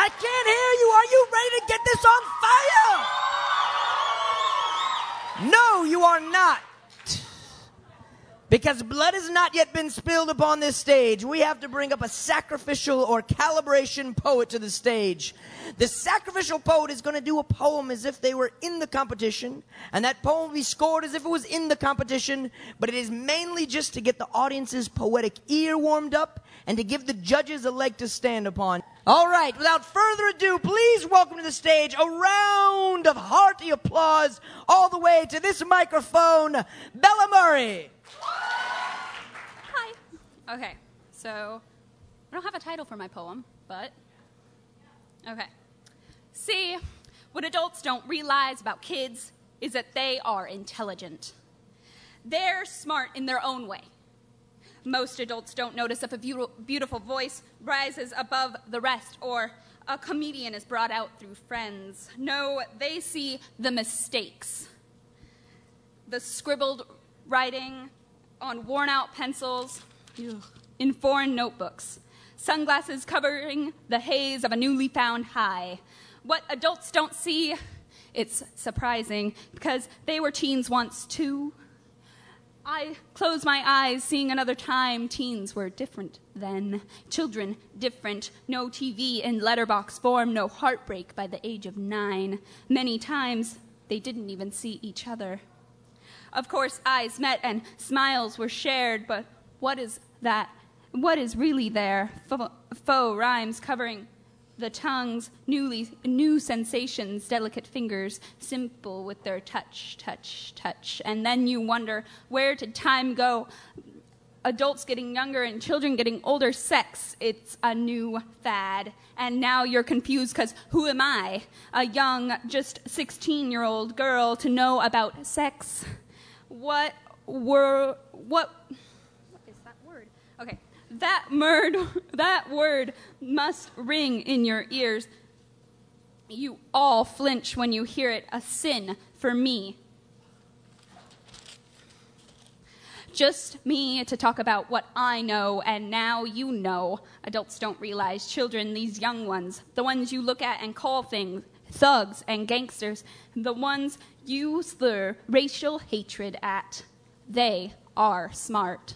I can't hear you. Are you ready to get this on fire? No, you are not. Because blood has not yet been spilled upon this stage, we have to bring up a sacrificial or calibration poet to the stage. The sacrificial poet is going to do a poem as if they were in the competition, and that poem will be scored as if it was in the competition, but it is mainly just to get the audience's poetic ear warmed up and to give the judges a leg to stand upon. All right, without further ado, please welcome to the stage a round of hearty applause all the way to this microphone, Bella Murray. Hi. Okay, so I don't have a title for my poem, but okay. See, what adults don't realize about kids is that they are intelligent. They're smart in their own way. Most adults don't notice if a beautiful voice rises above the rest or a comedian is brought out through friends. No, they see the mistakes, the scribbled writing on worn-out pencils, in foreign notebooks, sunglasses covering the haze of a newly found high. What adults don't see, it's surprising, because they were teens once too. I close my eyes, seeing another time. Teens were different then. Children different. No TV in letterbox form, no heartbreak by the age of 9. Many times, they didn't even see each other. Of course, eyes met and smiles were shared, but what is that? What is really there? Faux rhymes covering the tongues, new sensations, delicate fingers, simple with their touch, touch, touch. And then you wonder, where did time go? Adults getting younger and children getting older, sex, it's a new fad. And now you're confused because who am I? A young, just 16-year-old girl to know about sex. What is that word? Okay, that word must ring in your ears. You all flinch when you hear it, a sin for me. Just me to talk about what I know, and now you know. Adults don't realize children, these young ones, the ones you look at and call things, thugs and gangsters, the ones you slur racial hatred at, they are smart.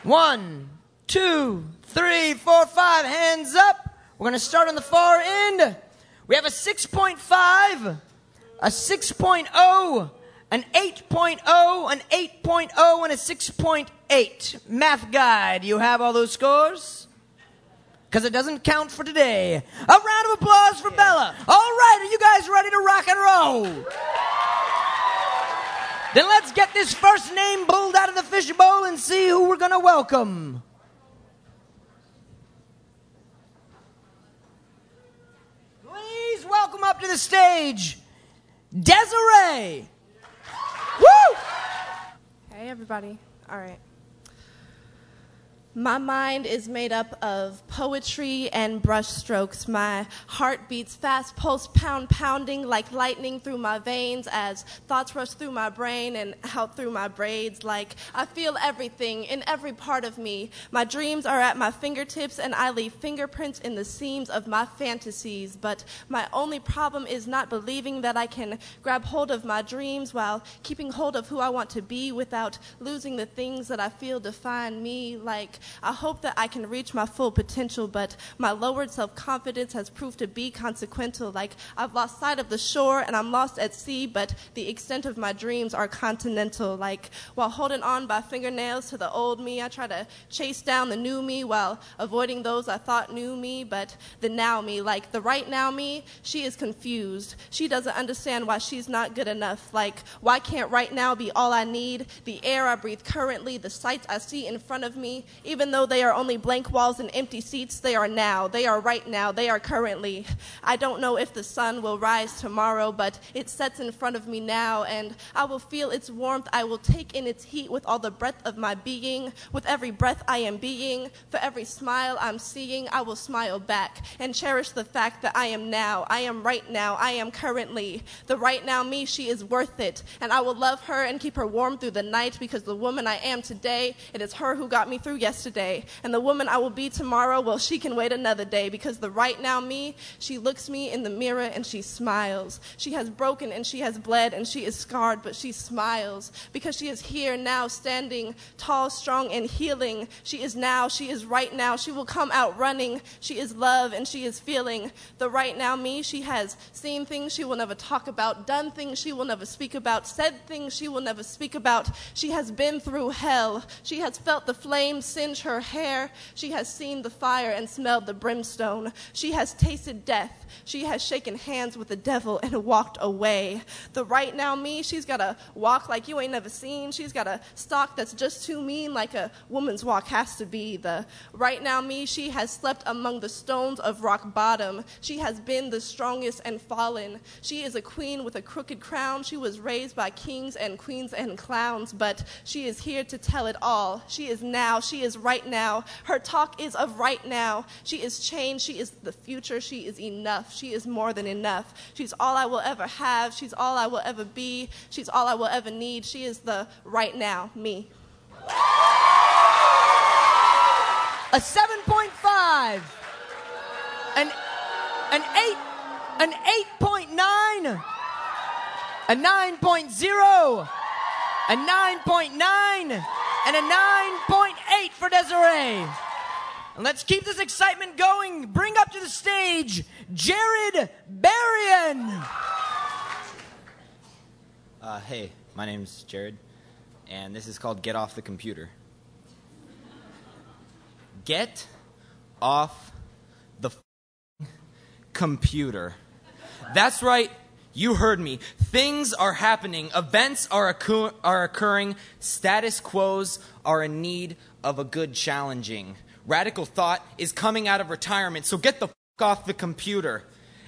1, 2, 3, 4, 5, hands up. We're going to start on the far end. We have a 6.5, a 6.0, an 8.0, an 8.0, and a 6.8. Math guy, do you have all those scores? Because it doesn't count for today. A round of applause for Bella. All right, are you guys ready to rock and roll? Then let's get this first name pulled out of the fishbowl and see who we're going to welcome. Please welcome up to the stage, Desiree. Woo! Hey, everybody. All right. My mind is made up of poetry and brushstrokes. My heart beats fast, pulse pounding like lightning through my veins as thoughts rush through my brain and out through my braids. Like I feel everything in every part of me. My dreams are at my fingertips and I leave fingerprints in the seams of my fantasies. But my only problem is not believing that I can grab hold of my dreams while keeping hold of who I want to be without losing the things that I feel define me. Like I hope that I can reach my full potential, but my lowered self-confidence has proved to be consequential. Like I've lost sight of the shore and I'm lost at sea, but the extent of my dreams are continental. Like while holding on by fingernails to the old me, I try to chase down the new me while avoiding those I thought knew me, but the now me, like the right now me, she is confused. She doesn't understand why she's not good enough. Like why can't right now be all I need? The air I breathe currently, the sights I see in front of me, even though they are only blank walls and empty seats, they are now, they are right now, they are currently. I don't know if the sun will rise tomorrow, but it sets in front of me now, and I will feel its warmth. I will take in its heat with all the breath of my being. With every breath I am being, for every smile I'm seeing, I will smile back and cherish the fact that I am now, I am right now, I am currently. The right now me, she is worth it, and I will love her and keep her warm through the night, because the woman I am today, it is her who got me through yesterday. yesterday. And the woman I will be tomorrow, well, she can wait another day, because the right now me, she looks me in the mirror and she smiles. She has broken and she has bled and she is scarred, but she smiles because she is here now, standing tall, strong, and healing. She is now, she is right now. She will come out running. She is love and she is feeling. The right now me, she has seen things she will never talk about, done things she will never speak about, said things she will never speak about. She has been through hell. She has felt the flames singe her hair. She has seen the fire and smelled the brimstone. She has tasted death. She has shaken hands with the devil and walked away. The right now me, she's got a walk like you ain't never seen. She's got a stalk that's just too mean, like a woman's walk has to be. The right now me, she has slept among the stones of rock bottom. She has been the strongest and fallen. She is a queen with a crooked crown. She was raised by kings and queens and clowns, but she is here to tell it all. She is now. She is right now. Her talk is of right now. She is changed. She is the future. She is enough. She is more than enough. She's all I will ever have. She's all I will ever be. She's all I will ever need. She is the right now me. A 7.5. An 8. An 8.9. A 9.0. A 9.9. And a 9.8 for Desiree. And let's keep this excitement going. Bring up to the stage, Jared Berrien. Hey, my name's Jared, and this is called Get Off the Computer. Get off the computer. That's right, you heard me. Things are happening, events are occurring, status quos are in need of a good challenging. Radical thought is coming out of retirement, so get the off the computer.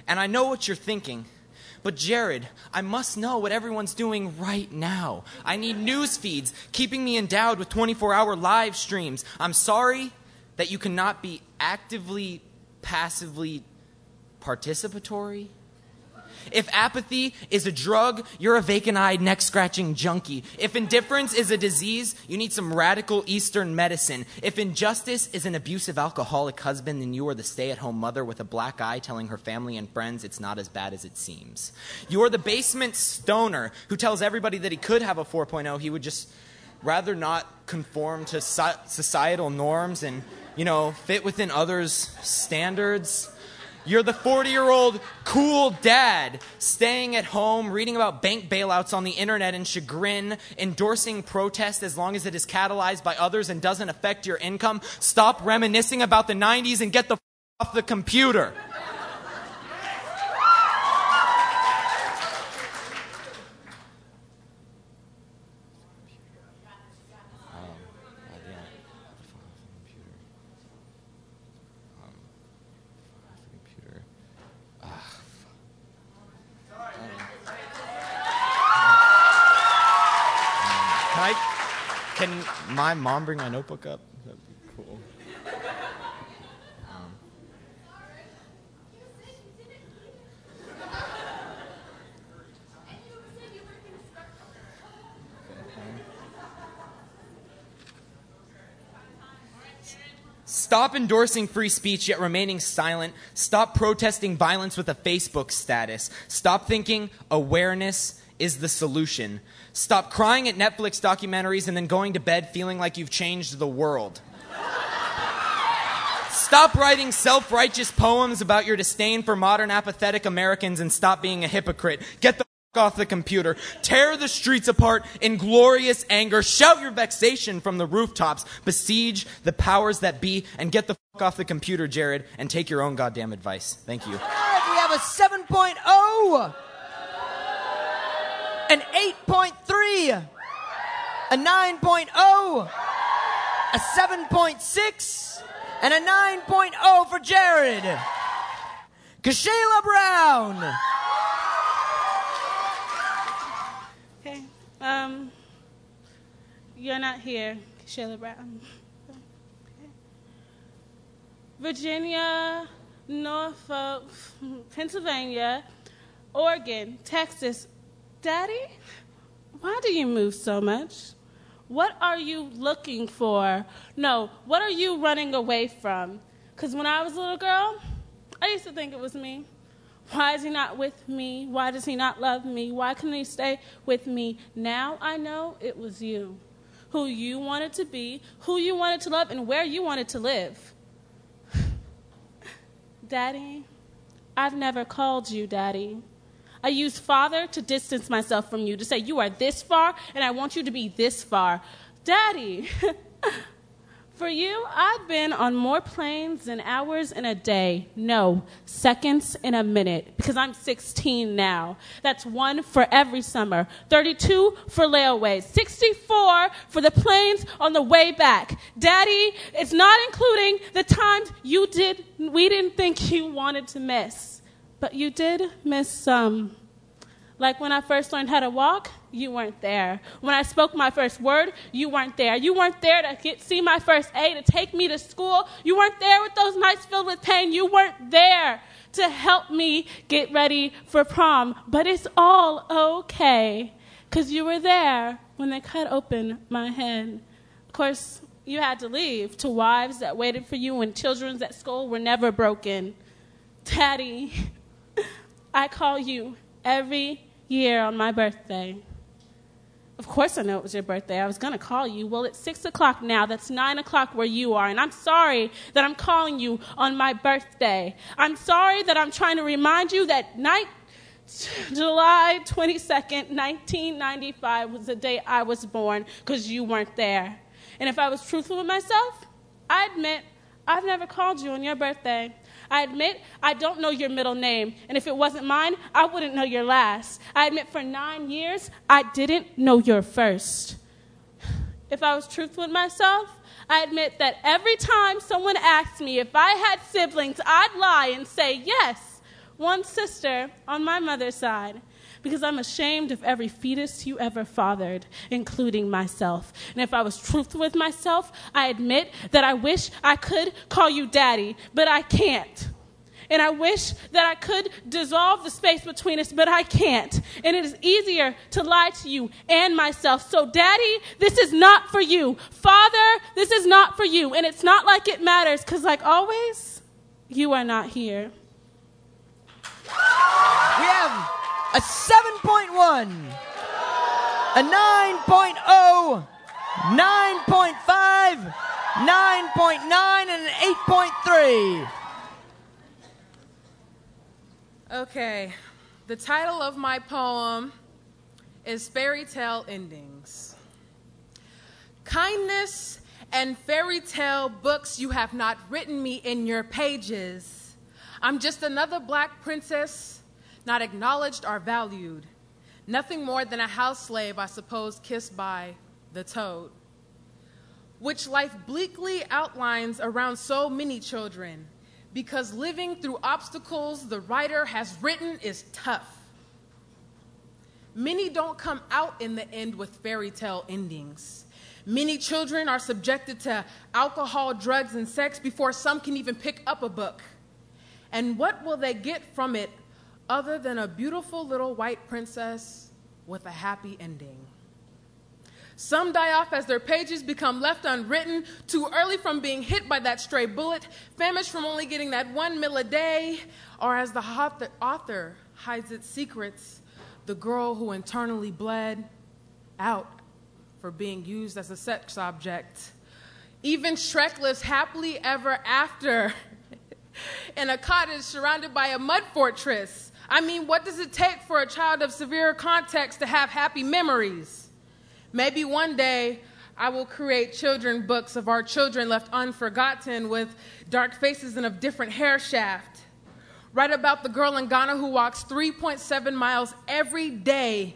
And I know what you're thinking. But Jared, I must know what everyone's doing right now. I need news feeds, keeping me endowed with 24-hour live streams. I'm sorry that you cannot be actively, passively participatory. If apathy is a drug, you're a vacant-eyed, neck-scratching junkie. If indifference is a disease, you need some radical Eastern medicine. If injustice is an abusive alcoholic husband, then you are the stay-at-home mother with a black eye telling her family and friends it's not as bad as it seems. You're the basement stoner who tells everybody that he could have a 4.0. He would just rather not conform to societal norms and, fit within others' standards. You're the 40-year-old cool dad staying at home, reading about bank bailouts on the internet in chagrin, endorsing protest as long as it is catalyzed by others and doesn't affect your income. Stop reminiscing about the 90s and get the off the computer. Can my mom bring my notebook up? That'd be cool. Stop endorsing free speech yet remaining silent. Stop protesting violence with a Facebook status. Stop thinking awareness is the solution. Stop crying at Netflix documentaries and then going to bed feeling like you've changed the world. Stop writing self-righteous poems about your disdain for modern apathetic Americans and stop being a hypocrite. Get the off the computer. Tear the streets apart in glorious anger. Shout your vexation from the rooftops. Besiege the powers that be and get the off the computer, Jared, and take your own goddamn advice. Thank you. All right, we have a 7.0. An 8.3, a 9.0, a 7.6, and a 9.0 for Jared. Kashayla Brown. Okay. You're not here, Kashayla Brown. Okay. Virginia, Norfolk, Pennsylvania, Oregon, Texas. Daddy, why do you move so much? What are you looking for? No, what are you running away from? Because when I was a little girl, I used to think it was me. Why is he not with me? Why does he not love me? Why couldn't he stay with me? Now I know it was you. Who you wanted to be, who you wanted to love, and where you wanted to live. Daddy, I've never called you Daddy. I use Father to distance myself from you, to say you are this far, and I want you to be this far. Daddy, for you, I've been on more planes than hours in a day. No, seconds in a minute, because I'm 16 now. That's 1 for every summer, 32 for layaways, 64 for the planes on the way back. Daddy, it's not including the times we didn't think you wanted to miss. But you did miss some. Like when I first learned how to walk, you weren't there. When I spoke my first word, you weren't there. You weren't there to see my first A, to take me to school. You weren't there with those nights filled with pain. You weren't there to help me get ready for prom. But it's all okay, because you were there when they cut open my head. Of course, you had to leave to wives that waited for you and children that skull were never broken. Daddy, I call you every year on my birthday. Of course I know it was your birthday. I was going to call you. Well, it's 6 o'clock now. That's 9 o'clock where you are. And I'm sorry that I'm calling you on my birthday. I'm sorry that I'm trying to remind you that July 22nd, 1995 was the day I was born, because you weren't there. And if I was truthful with myself, I admit I've never called you on your birthday. I admit I don't know your middle name, and if it wasn't mine, I wouldn't know your last. I admit for 9 years, I didn't know your first. If I was truthful with myself, I admit that every time someone asked me if I had siblings, I'd lie and say, yes, one sister on my mother's side, because I'm ashamed of every fetus you ever fathered, including myself. And if I was truthful with myself, I admit that I wish I could call you Daddy, but I can't. And I wish that I could dissolve the space between us, but I can't. And it is easier to lie to you and myself. So, Daddy, this is not for you. Father, this is not for you. And it's not like it matters, because like always, you are not here. We have a 7.1, a 9.0, 9.5, 9.9, and an 8.3. Okay, the title of my poem is Fairy Tale Endings. Kindness and fairy tale books, you have not written me in your pages. I'm just another black princess, not acknowledged or valued. Nothing more than a house slave, I suppose, kissed by the toad. Which life bleakly outlines around so many children, because living through obstacles the writer has written is tough. Many don't come out in the end with fairy tale endings. Many children are subjected to alcohol, drugs, and sex before some can even pick up a book. And what will they get from it other than a beautiful little white princess with a happy ending? Some die off as their pages become left unwritten, too early from being hit by that stray bullet, famished from only getting that 1 meal a day, or as the author hides its secrets, the girl who internally bled out for being used as a sex object. Even Shrek lives happily ever after in a cottage surrounded by a mud fortress. I mean, what does it take for a child of severe context to have happy memories? Maybe one day I will create children books of our children left unforgotten with dark faces and of different hair shaft. Write about the girl in Ghana who walks 3.7 miles every day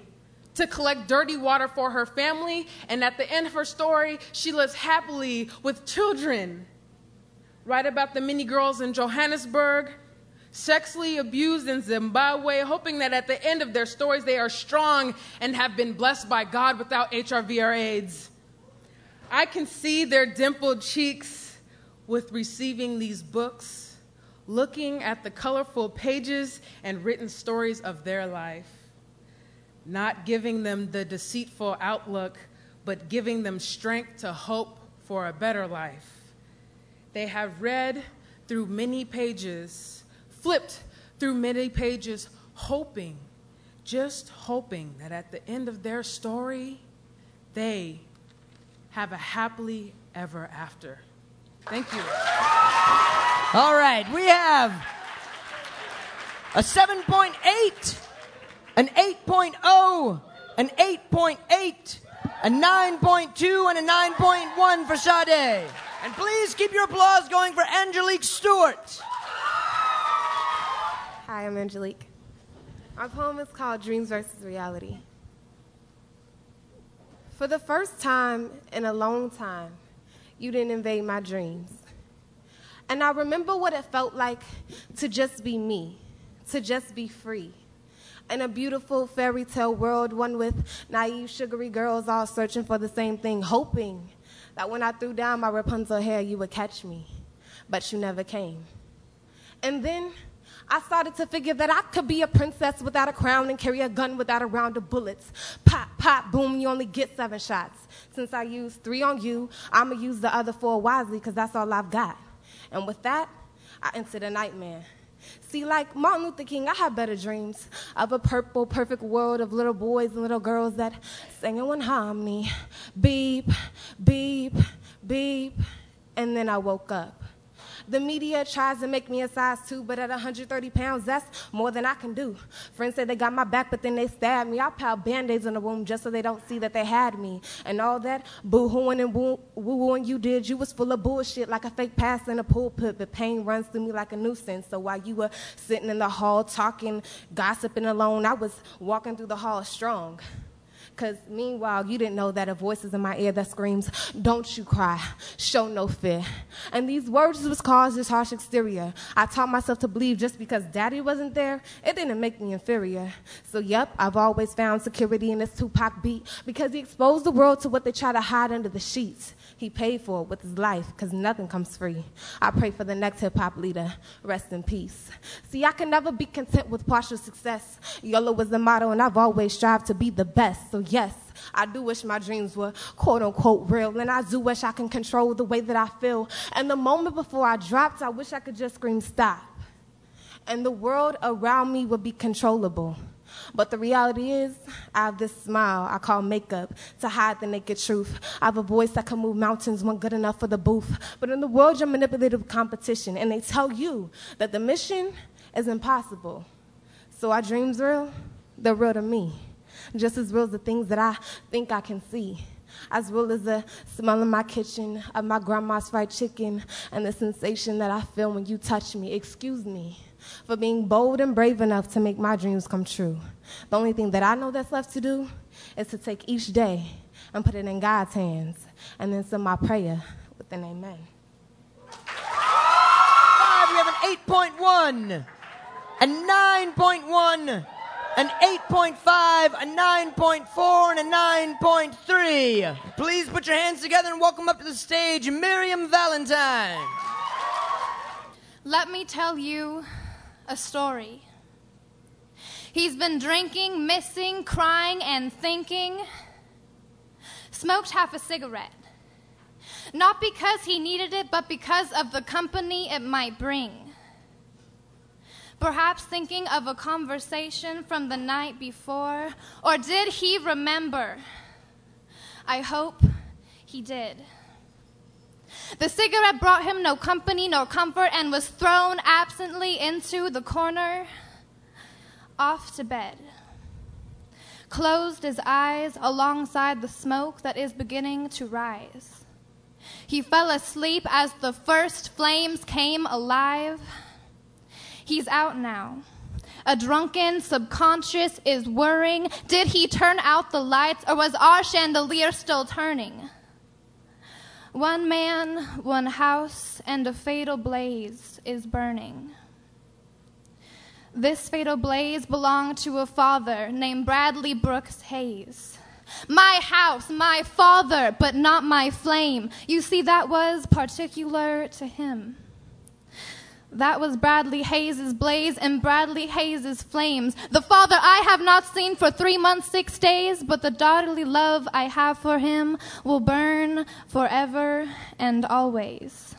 to collect dirty water for her family, and at the end of her story, she lives happily with children. Write about the many girls in Johannesburg, sexually abused in Zimbabwe, hoping that at the end of their stories they are strong and have been blessed by God without HIV or AIDS. I can see their dimpled cheeks with receiving these books, looking at the colorful pages and written stories of their life, not giving them the deceitful outlook but giving them strength to hope for a better life. They have read through many pages, flipped through many pages, hoping, just hoping that at the end of their story, they have a happily ever after. Thank you. All right, we have a 7.8, an 8.0, an 8.8, a 9.2, and a 9.1 for Sade. And please keep your applause going for Angelique Stewart. Hi, I'm Angelique. Our poem is called Dreams versus Reality. For the first time in a long time, you didn't invade my dreams. And I remember what it felt like to just be me, to just be free. In a beautiful fairy tale world, one with naive, sugary girls all searching for the same thing, hoping that when I threw down my Rapunzel hair, you would catch me. But you never came. And then I started to figure that I could be a princess without a crown and carry a gun without a round of bullets. Pop, pop, boom, you only get 7 shots. Since I used 3 on you, I'ma use the other 4 wisely, because that's all I've got. And with that, I entered a nightmare. See, like Martin Luther King, I had better dreams of a purple, perfect world of little boys and little girls that sang in one harmony. Beep, beep, beep. And then I woke up. The media tries to make me a size 2, but at 130 pounds, that's more than I can do. Friends say they got my back, but then they stabbed me. I piled Band-Aids in the room just so they don't see that they had me. And all that boo-hooing and woo-wooing you did, you was full of bullshit like a fake pastor in a pulpit, but pain runs through me like a nuisance. So while you were sitting in the hall talking, gossiping alone, I was walking through the hall strong. Because meanwhile, you didn't know that a voice is in my ear that screams, don't you cry, show no fear. And these words was caused this harsh exterior. I taught myself to believe just because daddy wasn't there, it didn't make me inferior. So yep, I've always found security in this Tupac beat because he exposed the world to what they try to hide under the sheets. He paid for it with his life because nothing comes free. I pray for the next hip-hop leader. Rest in peace. See, I can never be content with partial success. YOLO was the motto, and I've always strived to be the best. So yes, I do wish my dreams were quote-unquote real, and I do wish I can control the way that I feel. And the moment before I dropped, I wish I could just scream stop. And the world around me would be controllable. But the reality is, I have this smile I call makeup to hide the naked truth. I have a voice that can move mountains when good enough for the booth. But in the world, you're manipulative competition, and they tell you that the mission is impossible. So our dreams real? They're real to me. Just as real as the things that I think I can see. As real as the smell in my kitchen of my grandma's fried chicken and the sensation that I feel when you touch me. Excuse me for being bold and brave enough to make my dreams come true. The only thing that I know that's left to do is to take each day and put it in God's hands and then send my prayer with an amen. 5, we have an 8.1, a 9.1, an 8.5, a 9.4, and a 9.3. Please put your hands together and welcome up to the stage Miriam Valentine. Let me tell you a story. He's been drinking, missing, crying, and thinking. Smoked half a cigarette. Not because he needed it, but because of the company it might bring. Perhaps thinking of a conversation from the night before. Or did he remember? I hope he did. The cigarette brought him no company nor comfort and was thrown absently into the corner, off to bed. Closed his eyes alongside the smoke that is beginning to rise. He fell asleep as the first flames came alive. He's out now. A drunken subconscious is whirring. Did he turn out the lights, or was our chandelier still turning? One man, one house, and a fatal blaze is burning. This fatal blaze belonged to a father named Bradley Brooks Hayes. My house, my father, but not my flame. You see, that was particular to him. That was Bradley Hayes's blaze and Bradley Hayes's flames. The father I have not seen for 3 months, 6 days, but the daughterly love I have for him will burn forever and always.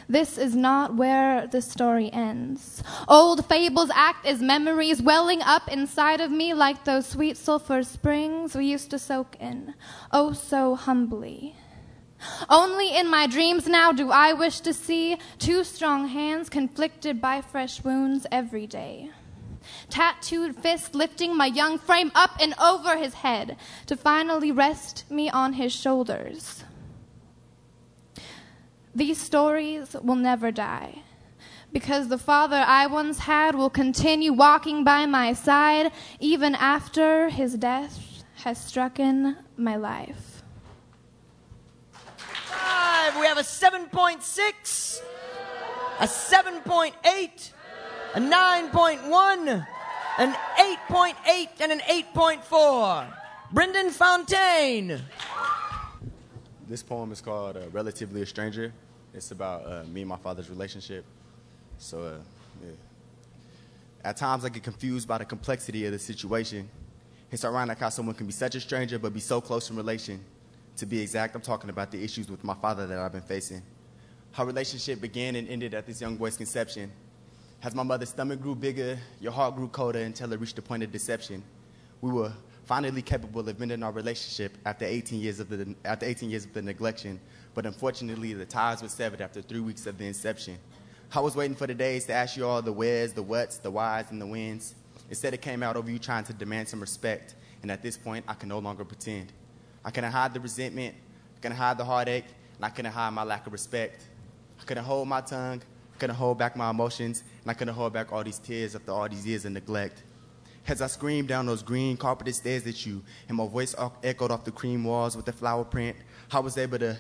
This is not where the story ends. Old fables act as memories welling up inside of me like those sweet sulfur springs we used to soak in, oh so humbly. Only in my dreams now do I wish to see 2 strong hands conflicted by fresh wounds every day. Tattooed fist lifting my young frame up and over his head to finally rest me on his shoulders. These stories will never die, because the father I once had will continue walking by my side even after his death has strucken my life. We have a 7.6, a 7.8, a 9.1, an 8.8, and an 8.4. Brendan Fontaine. This poem is called Relatively a Stranger. It's about me and my father's relationship. So, yeah. At times I get confused by the complexity of the situation. It's ironic how someone can be such a stranger but be so close in relation. To be exact, I'm talking about the issues with my father that I've been facing. Our relationship began and ended at this young boy's conception. As my mother's stomach grew bigger, your heart grew colder until it reached the point of deception. We were finally capable of ending our relationship after 18 years of the neglection, but unfortunately the ties were severed after 3 weeks of the inception. I was waiting for the days to ask you all the wheres, the whats, the whys, and the whens. Instead, it came out over you trying to demand some respect, and at this point, I can no longer pretend. I couldn't hide the resentment, I couldn't hide the heartache, and I couldn't hide my lack of respect. I couldn't hold my tongue, I couldn't hold back my emotions, and I couldn't hold back all these tears after all these years of neglect. As I screamed down those green carpeted stairs at you, and my voice echoed off the cream walls with the flower print, I was able to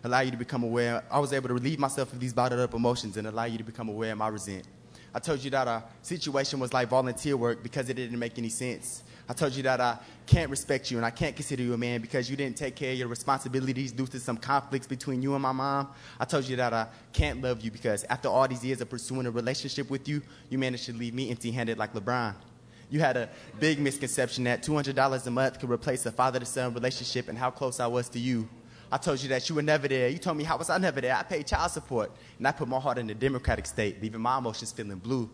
allow you to become aware. I was able to relieve myself of these bottled up emotions and allow you to become aware of my resent. I told you that our situation was like volunteer work because it didn't make any sense. I told you that I can't respect you and I can't consider you a man because you didn't take care of your responsibilities due to some conflicts between you and my mom. I told you that I can't love you because after all these years of pursuing a relationship with you, you managed to leave me empty-handed like LeBron. You had a big misconception that $200 a month could replace a father-to-son relationship and how close I was to you. I told you that you were never there. You told me, how was I never there? I paid child support, and I put my heart in the Democratic state, leaving my emotions feeling blue.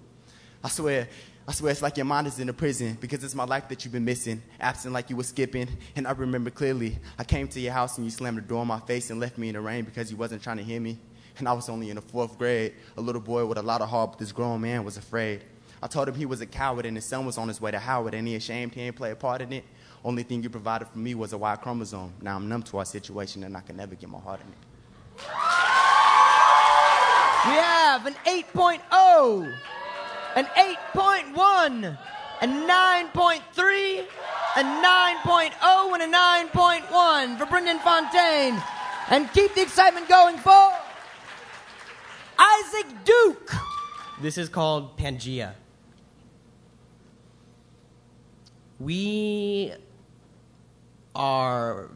I swear it's like your mind is in a prison because it's my life that you've been missing, absent like you were skipping. And I remember clearly, I came to your house and you slammed the door in my face and left me in the rain because you wasn't trying to hear me. And I was only in the 4th grade, a little boy with a lot of heart, but this grown man was afraid. I told him he was a coward and his son was on his way to Howard, and he ashamed he ain't play a part in it. Only thing you provided for me was a Y chromosome. Now I'm numb to our situation and I can never get my heart in it. We have an 8.0, an 8.1, a 9.3, a 9.0, and a 9.1 for Brendan Fontaine. And keep the excitement going for Isaac Duke. This is called Pangea. We are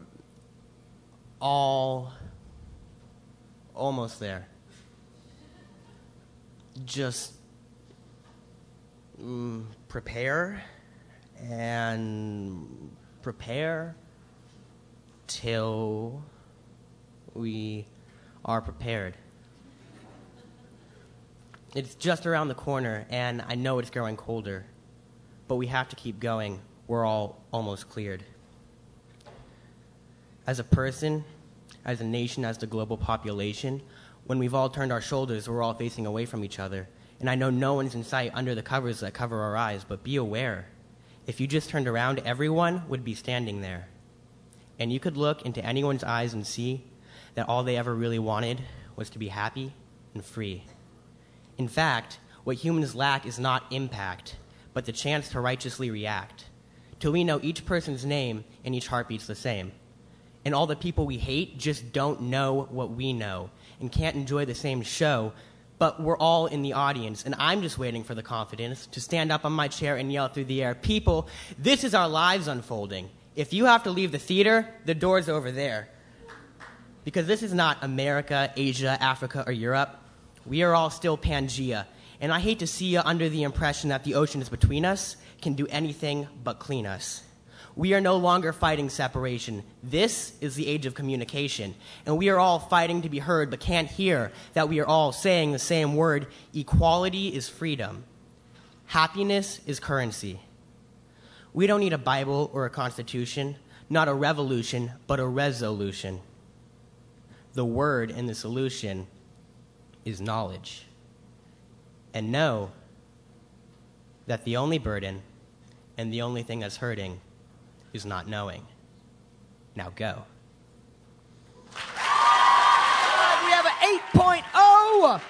all almost there. Just prepare and prepare till we are prepared. It's just around the corner, and I know it's growing colder, but we have to keep going. We're all almost cleared. As a person, as a nation, as the global population, when we've all turned our shoulders, we're all facing away from each other. And I know no one's in sight under the covers that cover our eyes, but be aware. If you just turned around, everyone would be standing there. And you could look into anyone's eyes and see that all they ever really wanted was to be happy and free. In fact, what humans lack is not impact, but the chance to righteously react. Till we know each person's name and each heartbeat's the same. And all the people we hate just don't know what we know and can't enjoy the same show, but we're all in the audience, and I'm just waiting for the confidence to stand up on my chair and yell through the air, people, this is our lives unfolding. If you have to leave the theater, the door's over there. Because this is not America, Asia, Africa, or Europe. We are all still Pangea, and I hate to see you under the impression that the ocean is between us can do anything but clean us. We are no longer fighting separation. This is the age of communication, and we are all fighting to be heard but can't hear that we are all saying the same word. Equality is freedom. Happiness is currency. We don't need a Bible or a constitution, not a revolution, but a resolution. The word in the solution is knowledge. And know that the only burden and the only thing that's hurting is not knowing. Now go. We have an 8.0,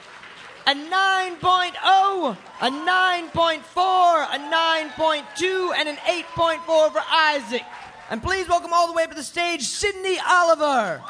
a 9.0, a 9.4, a 9.2, and an 8.4 for Isaac. And please welcome all the way up to the stage, Sydney Oliver.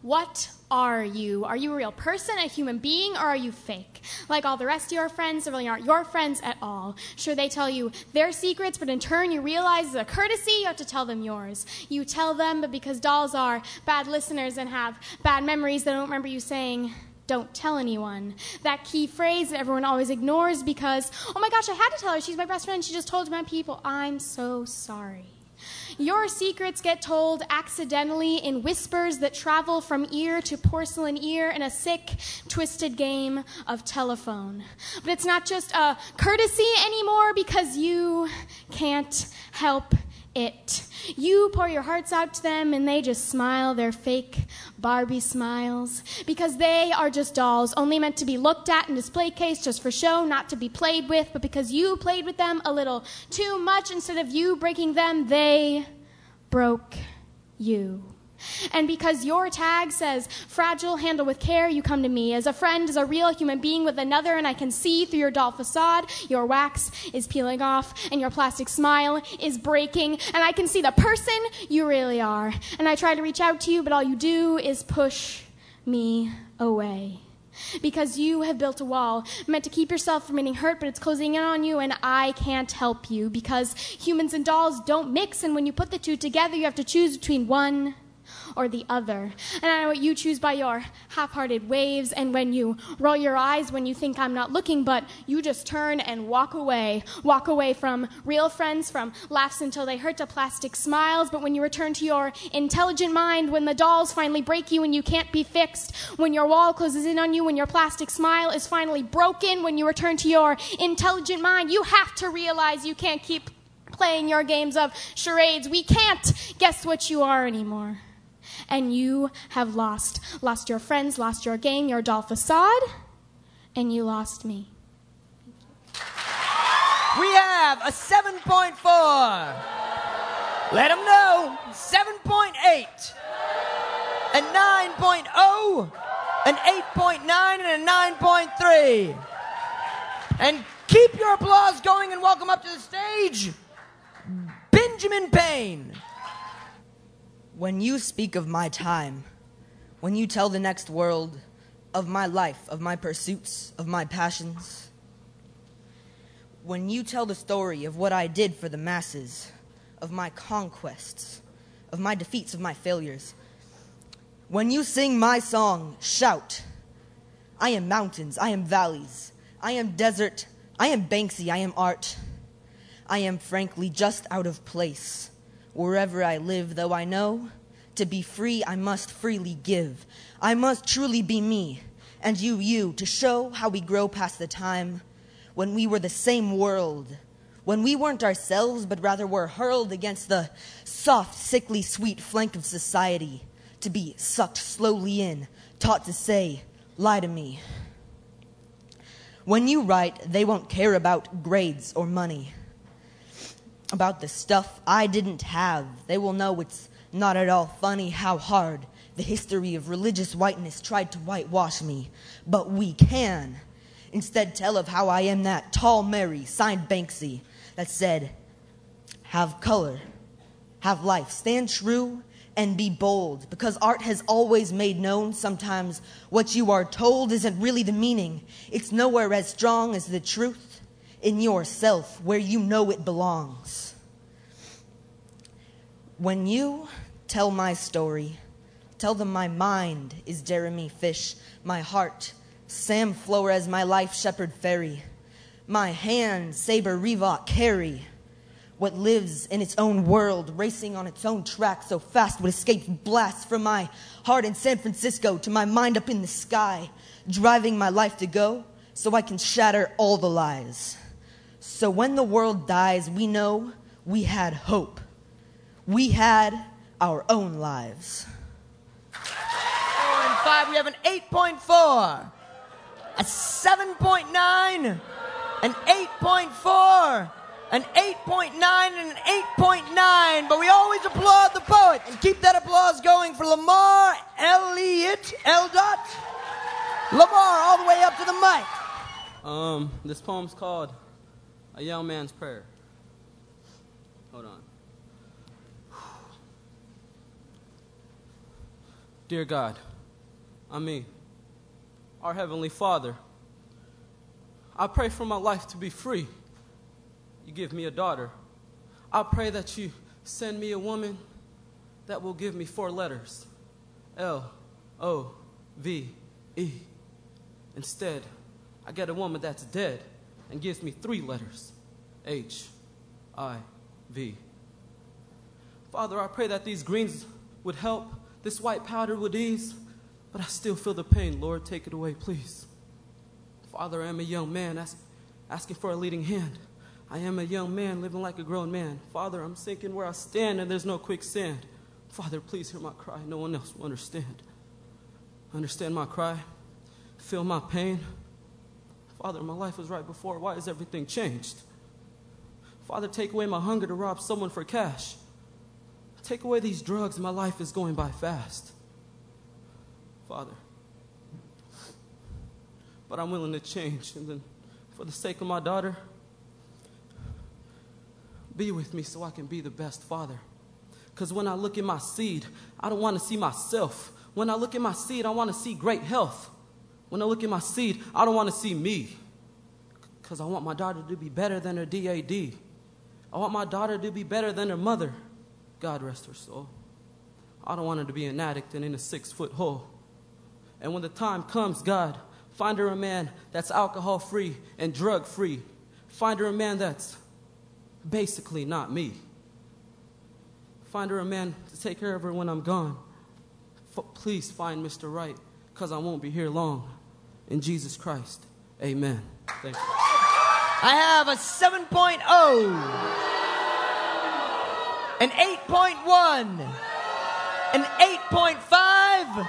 What are you? Are you a real person, a human being, or are you fake? Like all the rest of your friends, they really aren't your friends at all. Sure, they tell you their secrets, but in turn you realize as a courtesy, you have to tell them yours. You tell them, but because dolls are bad listeners and have bad memories, they don't remember you saying, "Don't tell anyone." That key phrase that everyone always ignores because, oh my gosh, I had to tell her, she's my best friend, she just told my people, I'm so sorry. Your secrets get told accidentally in whispers that travel from ear to porcelain ear in a sick, twisted game of telephone. But it's not just a courtesy anymore because you can't help it. You pour your hearts out to them and they just smile their fake Barbie smiles because they are just dolls, only meant to be looked at in display case just for show, not to be played with, but because you played with them a little too much, instead of you breaking them, they broke you. And because your tag says fragile, handle with care, you come to me as a friend, as a real human being with another, and I can see through your doll facade, your wax is peeling off and your plastic smile is breaking, and I can see the person you really are. And I try to reach out to you, but all you do is push me away. Because you have built a wall meant to keep yourself from getting hurt, but it's closing in on you, and I can't help you because humans and dolls don't mix, and when you put the two together, you have to choose between one or the other. And I know what you choose by your half-hearted waves, and when you roll your eyes when you think I'm not looking, but you just turn and walk away from real friends, from laughs until they hurt to plastic smiles. But when you return to your intelligent mind, when the dolls finally break you and you can't be fixed, when your wall closes in on you, when your plastic smile is finally broken, when you return to your intelligent mind, you have to realize you can't keep playing your games of charades. We can't guess what you are anymore. And you have lost your friends, lost your game, your doll facade, and you lost me. We have a 7.4. Let them know. 7.8. A 9.0. An 8.9 and a 9.3. And keep your applause going and welcome up to the stage, Benjamin Payne. When you speak of my time, when you tell the next world of my life, of my pursuits, of my passions, when you tell the story of what I did for the masses, of my conquests, of my defeats, of my failures, when you sing my song, shout, I am mountains, I am valleys, I am desert, I am Banksy, I am art, I am frankly just out of place. Wherever I live, though I know, to be free I must freely give. I must truly be me, and you, to show how we grow past the time when we were the same world, when we weren't ourselves, but rather were hurled against the soft, sickly, sweet flank of society, to be sucked slowly in, taught to say, lie to me. When you write, they won't care about grades or money, about the stuff I didn't have. They will know it's not at all funny how hard the history of religious whiteness tried to whitewash me. But we can instead tell of how I am that tall Mary, signed Banksy, that said, have color, have life, stand true and be bold, because art has always made known sometimes what you are told isn't really the meaning. It's nowhere as strong as the truth in yourself, where you know it belongs. When you tell my story, tell them my mind is Jeremy Fish, my heart Sam Flores, my life shepherd fairy. My hand, saber Reebok carry. What lives in its own world, racing on its own track, so fast would escape blasts from my heart in San Francisco to my mind up in the sky, driving my life to go so I can shatter all the lies. So when the world dies, we know we had hope. We had our own lives. 4 and 5, we have an 8.4, a 7.9, an 8.4, an 8.9, and an 8.9, but we always applaud the poet and keep that applause going for Lamar Elliott, L. Lamar, all the way up to the mic. This poem's called A Young Man's Prayer. Hold on. Dear God, our Heavenly Father, I pray for my life to be free. You give me a daughter. I pray that you send me a woman that will give me 4 letters. L-O-V-E. Instead, I get a woman that's dead and gives me 3 letters. H-I-V. Father, I pray that these greens would help, this white powder would ease, but I still feel the pain. Lord, take it away, please. Father, I am a young man asking for a leading hand. I am a young man living like a grown man. Father, I'm sinking where I stand and there's no quicksand. Father, please hear my cry. No one else will understand. Understand my cry. Feel my pain. Father, my life was right before. Why has everything changed? Father, take away my hunger to rob someone for cash. Take away these drugs. My life is going by fast. Father, but I'm willing to change. And then for the sake of my daughter, be with me so I can be the best father. Because when I look at my seed, I don't want to see myself. When I look at my seed, I want to see great health. When I look at my seed, I don't want to see me. Because I want my daughter to be better than her DAD. I want my daughter to be better than her mother. God rest her soul. I don't want her to be an addict and in a 6-foot hole. And when the time comes, God, find her a man that's alcohol-free and drug-free. Find her a man that's basically not me. Find her a man to take care of her when I'm gone. Please find Mr. Right, because I won't be here long. In Jesus Christ, amen. Thank you. I have a 7.0, an 8.1, an 8.5,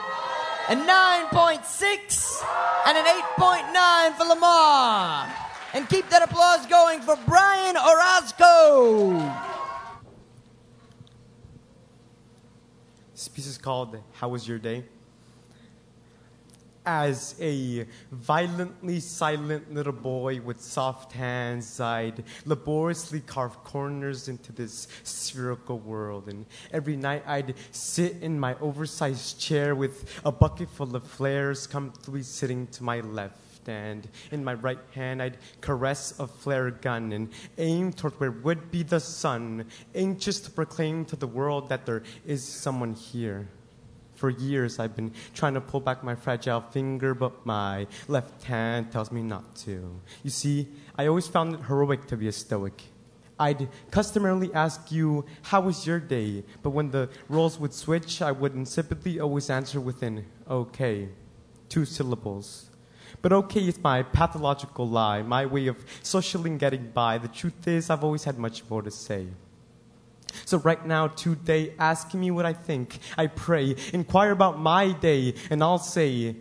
a 9.6, and an 8.9 for Lamar. And keep that applause going for Brian Orozco. This piece is called How Was Your Day? As a violently silent little boy with soft hands, I'd laboriously carve corners into this spherical world. And every night I'd sit in my oversized chair with a bucket full of flares comfortably sitting to my left. And in my right hand, I'd caress a flare gun and aim toward where would be the sun, anxious to proclaim to the world that there is someone here. For years, I've been trying to pull back my fragile finger, but my left hand tells me not to. You see, I always found it heroic to be a stoic. I'd customarily ask you, how was your day? But when the roles would switch, I would insipidly always answer with an okay, 2 syllables. But okay is my pathological lie, my way of socially getting by. The truth is, I've always had much more to say. So right now, today, asking me what I think, I pray, inquire about my day, and I'll say,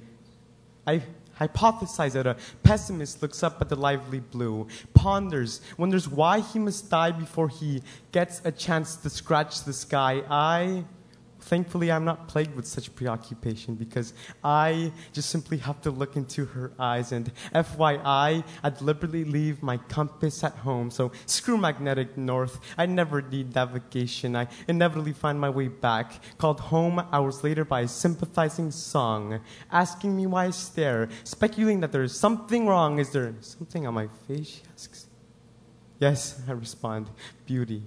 I hypothesize that a pessimist looks up at the lively blue, ponders, wonders why he must die before he gets a chance to scratch the sky. Thankfully, I'm not plagued with such preoccupation because I just simply have to look into her eyes. And FYI, I deliberately leave my compass at home. So screw magnetic north. I never need navigation. I inevitably find my way back, called home hours later by a sympathizing song, asking me why I stare, speculating that there is something wrong. Is there something on my face, she asks. Yes, I respond, beauty.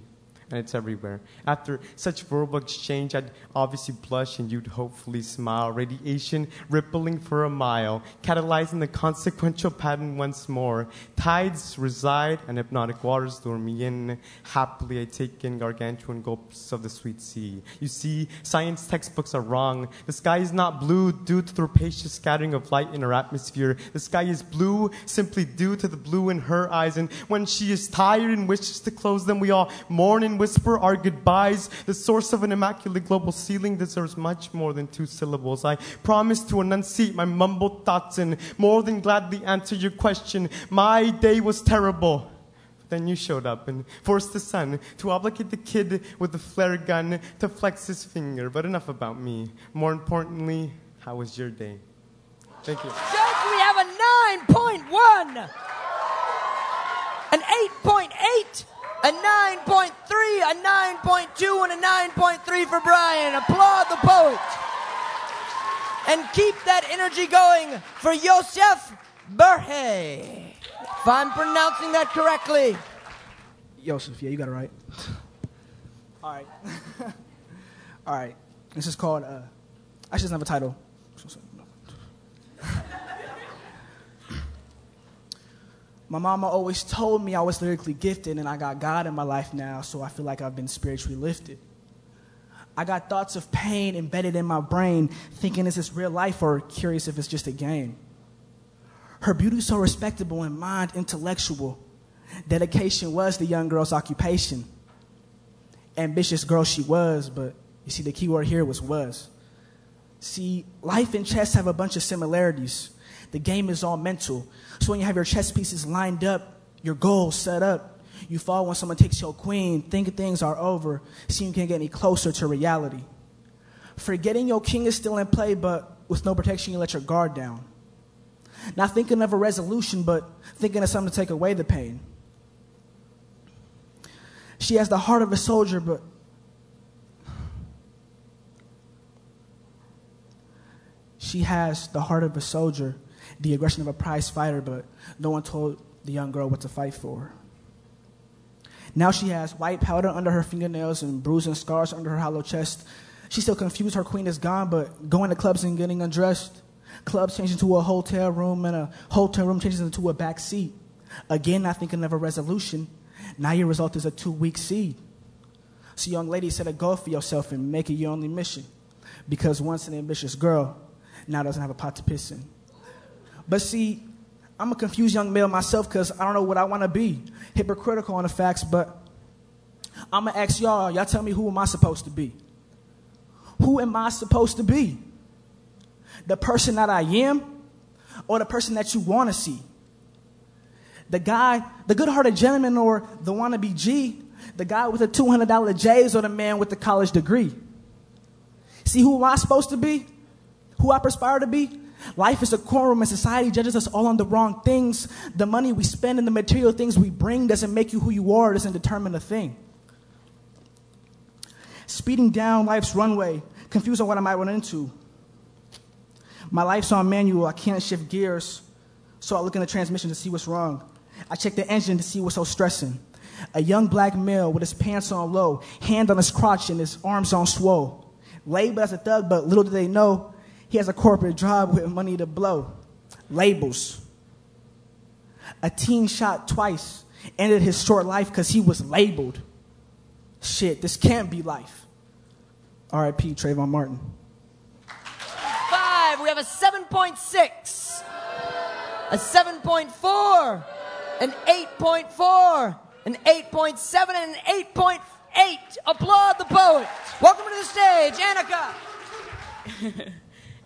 and it's everywhere. After such verbal exchange, I'd obviously blush and you'd hopefully smile. Radiation rippling for a mile, catalyzing the consequential pattern once more. Tides reside and hypnotic waters lure me in. Happily, I take in gargantuan gulps of the sweet sea. You see, science textbooks are wrong. The sky is not blue due to the rapacious scattering of light in our atmosphere. The sky is blue simply due to the blue in her eyes. And when she is tired and wishes to close them, we all mourn and whisper our goodbyes. The source of an immaculate global ceiling deserves much more than 2 syllables. I promise to enunciate my mumbled thoughts and more than gladly answer your question. My day was terrible. But then you showed up and forced the sun to obligate the kid with the flare gun to flex his finger. But enough about me. More importantly, how was your day? Thank you. Judge, we have a 9.1, an 8.8, a 9.3, a 9.2, and a 9.3 for Brian. Applaud the poet. And keep that energy going for Yosef Berhe. If I'm pronouncing that correctly. Yosef, yeah, you got it right. All right. All right. This is called, I should have a title. My mama always told me I was lyrically gifted and I got God in my life now, so I feel like I've been spiritually lifted. I got thoughts of pain embedded in my brain, thinking is this real life or curious if it's just a game. Her beauty so respectable and mind intellectual. Dedication was the young girl's occupation. Ambitious girl she was, but you see the key word here was. See, life and chess have a bunch of similarities. The game is all mental. So when you have your chess pieces lined up, your goals set up, you fall when someone takes your queen, thinking things are over, see you can't get any closer to reality. Forgetting your king is still in play, but with no protection, you let your guard down. Not thinking of a resolution, but thinking of something to take away the pain. She has the heart of a soldier, but she has the heart of a soldier, the aggression of a prize fighter, but no one told the young girl what to fight for. Now she has white powder under her fingernails and bruising scars under her hollow chest. She's still confused her queen is gone, but going to clubs and getting undressed. Clubs change into a hotel room, and a hotel room changes into a back seat. Again, not thinking of a resolution. Now your result is a 2-week seed. So young lady, set a goal for yourself and make it your only mission. Because once an ambitious girl, now doesn't have a pot to piss in. But see, I'm a confused young male myself because I don't know what I want to be. Hypocritical on the facts, but I'm going to ask y'all. Y'all tell me, who am I supposed to be? Who am I supposed to be? The person that I am or the person that you want to see? The guy, the good-hearted gentleman or the wannabe G? The guy with the $200 J's or the man with the college degree? See, who am I supposed to be? Who I aspire to be? Life is a courtroom and society judges us all on the wrong things. The money we spend and the material things we bring doesn't make you who you are, doesn't determine a thing. Speeding down life's runway, confused on what I might run into. My life's on manual, I can't shift gears, so I look in the transmission to see what's wrong. I check the engine to see what's so stressing. A young black male with his pants on low, hand on his crotch and his arms on swole. Labeled as a thug, but little do they know, he has a corporate job with money to blow. Labels. A teen shot twice, ended his short life because he was labeled. Shit, this can't be life. R.I.P. Trayvon Martin. 5, we have a 7.6, a 7.4, an 8.4, an 8.7, and an 8.8. Applaud the poet. Welcome to the stage, Annika.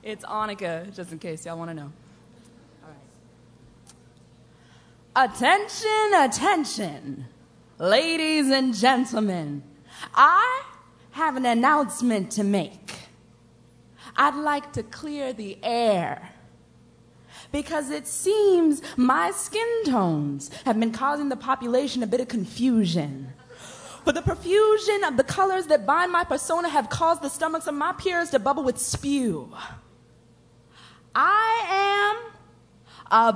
It's Annika, just in case y'all want to know. All right. Attention, attention, ladies and gentlemen. I have an announcement to make. I'd like to clear the air because it seems my skin tones have been causing the population a bit of confusion. But the profusion of the colors that bind my persona have caused the stomachs of my peers to bubble with spew. I am a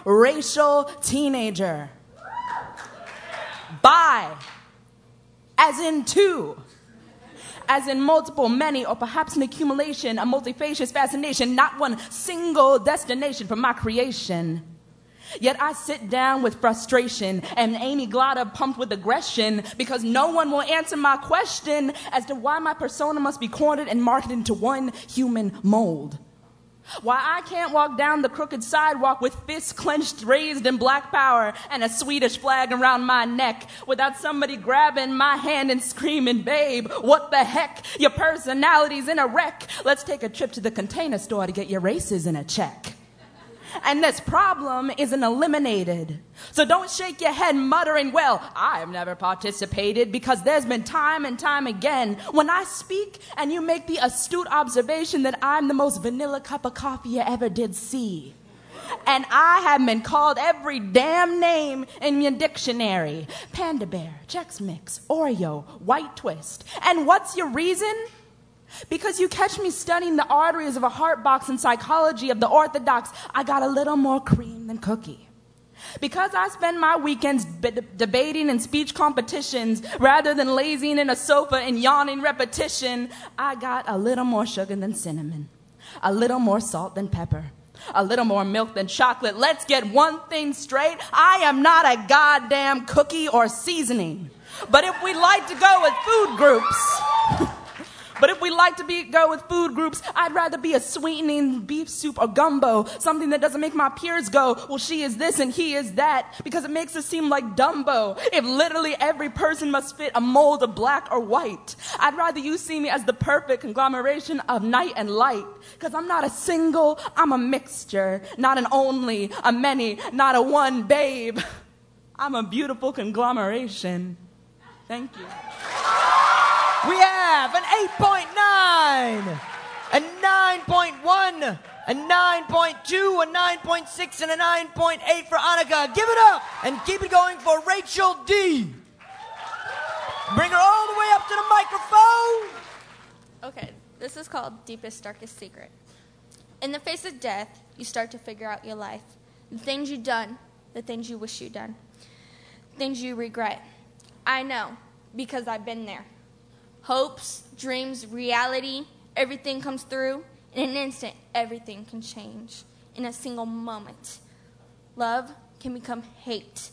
biracial teenager. Bi. as in two, as in multiple, many, or perhaps an accumulation, a multifacious fascination, not one single destination for my creation. Yet I sit down with frustration and Amy Glotta pumped with aggression because no one will answer my question as to why my persona must be cornered and marketed into one human mold. Why I can't walk down the crooked sidewalk with fists clenched, raised in black power and a Swedish flag around my neck without somebody grabbing my hand and screaming, babe, what the heck? Your personality's in a wreck. Let's take a trip to the Container Store to get your races in a check. And this problem isn't eliminated. So don't shake your head muttering, well, I've never participated, because there's been time and time again when I speak and you make the astute observation that I'm the most vanilla cup of coffee you ever did see. And I have been called every damn name in your dictionary. Panda Bear, Chex Mix, Oreo, White Twist. And what's your reason? Because you catch me studying the arteries of a heart box in psychology of the orthodox, I got a little more cream than cookie. Because I spend my weekends debating in speech competitions rather than lazing in a sofa and yawning repetition, I got a little more sugar than cinnamon, a little more salt than pepper, a little more milk than chocolate. Let's get one thing straight. I am not a goddamn cookie or seasoning. But if we like to go with food groups... go with food groups, I'd rather be a sweetening beef soup or gumbo, something that doesn't make my peers go, well, she is this and he is that, because it makes it seem like Dumbo. If literally every person must fit a mold of black or white, I'd rather you see me as the perfect conglomeration of night and light, because I'm not a single, I'm a mixture, not an only, a many, not a one, babe. I'm a beautiful conglomeration. Thank you. We have an 8.9, a 9.1, a 9.2, a 9.6, and a 9.8 for Annika. Give it up and keep it going for Rachel D. Bring her all the way up to the microphone. Okay, this is called Deepest, Darkest Secret. In the face of death, you start to figure out your life. The things you've done, the things you wish you'd done, things you regret. I know, because I've been there. Hopes, dreams, reality, everything comes through. In an instant, everything can change. In a single moment. Love can become hate.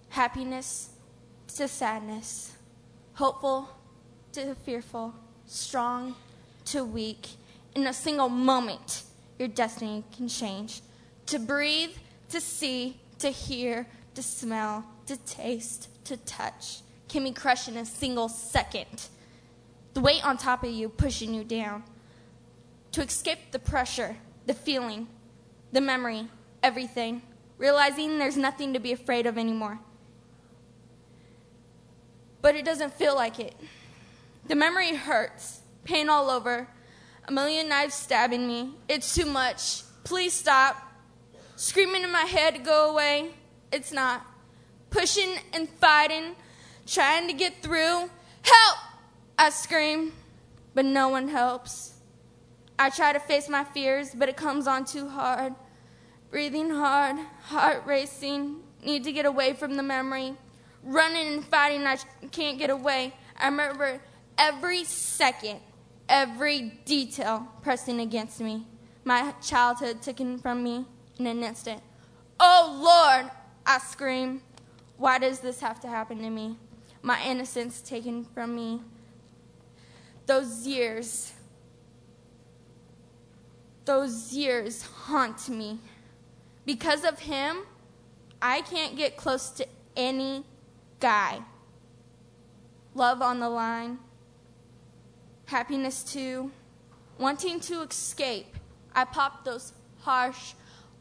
Happiness to sadness. Hopeful to fearful. Strong to weak. In a single moment, your destiny can change. To breathe, to see, to hear, to smell, to taste, to touch. Can be crushed in a single second. The weight on top of you pushing you down. To escape the pressure, the feeling, the memory, everything. Realizing there's nothing to be afraid of anymore. But it doesn't feel like it. The memory hurts. Pain all over. A million knives stabbing me. It's too much. Please stop. Screaming in my head to go away. It's not. Pushing and fighting. Trying to get through. Help! I scream, but no one helps. I try to face my fears, but it comes on too hard. Breathing hard, heart racing, need to get away from the memory. Running and fighting, I can't get away. I remember every second, every detail pressing against me. My childhood taken from me in an instant. Oh, Lord, I scream. Why does this have to happen to me? My innocence taken from me. Those years haunt me. Because of him, I can't get close to any guy. Love on the line. Happiness too. Wanting to escape. I popped those harsh,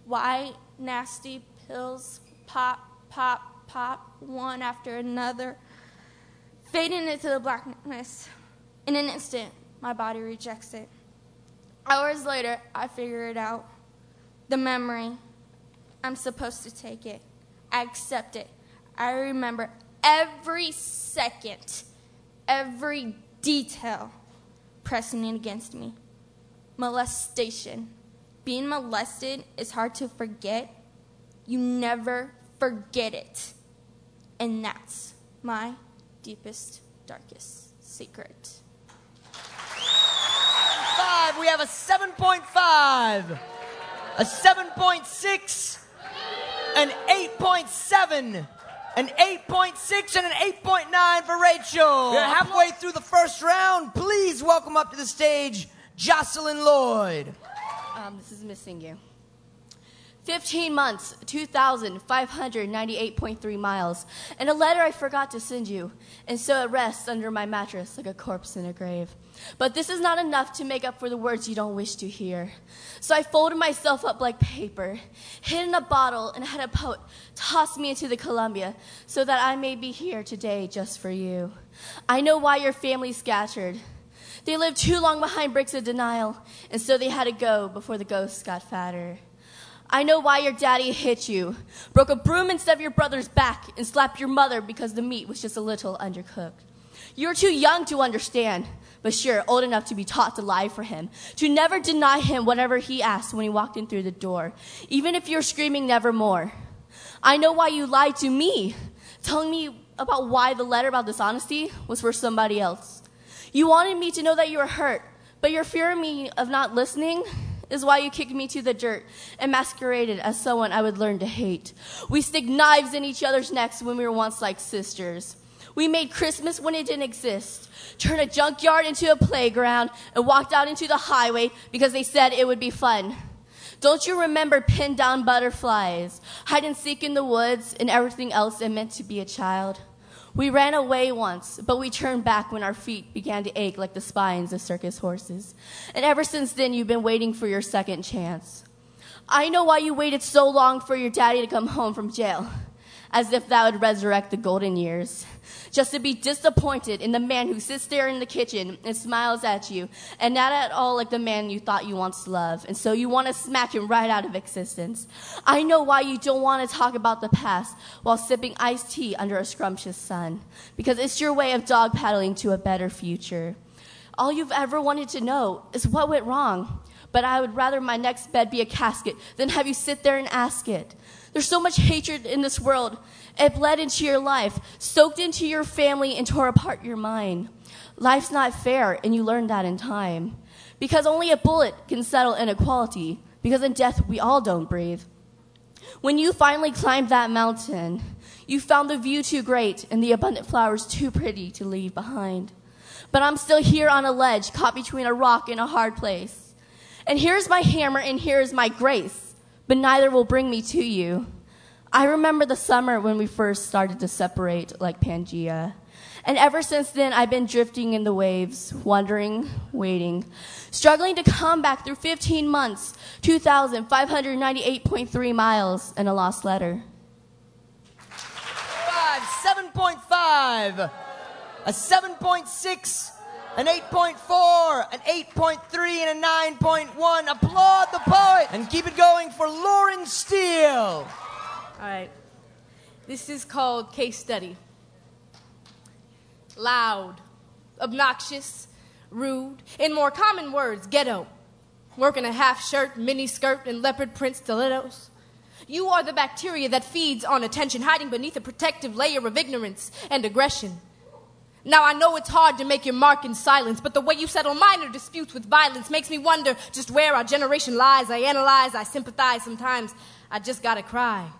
white, nasty pills. Pop, pop, pop, one after another. Fading into the blackness. In an instant, my body rejects it. Hours later, I figure it out. The memory. I'm supposed to take it. I accept it. I remember every second, every detail pressing in against me. Molestation. Being molested is hard to forget. You never forget it. And that's my deepest, darkest secret. 5, we have a 7.5, a 7.6, an 8.7, an 8.6, and an 8.9 for Rachel. We're halfway through the first round. Please welcome up to the stage Jocelyn Lloyd. This is missing you. 15 months, 2,598.3 miles, and a letter I forgot to send you, and so it rests under my mattress like a corpse in a grave. But this is not enough to make up for the words you don't wish to hear. So I folded myself up like paper, hid in a bottle, and had a poet toss me into the Columbia so that I may be here today just for you. I know why your family's scattered. They lived too long behind bricks of denial, and so they had to go before the ghosts got fatter. I know why your daddy hit you, broke a broom instead of your brother's back, and slapped your mother because the meat was just a little undercooked. You're too young to understand, but sure, old enough to be taught to lie for him, to never deny him whatever he asked when he walked in through the door, even if you're screaming nevermore. I know why you lied to me, telling me about why the letter about dishonesty was for somebody else. You wanted me to know that you were hurt, but your fear of me of not listening is why you kicked me to the dirt and masqueraded as someone I would learn to hate. We stick knives in each other's necks when we were once like sisters. We made Christmas when it didn't exist, turned a junkyard into a playground, and walked out into the highway because they said it would be fun. Don't you remember pinned down butterflies, hide and seek in the woods, and everything else it meant to be a child? We ran away once, but we turned back when our feet began to ache like the spines of circus horses. And ever since then, you've been waiting for your second chance. I know why you waited so long for your daddy to come home from jail, as if that would resurrect the golden years. Just to be disappointed in the man who sits there in the kitchen and smiles at you, and not at all like the man you thought you once loved, and so you want to smack him right out of existence. I know why you don't want to talk about the past while sipping iced tea under a scrumptious sun, because it's your way of dog paddling to a better future. All you've ever wanted to know is what went wrong, but I would rather my next bed be a casket than have you sit there and ask it. There's so much hatred in this world. It bled into your life, soaked into your family, and tore apart your mind. Life's not fair, and you learn that in time. Because only a bullet can settle inequality, because in death we all don't breathe. When you finally climbed that mountain, you found the view too great and the abundant flowers too pretty to leave behind. But I'm still here on a ledge, caught between a rock and a hard place. And here's my hammer, and here's my grace. But neither will bring me to you. I remember the summer when we first started to separate like Pangea. And ever since then, I've been drifting in the waves, wondering, waiting, struggling to come back through 15 months, 2,598.3 miles, and a lost letter. 7.5, a 7.6, an 8.4, an 8.3, and a 9.1. Applaud the poet and keep it going for Lauren Steele. All right. This is called Case Study. Loud, obnoxious, rude, in more common words, ghetto. Working a half shirt, mini skirt, and leopard print stilettos. You are the bacteria that feeds on attention, hiding beneath a protective layer of ignorance and aggression. Now, I know it's hard to make your mark in silence, but the way you settle minor disputes with violence makes me wonder just where our generation lies. I analyze, I sympathize, sometimes I just gotta cry.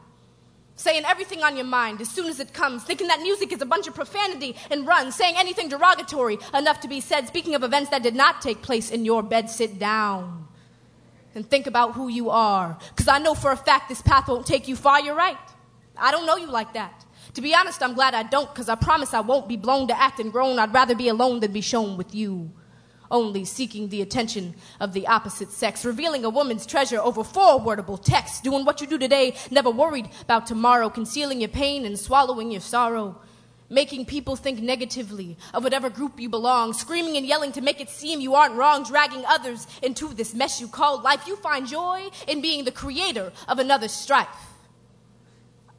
Saying everything on your mind as soon as it comes, thinking that music is a bunch of profanity and run, saying anything derogatory enough to be said, speaking of events that did not take place in your bed. Sit down and think about who you are, because I know for a fact this path won't take you far. You're right. I don't know you like that. To be honest, I'm glad I don't, because I promise I won't be blown to act and grown. I'd rather be alone than be shown with you, only seeking the attention of the opposite sex, revealing a woman's treasure over forwardable text, doing what you do today, never worried about tomorrow, concealing your pain and swallowing your sorrow, making people think negatively of whatever group you belong, screaming and yelling to make it seem you aren't wrong, dragging others into this mess you call life. You find joy in being the creator of another's strife.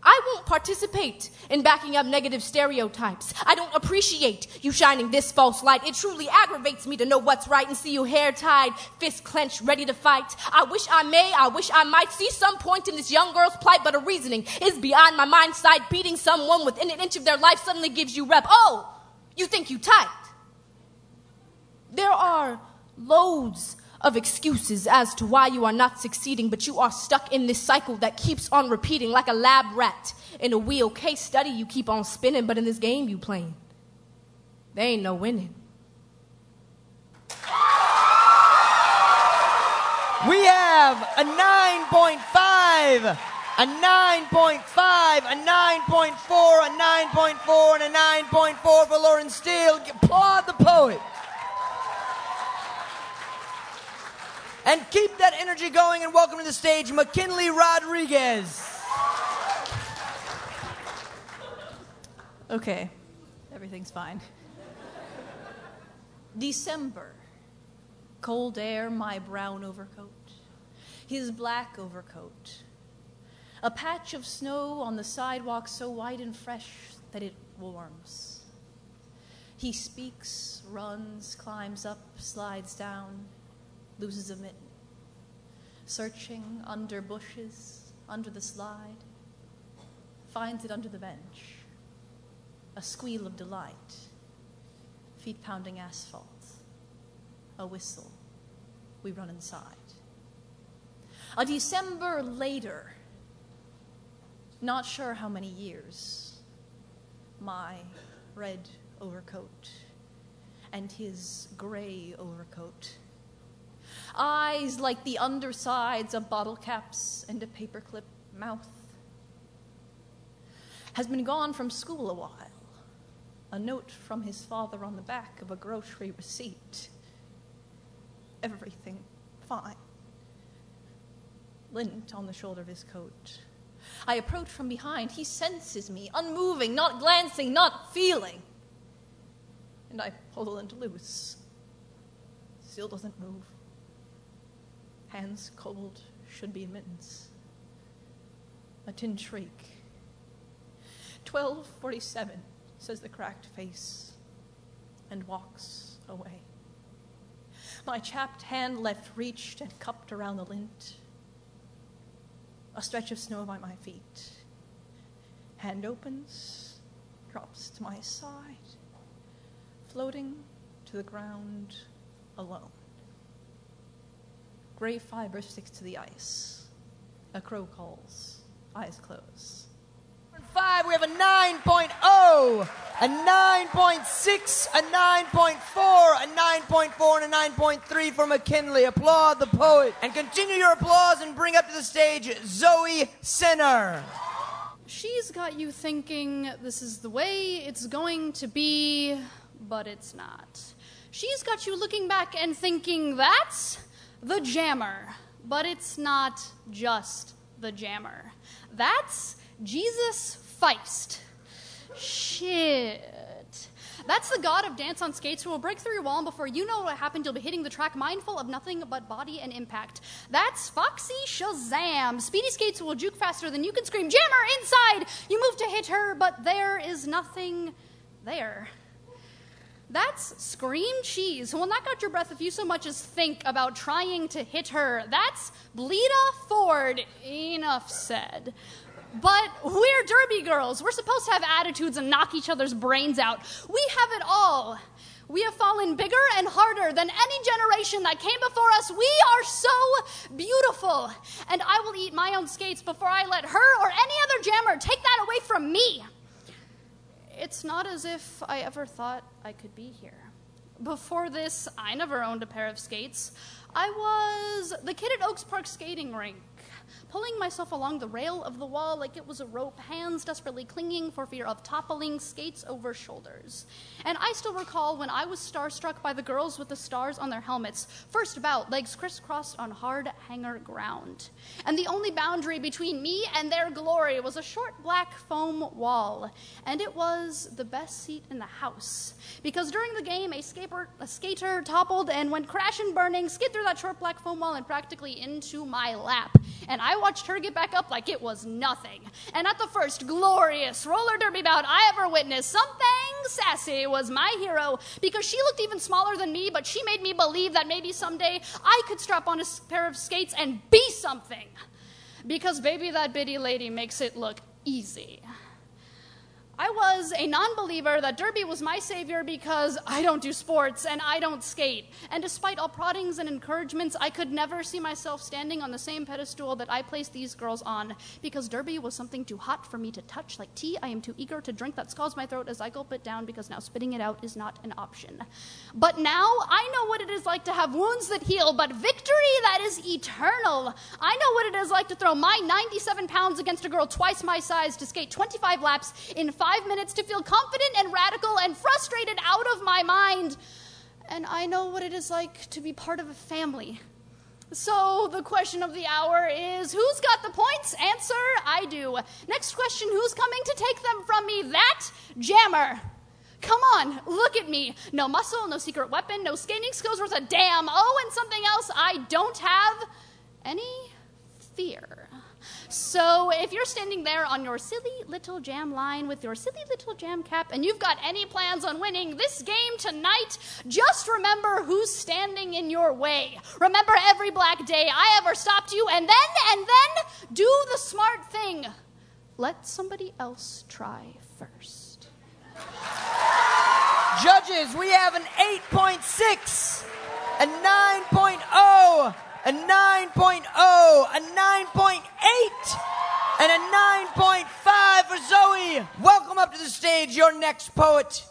I won't participate in backing up negative stereotypes. I don't appreciate you shining this false light. It truly aggravates me to know what's right and see you hair tied, fist clenched, ready to fight. I wish I might see some point in this young girl's plight, but her reasoning is beyond my mind sight. Beating someone within an inch of their life suddenly gives you rep. Oh, you think you tight. There are loads of excuses as to why you are not succeeding, but you are stuck in this cycle that keeps on repeating like a lab rat in a wheel. Case study, you keep on spinning, but in this game you playing, there ain't no winning. We have a 9.5, a 9.5, a 9.4, a 9.4, and a 9.4 for Lauren Steele. Applaud the poet. And keep that energy going, and welcome to the stage, McKinley Rodriguez. Okay, everything's fine. December, cold air, my brown overcoat, his black overcoat, a patch of snow on the sidewalk so white and fresh that it warms. He speaks, runs, climbs up, slides down, loses a mitten, searching under bushes, under the slide, finds it under the bench, a squeal of delight, feet pounding asphalt, a whistle, we run inside. A December later, not sure how many years, my red overcoat and his gray overcoat, eyes like the undersides of bottle caps and a paperclip mouth, has been gone from school a while. A note from his father on the back of a grocery receipt. Everything fine. Lint on the shoulder of his coat. I approach from behind. He senses me, unmoving, not glancing, not feeling. And I pull the lint loose. Still doesn't move. Hands cold, should be in mittens. A tin shriek. 12:47, says the cracked face, and walks away. My chapped hand left reached and cupped around the lint. A stretch of snow by my feet. Hand opens, drops to my side, floating to the ground alone. Gray fiber sticks to the ice. A crow calls, eyes close. 5, we have a 9.0, a 9.6, a 9.4, a 9.4, and a 9.3 for McKinley. Applaud the poet. And continue your applause and bring up to the stage Zoe Sinner. She's got you thinking this is the way it's going to be, but it's not. She's got you looking back and thinking that's the jammer, but it's not just the jammer. That's Jesus Feist. Shit. That's the god of dance on skates who will break through your wall, and before you know what happened, you'll be hitting the track mindful of nothing but body and impact. That's Foxy Shazam. Speedy skates will juke faster than you can scream, "Jammer, inside!" You move to hit her, but there is nothing there. That's Scream Cheese, who will knock out your breath if you so much as think about trying to hit her. That's Bleeda Ford. Enough said. But we're derby girls. We're supposed to have attitudes and knock each other's brains out. We have it all. We have fallen bigger and harder than any generation that came before us. We are so beautiful. And I will eat my own skates before I let her or any other jammer take that away from me. It's not as if I ever thought I could be here. Before this, I never owned a pair of skates. I was the kid at Oaks Park skating rink, pulling myself along the rail of the wall like it was a rope, hands desperately clinging for fear of toppling, skates over shoulders. And I still recall when I was starstruck by the girls with the stars on their helmets. First bout, legs crisscrossed on hard hanger ground. And the only boundary between me and their glory was a short black foam wall. And it was the best seat in the house. Because during the game, a skater toppled and went crashing, burning, skid through that short black foam wall and practically into my lap. and I watched her get back up like it was nothing. And at the first glorious roller derby bout I ever witnessed, something sassy was my hero, because she looked even smaller than me, but she made me believe that maybe someday I could strap on a pair of skates and be something. Because baby, that bitty lady makes it look easy. I was a non-believer that derby was my savior because I don't do sports and I don't skate. And despite all proddings and encouragements, I could never see myself standing on the same pedestal that I placed these girls on, because derby was something too hot for me to touch. Like tea, I am too eager to drink that scalds my throat as I gulp it down, because now spitting it out is not an option. But now I know what it is like to have wounds that heal, but victory that is eternal. I know what it is like to throw my 97 pounds against a girl twice my size, to skate 25 laps in 5 minutes, to feel confident and radical and frustrated out of my mind. And I know what it is like to be part of a family. So the question of the hour is, who's got the points? Answer, I do. Next question, who's coming to take them from me? That jammer. Come on, look at me. No muscle, no secret weapon, no skating skills worth a damn. Oh, and something else, I don't have any fear. So if you're standing there on your silly little jam line with your silly little jam cap and you've got any plans on winning this game tonight, just remember who's standing in your way. Remember every black day I ever stopped you, and then do the smart thing. Let somebody else try first. Judges, we have an 8.6, a 9.0, a 9.0, a 9.8, and a 9.5 for Zoe. Welcome up to the stage your next poet,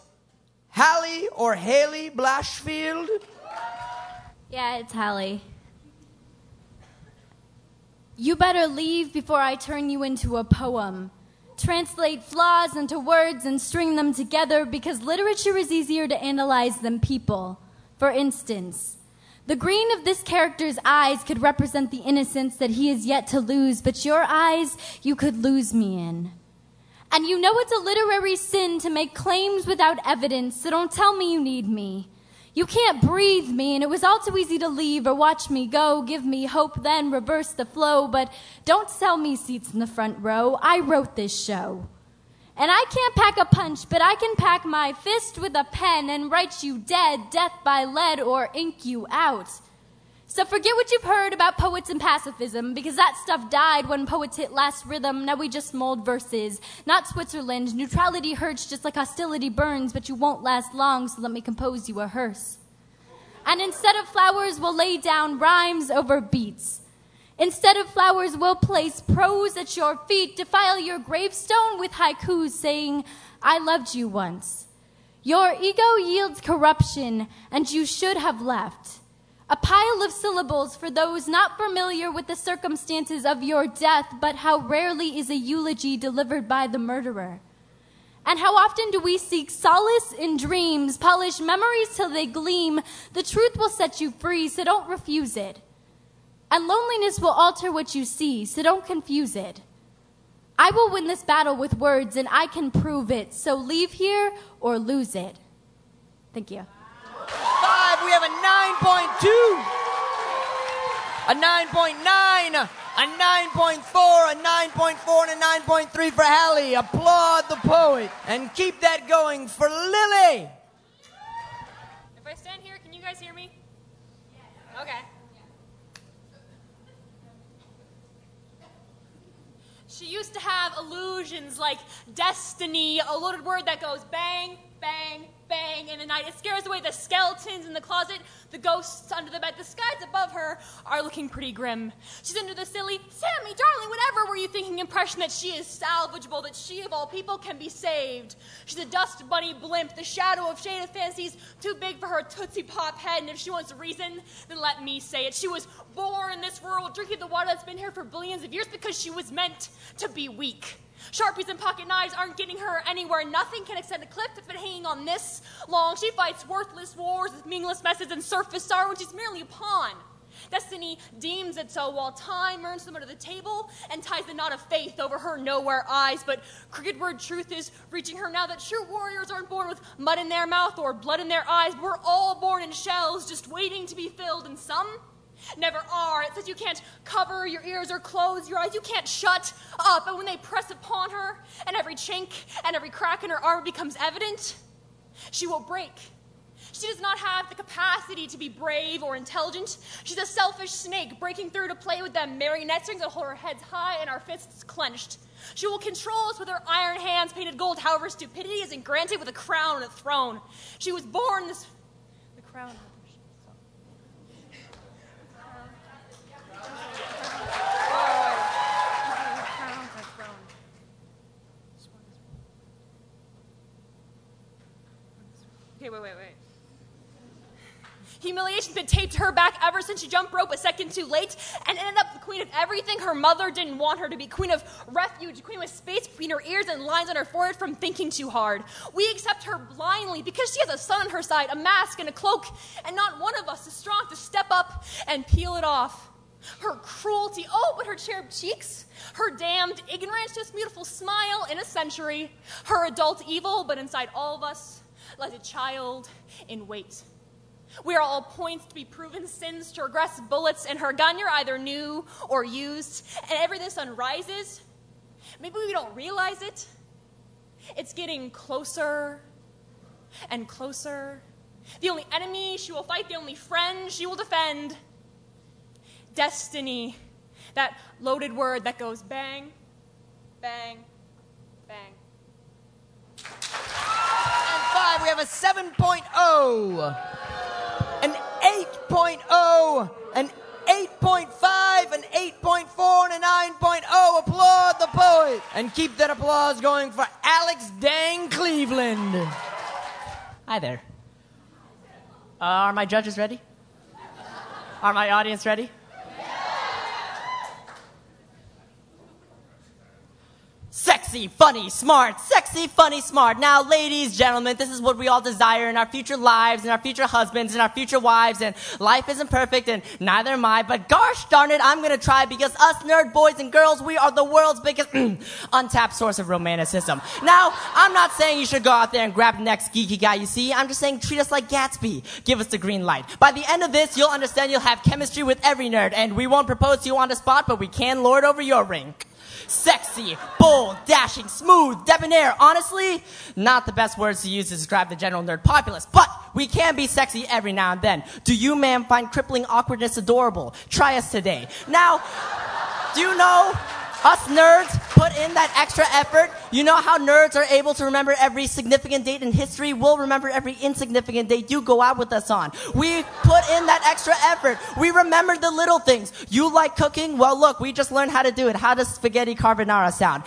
Hallie or Haley Blashfield. Yeah, it's Hallie. You better leave before I turn you into a poem. Translate flaws into words and string them together, because literature is easier to analyze than people. For instance, the green of this character's eyes could represent the innocence that he is yet to lose, but your eyes, you could lose me in. And you know it's a literary sin to make claims without evidence, so don't tell me you need me. You can't breathe me, and it was all too easy to leave or watch me go, give me hope, then reverse the flow, but don't sell me seats in the front row. I wrote this show. And I can't pack a punch, but I can pack my fist with a pen and write you dead, death by lead, or ink you out. So forget what you've heard about poets and pacifism, because that stuff died when poets hit last rhythm. Now we just mold verses. Not Switzerland. Neutrality hurts just like hostility burns, but you won't last long, so let me compose you a hearse. And instead of flowers, we'll lay down rhymes over beats. Instead of flowers, we'll place prose at your feet, defile your gravestone with haikus saying, I loved you once. Your ego yields corruption, and you should have left. A pile of syllables for those not familiar with the circumstances of your death, but how rarely is a eulogy delivered by the murderer. And how often do we seek solace in dreams, polish memories till they gleam? The truth will set you free, so don't refuse it. And loneliness will alter what you see, so don't confuse it. I will win this battle with words, and I can prove it, so leave here or lose it. Thank you. 5, we have a 9.2, a 9.9, a 9.4, a 9.4, and a 9.3 for Hallie. Applaud the poet. And keep that going for Lily. If I stand here, can you guys hear me? Yeah. Okay. She used to have illusions like destiny, a loaded word that goes bang, bang, bang in the night. It scares away the skeletons in the closet, the ghosts under the bed. The skies above her are looking pretty grim. She's under the silly, Sammy, darling, whatever were you thinking impression that she is salvageable, that she of all people can be saved. She's a dust bunny blimp, the shadow of shade of fantasies, too big for her Tootsie Pop head, and if she wants a reason, then let me say it. She was born in this world, drinking the water that's been here for billions of years because she was meant to be weak. Sharpies and pocket knives aren't getting her anywhere. Nothing can extend a cliff that's been hanging on this long. She fights worthless wars with meaningless messes and surface sorrow, and she's merely a pawn. Destiny deems it so, while time earns them under the table and ties the knot of faith over her nowhere eyes. But crooked word truth is reaching her now that true warriors aren't born with mud in their mouth or blood in their eyes. We're all born in shells, just waiting to be filled, and some never are. It says you can't cover your ears or close your eyes. You can't shut up. And when they press upon her, and every chink and every crack in her armor becomes evident, she will break. She does not have the capacity to be brave or intelligent. She's a selfish snake breaking through to play with them marionette strings that hold her heads high and our fists clenched. She will control us with her iron hands painted gold. However, stupidity isn't granted with a crown and a throne. She was born this... The crown... Okay, wait. Humiliation's been taped to her back ever since she jumped rope a second too late and ended up the queen of everything her mother didn't want her to be. Queen of refuge, queen with space between her ears and lines on her forehead from thinking too hard. We accept her blindly because she has a sun on her side, a mask and a cloak, and not one of us is strong to step up and peel it off. Her cruelty, oh, but her cherub cheeks, her damned ignorance, just beautiful smile in a century. Her adult evil, but inside all of us lies a child in wait. We are all points to be proven sins to regress bullets in her gun. You're either new or used. And every the sun rises, maybe we don't realize it. It's getting closer and closer. The only enemy she will fight, the only friend she will defend. Destiny, that loaded word that goes bang, bang, bang. And 5, we have a 7.0. An 8.0, an 8.5, an 8.4, and a 9.0. Applaud the poet. And keep that applause going for Alex Dang Cleveland. Hi there. Are my judges ready? Are my audience ready? Sexy, funny, smart. Sexy, funny, smart. Now, ladies, gentlemen, this is what we all desire in our future lives, and our future husbands, and our future wives, and life isn't perfect, and neither am I, but gosh darn it, I'm gonna try because us nerd boys and girls, we are the world's biggest untapped source of romanticism. Now, I'm not saying you should go out there and grab the next geeky guy you see. I'm just saying treat us like Gatsby. Give us the green light. By the end of this, you'll understand you'll have chemistry with every nerd, and we won't propose to you on the spot, but we can lord over your ring. Sexy, bold, dashing, smooth, debonair. Honestly, not the best words to use to describe the general nerd populace, but we can be sexy every now and then. Do you, ma'am, find crippling awkwardness adorable? Try us today. Now, do you know us nerds put in that extra effort? You know how nerds are able to remember every significant date in history? We'll remember every insignificant date you go out with us on. We put in that extra effort. We remember the little things. You like cooking? Well, look, we just learned how to do it. How does spaghetti carbonara sound?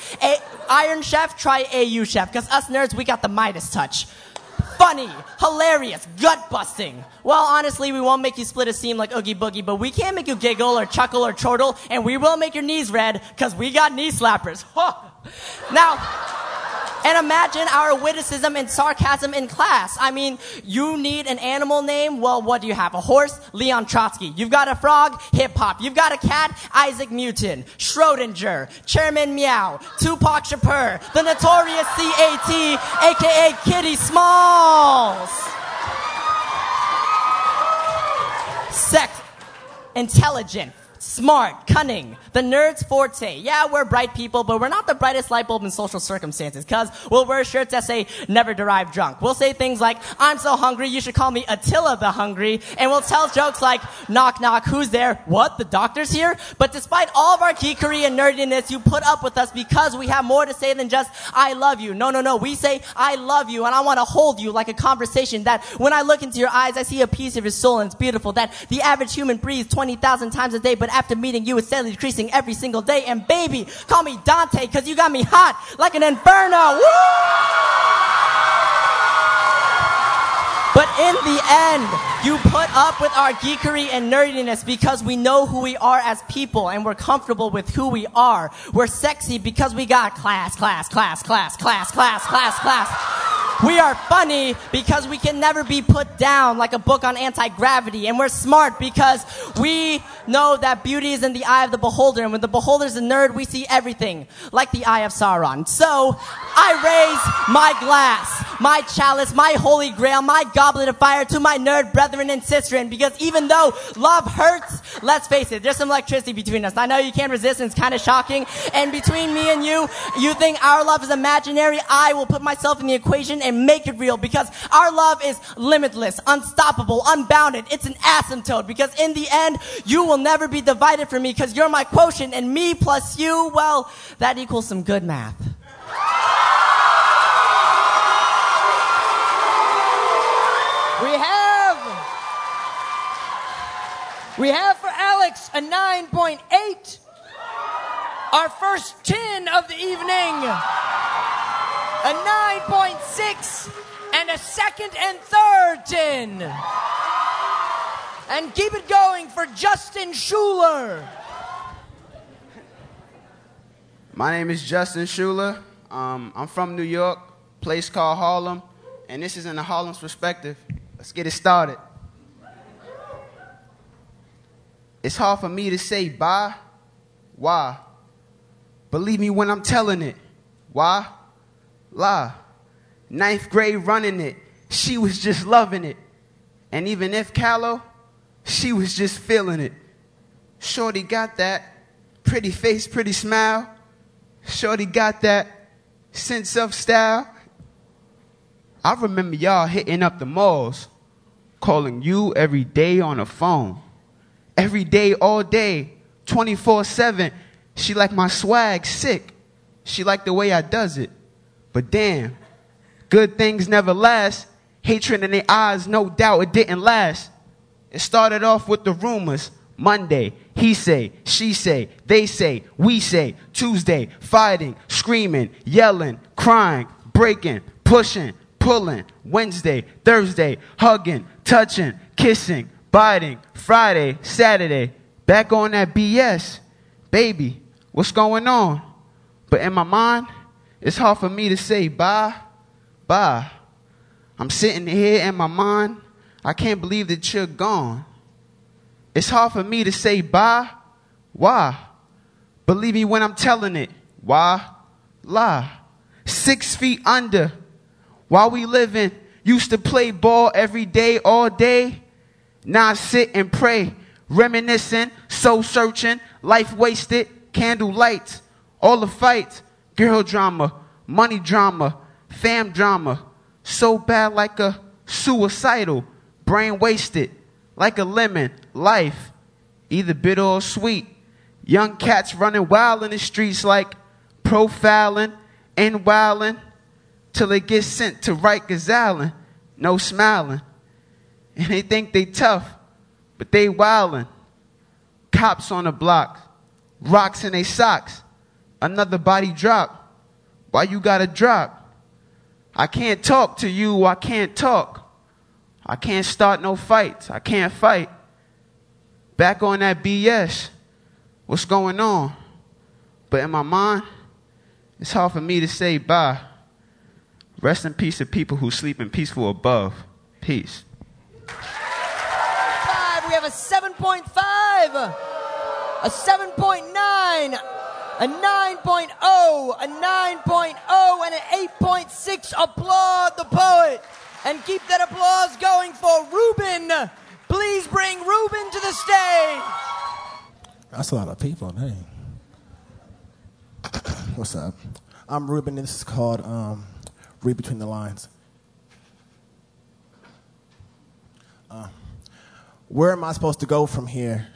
Iron Chef, try AU Chef, because us nerds, we got the Midas touch. Funny, hilarious, gut-busting. Well, honestly, we won't make you split a seam like Oogie Boogie, but we can make you giggle or chuckle or chortle, and we will make your knees red, because we got knee slappers. Now, and imagine our witticism and sarcasm in class. I mean, you need an animal name? Well, what do you have? A horse? Leon Trotsky. You've got a frog? Hip-hop. You've got a cat? Isaac Newton. Schrodinger. Chairman Meow. Tupac Shakur. The notorious C.A.T., a.k.a. Kitty Smalls. Sex. Intelligent. Smart, cunning, the nerd's forte. Yeah, we're bright people, but we're not the brightest light bulb in social circumstances, because we'll wear shirts that say, never derive drunk. We'll say things like, I'm so hungry, you should call me Attila the Hungry, and we'll tell jokes like, knock, knock, who's there? What, the doctor's here? But despite all of our geekery and nerdiness, you put up with us because we have more to say than just, I love you. No, we say, I love you, and I want to hold you like a conversation that when I look into your eyes, I see a piece of your soul, and it's beautiful, that the average human breathes 20,000 times a day, but after meeting you, it's steadily decreasing every single day. And baby, call me Dante, cause you got me hot like an inferno. Woo! But in the end, you put up with our geekery and nerdiness because we know who we are as people and we're comfortable with who we are. We're sexy because we got class. We are funny because we can never be put down like a book on anti-gravity. And we're smart because we know that beauty is in the eye of the beholder, and when the beholder's a nerd, we see everything, like the eye of Sauron. So, I raise my glass, my chalice, my holy grail, my goblet of fire to my nerd brethren and sistren, because even though love hurts, let's face it, there's some electricity between us. I know you can't resist, and it's kind of shocking, and between me and you think our love is imaginary. I will put myself in the equation and make it real, because our love is limitless, unstoppable, unbounded. It's an asymptote, because in the end, you will never be divided from me, because you're my quotient, and me plus you, well, that equals some good math. We have for Alex a 9.8. Our first 10 of the evening, a 9.6, and a second and third 10. And keep it going for Justin Schuler. My name is Justin Schuler. I'm from New York, place called Harlem, and this is in the Harlem's perspective. Let's get it started. It's hard for me to say bye. Why? Believe me when I'm telling it. Why? Lie. 9th grade running it. She was just loving it. And even if callow, she was just feeling it. Shorty got that pretty face, pretty smile. Shorty got that sense of style. I remember y'all hitting up the malls, calling you every day on the phone. Every day, all day, 24/7. She like my swag, sick. She like the way I does it. But damn, good things never last. Hatred in their eyes, no doubt it didn't last. It started off with the rumors. Monday, he say, she say, they say, we say. Tuesday, fighting, screaming, yelling, crying, breaking, pushing, pulling. Wednesday, Thursday, hugging, touching, kissing, biting. Friday, Saturday, back on that BS. Baby, what's going on? But in my mind, it's hard for me to say bye, bye. I'm sitting here in my mind. I can't believe that you're gone. It's hard for me to say bye. Why? Believe me when I'm telling it. Why? Lie. 6 feet under. While we living, used to play ball every day, all day. Now I sit and pray, reminiscing, soul searching, life wasted, candle lights, all the fights, girl drama, money drama, fam drama, so bad like a suicidal, brain wasted, like a lemon, life, either bitter or sweet. Young cats running wild in the streets like profiling and wilding till they get sent to Rikers Island, no smiling. And they think they tough, but they wildin'. Cops on the block, rocks in they socks. Another body drop. Why you gotta drop? I can't talk to you, I can't talk. I can't start no fights, I can't fight. Back on that BS, what's going on? But in my mind, it's hard for me to say bye. Rest in peace to people who sleep in peaceful above. Peace. We have a 7.5, a 7.9, a 9.0, a 9.0, and an 8.6. Applaud the poet. And keep that applause going for Ruben. Please bring Ruben to the stage. That's a lot of people, hey. What's up? I'm Ruben, and this is called Read Between the Lines. Where am I supposed to go from here?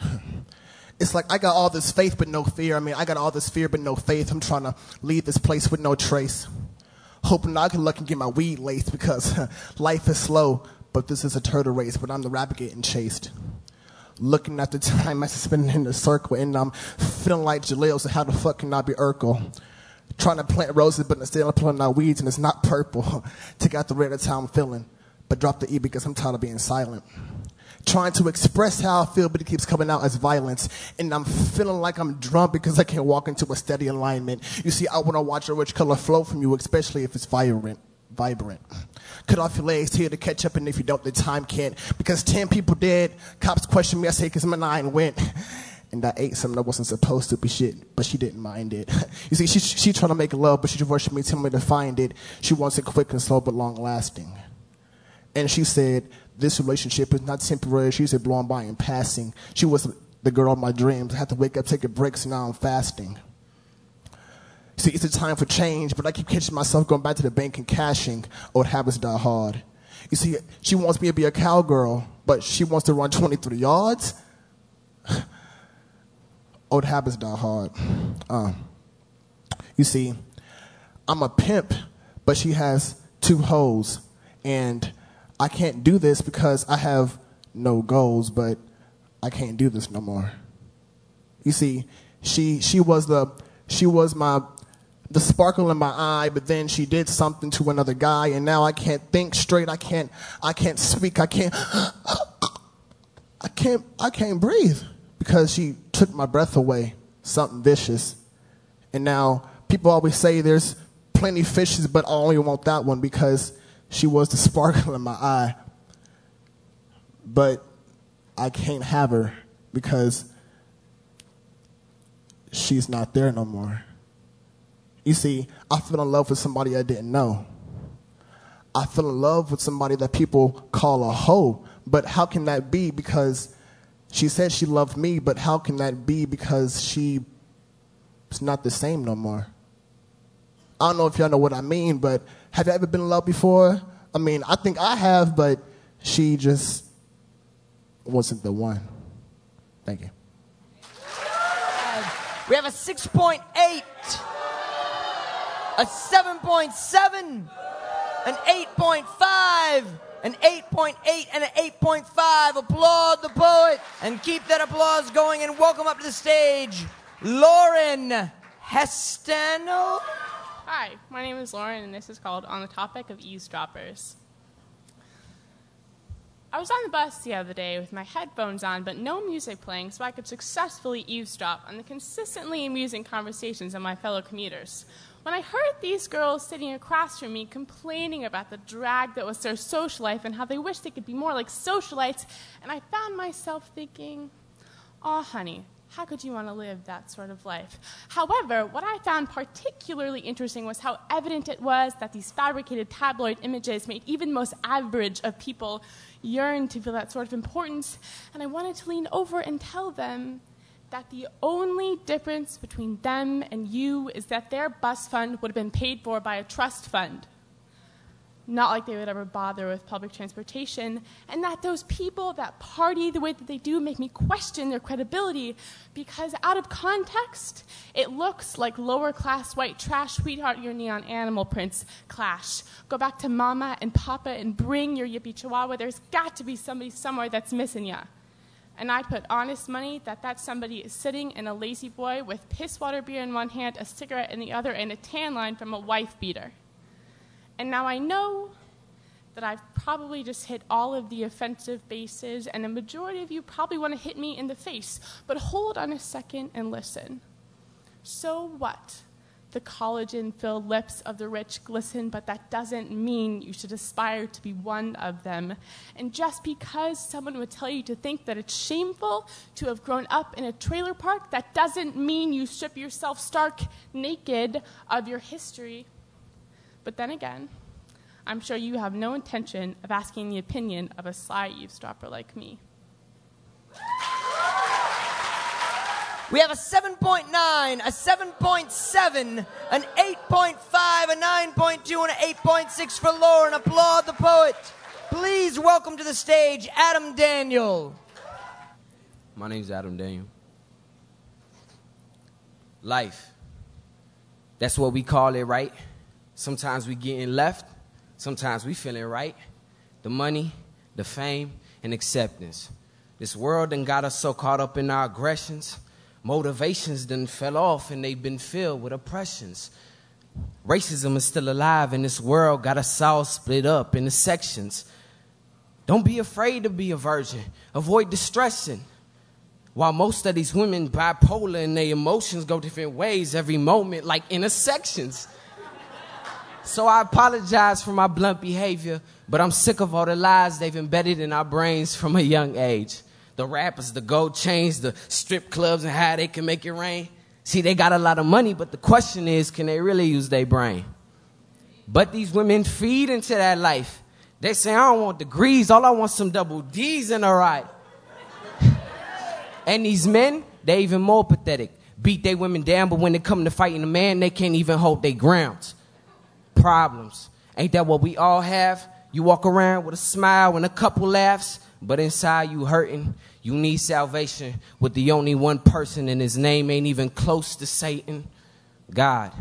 It's like I got all this faith but no fear. I mean, I got all this fear but no faith. I'm trying to leave this place with no trace. Hoping I can look and get my weed laced because life is slow, but this is a turtle race, but I'm the rabbit getting chased. Looking at the time I spend in the circle, and I'm feeling like Jaleel, so how the fuck can I be Urkel? Trying to plant roses, but instead I'm planting out weeds, and it's not purple. Take out the red, that's how I'm feeling. But drop the E because I'm tired of being silent. Trying to express how I feel, but it keeps coming out as violence. And I'm feeling like I'm drunk because I can't walk into a steady alignment. You see, I want to watch a rich color flow from you, especially if it's vibrant. vibrant. Cut off your legs, tell you to catch up, and if you don't, the time can't. Because 10 people dead, cops question me, I say, because my 9 went. And I ate something I wasn't supposed to be shit, but she didn't mind it. You see, she trying to make love, but she divorced me, telling me to find it. She wants it quick and slow, but long lasting. And she said, this relationship is not temporary. She said, blowing by and passing. She was the girl of my dreams. I had to wake up, take a break, so now I'm fasting. See, it's a time for change, but I keep catching myself going back to the bank and cashing. Old habits die hard. You see, she wants me to be a cowgirl, but she wants to run 23 yards. Old habits die hard. You see, I'm a pimp, but she has 2 hoes. And I can't do this because I have no goals, but I can't do this no more. You see, she was the sparkle in my eye, but then she did something to another guy, and now I can't think straight. I can't speak. I can't breathe because she took my breath away. Something vicious. And now people always say there's plenty of fishes, but I only want that one because she was the sparkle in my eye. But I can't have her because she's not there no more. You see, I fell in love with somebody I didn't know. I fell in love with somebody that people call a hoe. But how can that be? Because she said she loved me, but how can that be? Because she's not the same no more. I don't know if y'all know what I mean, but have you ever been in love before? I mean, I think I have, but she just wasn't the one. Thank you. We have a 6.8, a 7.7, an 8.5, an 8.8, and an 8.5. Applaud the poet and keep that applause going, and welcome up to the stage, Lauren Hestano. Hi, my name is Lauren, and this is called On the Topic of Eavesdroppers. I was on the bus the other day with my headphones on, but no music playing, so I could successfully eavesdrop on the consistently amusing conversations of my fellow commuters. When I heard these girls sitting across from me complaining about the drag that was their social life and how they wish they could be more like socialites, and I found myself thinking, aw, honey, how could you want to live that sort of life? However, what I found particularly interesting was how evident it was that these fabricated tabloid images made even the most average of people yearn to feel that sort of importance, and I wanted to lean over and tell them that the only difference between them and you is that their bus fund would have been paid for by a trust fund. Not like they would ever bother with public transportation, and that those people that party the way that they do make me question their credibility, because out of context, it looks like lower-class white trash sweetheart your neon animal prints clash. Go back to mama and papa and bring your yippee chihuahua. There's got to be somebody somewhere that's missing ya. And I'd put honest money that that somebody is sitting in a lazy boy with piss water beer in one hand, a cigarette in the other, and a tan line from a wife beater. And now I know that I've probably just hit all of the offensive bases, and a majority of you probably want to hit me in the face. But hold on a second and listen. So what? The collagen-filled lips of the rich glisten, but that doesn't mean you should aspire to be one of them. And just because someone would tell you to think that it's shameful to have grown up in a trailer park, that doesn't mean you strip yourself stark naked of your history. But then again, I'm sure you have no intention of asking the opinion of a sly eavesdropper like me. We have a 7.9, a 7.7, an 8.5, a 9.2, and an 8.6 for Lauren. Applaud the poet. Please welcome to the stage Adam Daniel. My name's Adam Daniel. Life. That's what we call it, right? Sometimes we getting left. Sometimes we feeling right. The money, the fame, and acceptance. This world done got us so caught up in our aggressions. Motivations done fell off and they've been filled with oppressions. Racism is still alive in this world, got us all split up into sections. Don't be afraid to be a virgin. Avoid distressing. While most of these women bipolar and their emotions go different ways every moment, like intersections. So I apologize for my blunt behavior, but I'm sick of all the lies they've embedded in our brains from a young age. The rappers, the gold chains, the strip clubs, and how they can make it rain. See, they got a lot of money, but the question is, can they really use their brain? But these women feed into that life. They say, I don't want degrees, all I want some double D's in a ride. And these men, they even more pathetic. Beat they women down, but when it come to fighting a man, they can't even hold their ground. Problems. Ain't that what we all have? You walk around with a smile and a couple laughs, but inside you hurting. You need salvation with the only one person, and his name ain't even close to Satan. God,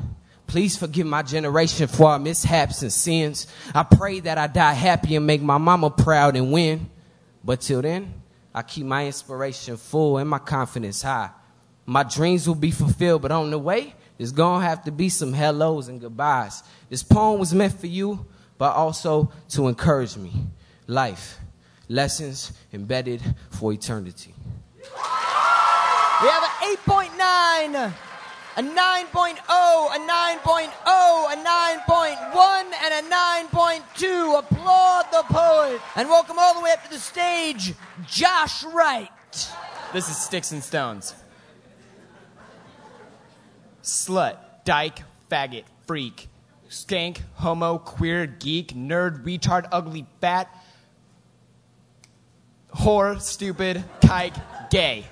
please forgive my generation for our mishaps and sins. I pray that I die happy and make my mama proud and win. But till then, I keep my inspiration full and my confidence high. My dreams will be fulfilled, but on the way, there's gonna have to be some hellos and goodbyes. This poem was meant for you, but also to encourage me. Life, lessons embedded for eternity. We have an 8.9, a 9.0, a 9.0, a 9.1, and a 9.2. Applaud the poet. And welcome all the way up to the stage, Josh Wright. This is Sticks and Stones. Slut, dyke, faggot, freak, skank, homo, queer, geek, nerd, retard, ugly, fat, whore, stupid, kike, gay.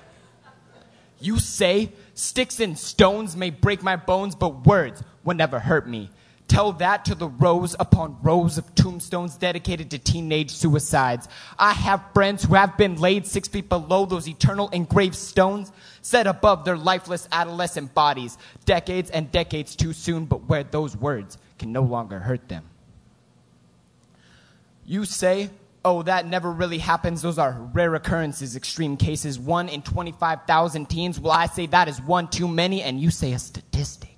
You say sticks and stones may break my bones, but words will never hurt me. Tell that to the rows upon rows of tombstones dedicated to teenage suicides. I have friends who have been laid 6 feet below those eternal engraved stones, set above their lifeless adolescent bodies, decades and decades too soon, but where those words can no longer hurt them. You say, oh, that never really happens. Those are rare occurrences, extreme cases, 1 in 25,000 teens. Well, I say that is one too many, and you say a statistic.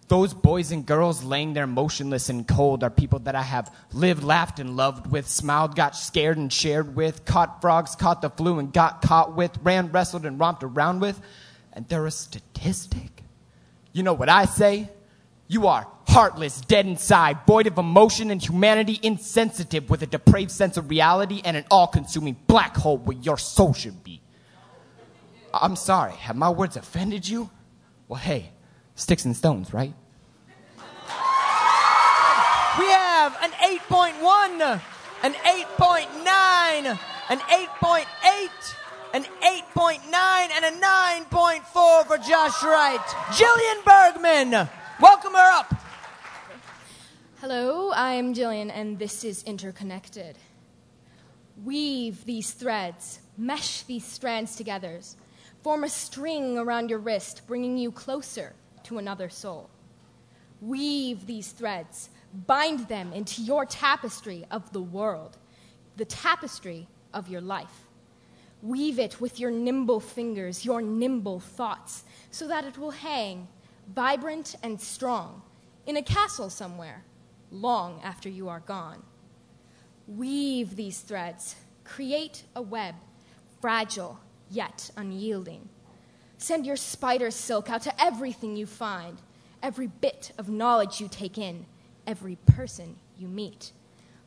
Those boys and girls laying there motionless and cold are people that I have lived, laughed, and loved with, smiled, got scared and shared with, caught frogs, caught the flu and got caught with, ran, wrestled, and romped around with, and they're a statistic. You know what I say? You are heartless, dead inside, void of emotion and humanity, insensitive with a depraved sense of reality and an all-consuming black hole where your soul should be. I'm sorry, have my words offended you? Well, hey, sticks and stones, right? We have an 8.1, an 8.9, an 8.8, an 8.9, and a 9.4 for Josh Wright. Jillian Bergman, welcome her up. Hello, I am Jillian, and this is Interconnected. Weave these threads, mesh these strands together, form a string around your wrist, bringing you closer to another soul. Weave these threads, bind them into your tapestry of the world, the tapestry of your life. Weave it with your nimble fingers, your nimble thoughts, so that it will hang, vibrant and strong, in a castle somewhere, long after you are gone. Weave these threads, create a web, fragile yet unyielding. Send your spider silk out to everything you find, every bit of knowledge you take in, every person you meet.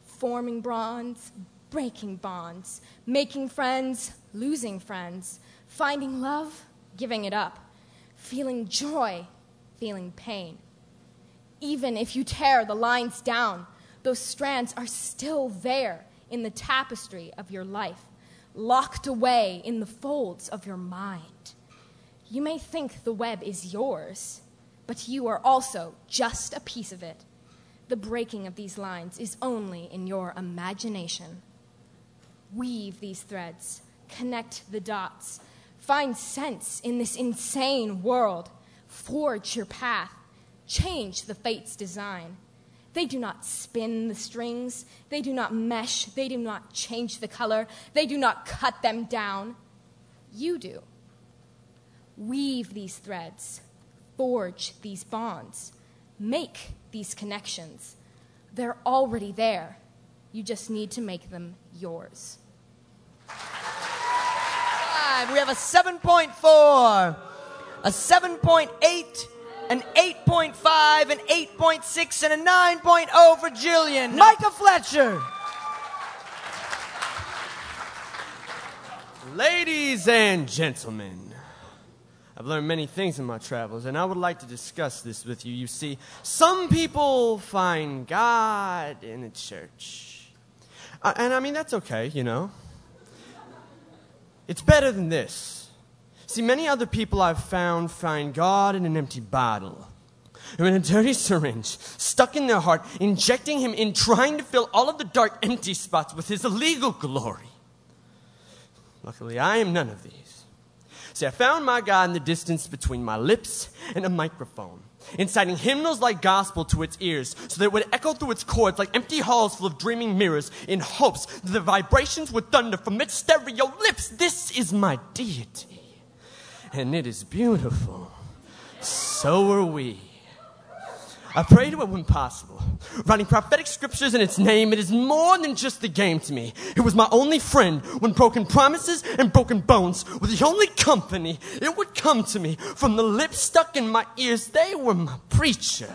Forming bonds, breaking bonds, making friends, losing friends, finding love, giving it up, feeling joy, feeling pain. Even if you tear the lines down, those strands are still there in the tapestry of your life, locked away in the folds of your mind. You may think the web is yours, but you are also just a piece of it. The breaking of these lines is only in your imagination. Weave these threads, connect the dots, find sense in this insane world, forge your path, change the fate's design. They do not spin the strings, they do not mesh, they do not change the color, they do not cut them down. You do. Weave these threads, forge these bonds, make these connections. They're already there. You just need to make them yours. We have a 7.4, a 7.8, an 8.5, an 8.6, and a 9.0 for Jillian. Micah Fletcher. Ladies and gentlemen, I've learned many things in my travels, and I would like to discuss this with you. You see, some people find God in a church. And I mean, that's okay, you know. It's better than this. See, many other people I've found find God in an empty bottle, or in a dirty syringe, stuck in their heart, injecting him in, trying to fill all of the dark, empty spots with his illegal glory. Luckily, I am none of these. See, I found my God in the distance between my lips and a microphone, inciting hymnals like gospel to its ears so that it would echo through its chords like empty halls full of dreaming mirrors in hopes that the vibrations would thunder from its stereo lips. This is my deity, and it is beautiful. So are we. I pray to it when possible, writing prophetic scriptures in its name. It is more than just a game to me. It was my only friend when broken promises and broken bones were the only company. It would come to me from the lips stuck in my ears. They were my preacher,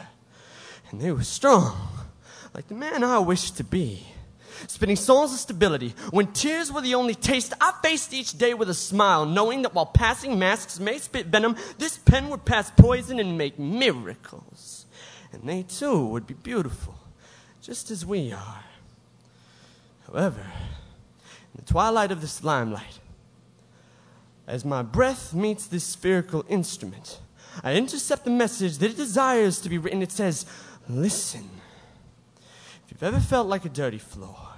and they were strong, like the man I wished to be. Spitting songs of stability. When tears were the only taste, I faced each day with a smile, knowing that while passing masks may spit venom, this pen would pass poison and make miracles. And they too would be beautiful, just as we are. However, in the twilight of this limelight, as my breath meets this spherical instrument, I intercept the message that it desires to be written. It says, listen. If you've ever felt like a dirty floor,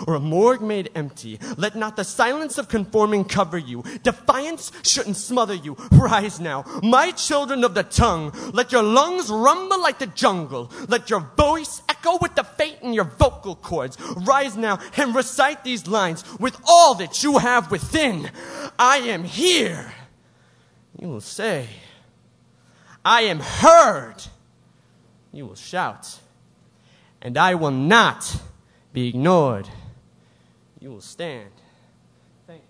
or a morgue made empty, let not the silence of conforming cover you. Defiance shouldn't smother you. Rise now, my children of the tongue. Let your lungs rumble like the jungle. Let your voice echo with the fate in your vocal cords. Rise now and recite these lines with all that you have within. I am here. You will say, I am heard. You will shout, and I will not be ignored. You will stand. Thank you.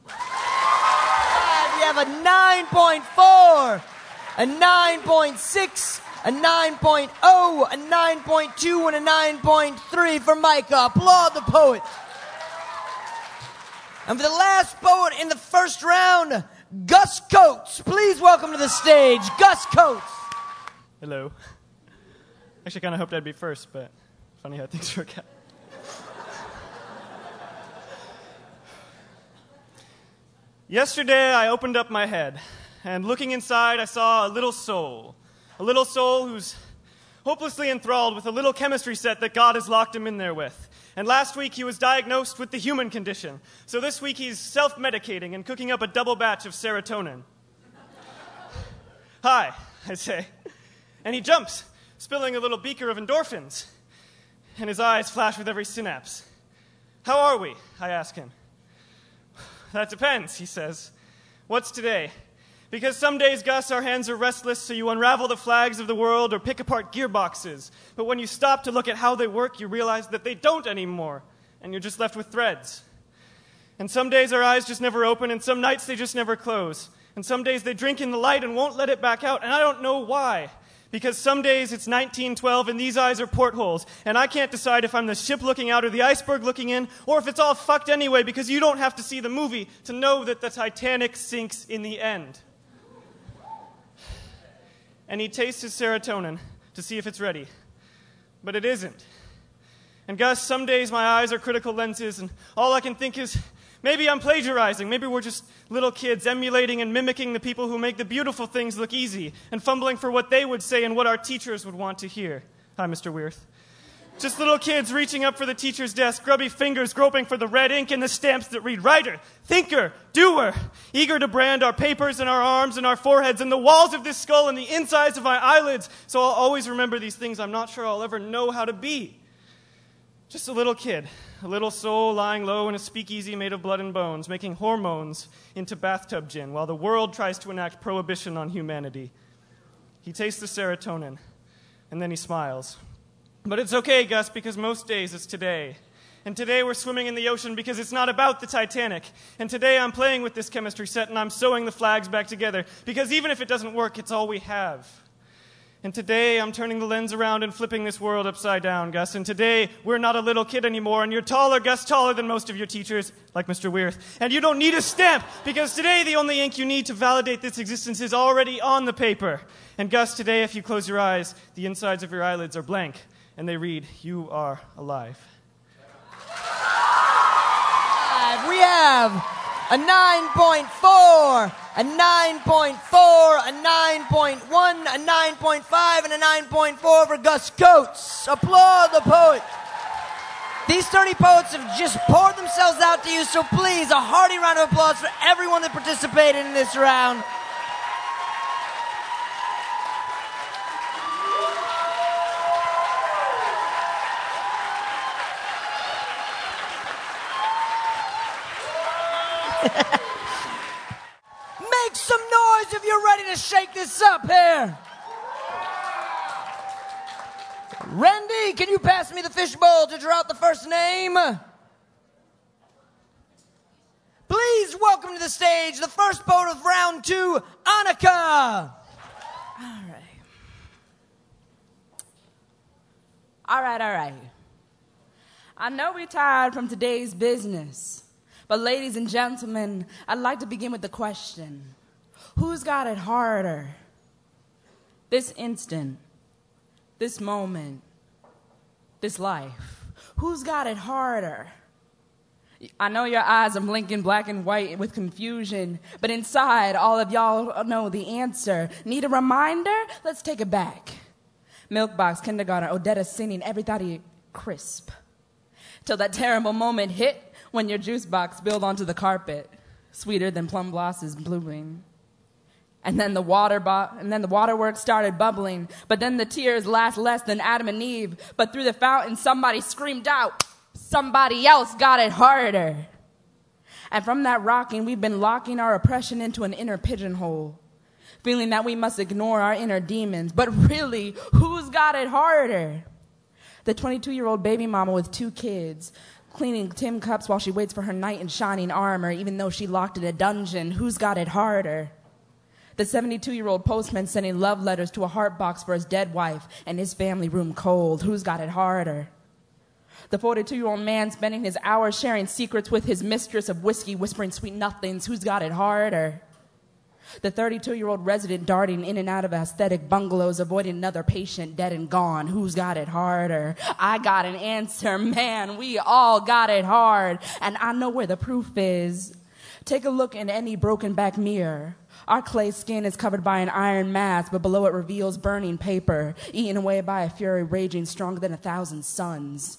We have a 9.4, a 9.6, a 9.0, a 9.2, and a 9.3 for Micah. Applaud the poet. And for the last poet in the first round, Gus Coates. Please welcome to the stage, Gus Coates. Hello. Actually, kind of hoped I'd be first, but funny how things work out. Yesterday, I opened up my head, and looking inside, I saw a little soul who's hopelessly enthralled with a little chemistry set that God has locked him in there with. And last week, he was diagnosed with the human condition. So this week, he's self-medicating and cooking up a double batch of serotonin. Hi, I say. And he jumps, spilling a little beaker of endorphins. And his eyes flash with every synapse. How are we? I ask him. That depends, he says. What's today? Because some days, Gus, our hands are restless, so you unravel the flags of the world or pick apart gearboxes. But when you stop to look at how they work, you realize that they don't anymore, and you're just left with threads. And some days our eyes just never open, and some nights they just never close. And some days they drink in the light and won't let it back out, and I don't know why. Because some days it's 1912 and these eyes are portholes, and I can't decide if I'm the ship looking out or the iceberg looking in, or if it's all fucked anyway, because you don't have to see the movie to know that the Titanic sinks in the end. And he tastes his serotonin to see if it's ready. But it isn't. And Gus, some days my eyes are critical lenses, and all I can think is, maybe I'm plagiarizing. Maybe we're just little kids emulating and mimicking the people who make the beautiful things look easy and fumbling for what they would say and what our teachers would want to hear. Hi, Mr. Weirth. Just little kids reaching up for the teacher's desk, grubby fingers groping for the red ink and the stamps that read writer, thinker, doer, eager to brand our papers and our arms and our foreheads and the walls of this skull and the insides of my eyelids. So I'll always remember these things I'm not sure I'll ever know how to be. Just a little kid, a little soul lying low in a speakeasy made of blood and bones, making hormones into bathtub gin while the world tries to enact prohibition on humanity. He tastes the serotonin, and then he smiles. But it's okay, Gus, because most days it's today. And today we're swimming in the ocean because it's not about the Titanic. And today I'm playing with this chemistry set and I'm sewing the flags back together because even if it doesn't work, it's all we have. And today, I'm turning the lens around and flipping this world upside down, Gus. And today, we're not a little kid anymore, and you're taller, Gus, taller than most of your teachers, like Mr. Weirth. And you don't need a stamp, because today, the only ink you need to validate this existence is already on the paper. And Gus, today, if you close your eyes, the insides of your eyelids are blank, and they read, "You are alive." We have a 9.4, a 9.4, a 9.1, a 9.5, and a 9.4 for Gus Coates. Applaud the poet. These 30 poets have just poured themselves out to you, so please, a hearty round of applause for everyone that participated in this round. Make some noise if you're ready to shake this up here. Randy, can you pass me the fishbowl to draw out the first name? Please welcome to the stage the first poet of round 2, Annika. All right. I know we're tired from today's business, but ladies and gentlemen, I'd like to begin with the question: who's got it harder? This instant, this moment, this life. Who's got it harder? I know your eyes are blinking black and white with confusion, but inside, all of y'all know the answer. Need a reminder? Let's take it back. Milk box, kindergarten, Odetta singing, everybody crisp. Till that terrible moment hit when your juice box spilled onto the carpet, sweeter than plum blossoms blooming. And then the waterworks started bubbling, but then the tears last less than Adam and Eve. But through the fountain, somebody screamed out, somebody else got it harder. And from that rocking, we've been locking our oppression into an inner pigeonhole, feeling that we must ignore our inner demons. But really, who's got it harder? The 22-year-old baby mama with 2 kids, cleaning tin cups while she waits for her knight in shining armor, even though she locked in a dungeon. Who's got it harder? The 72-year-old postman sending love letters to a heart box for his dead wife and his family room cold. Who's got it harder? The 42-year-old man spending his hours sharing secrets with his mistress of whiskey, whispering sweet nothings. Who's got it harder? The 32-year-old resident darting in and out of aesthetic bungalows, avoiding another patient dead and gone. Who's got it harder? I got an answer. Man, we all got it hard. And I know where the proof is. Take a look in any broken back mirror. Our clay skin is covered by an iron mask, but below it reveals burning paper, eaten away by a fury raging stronger than 1,000 suns.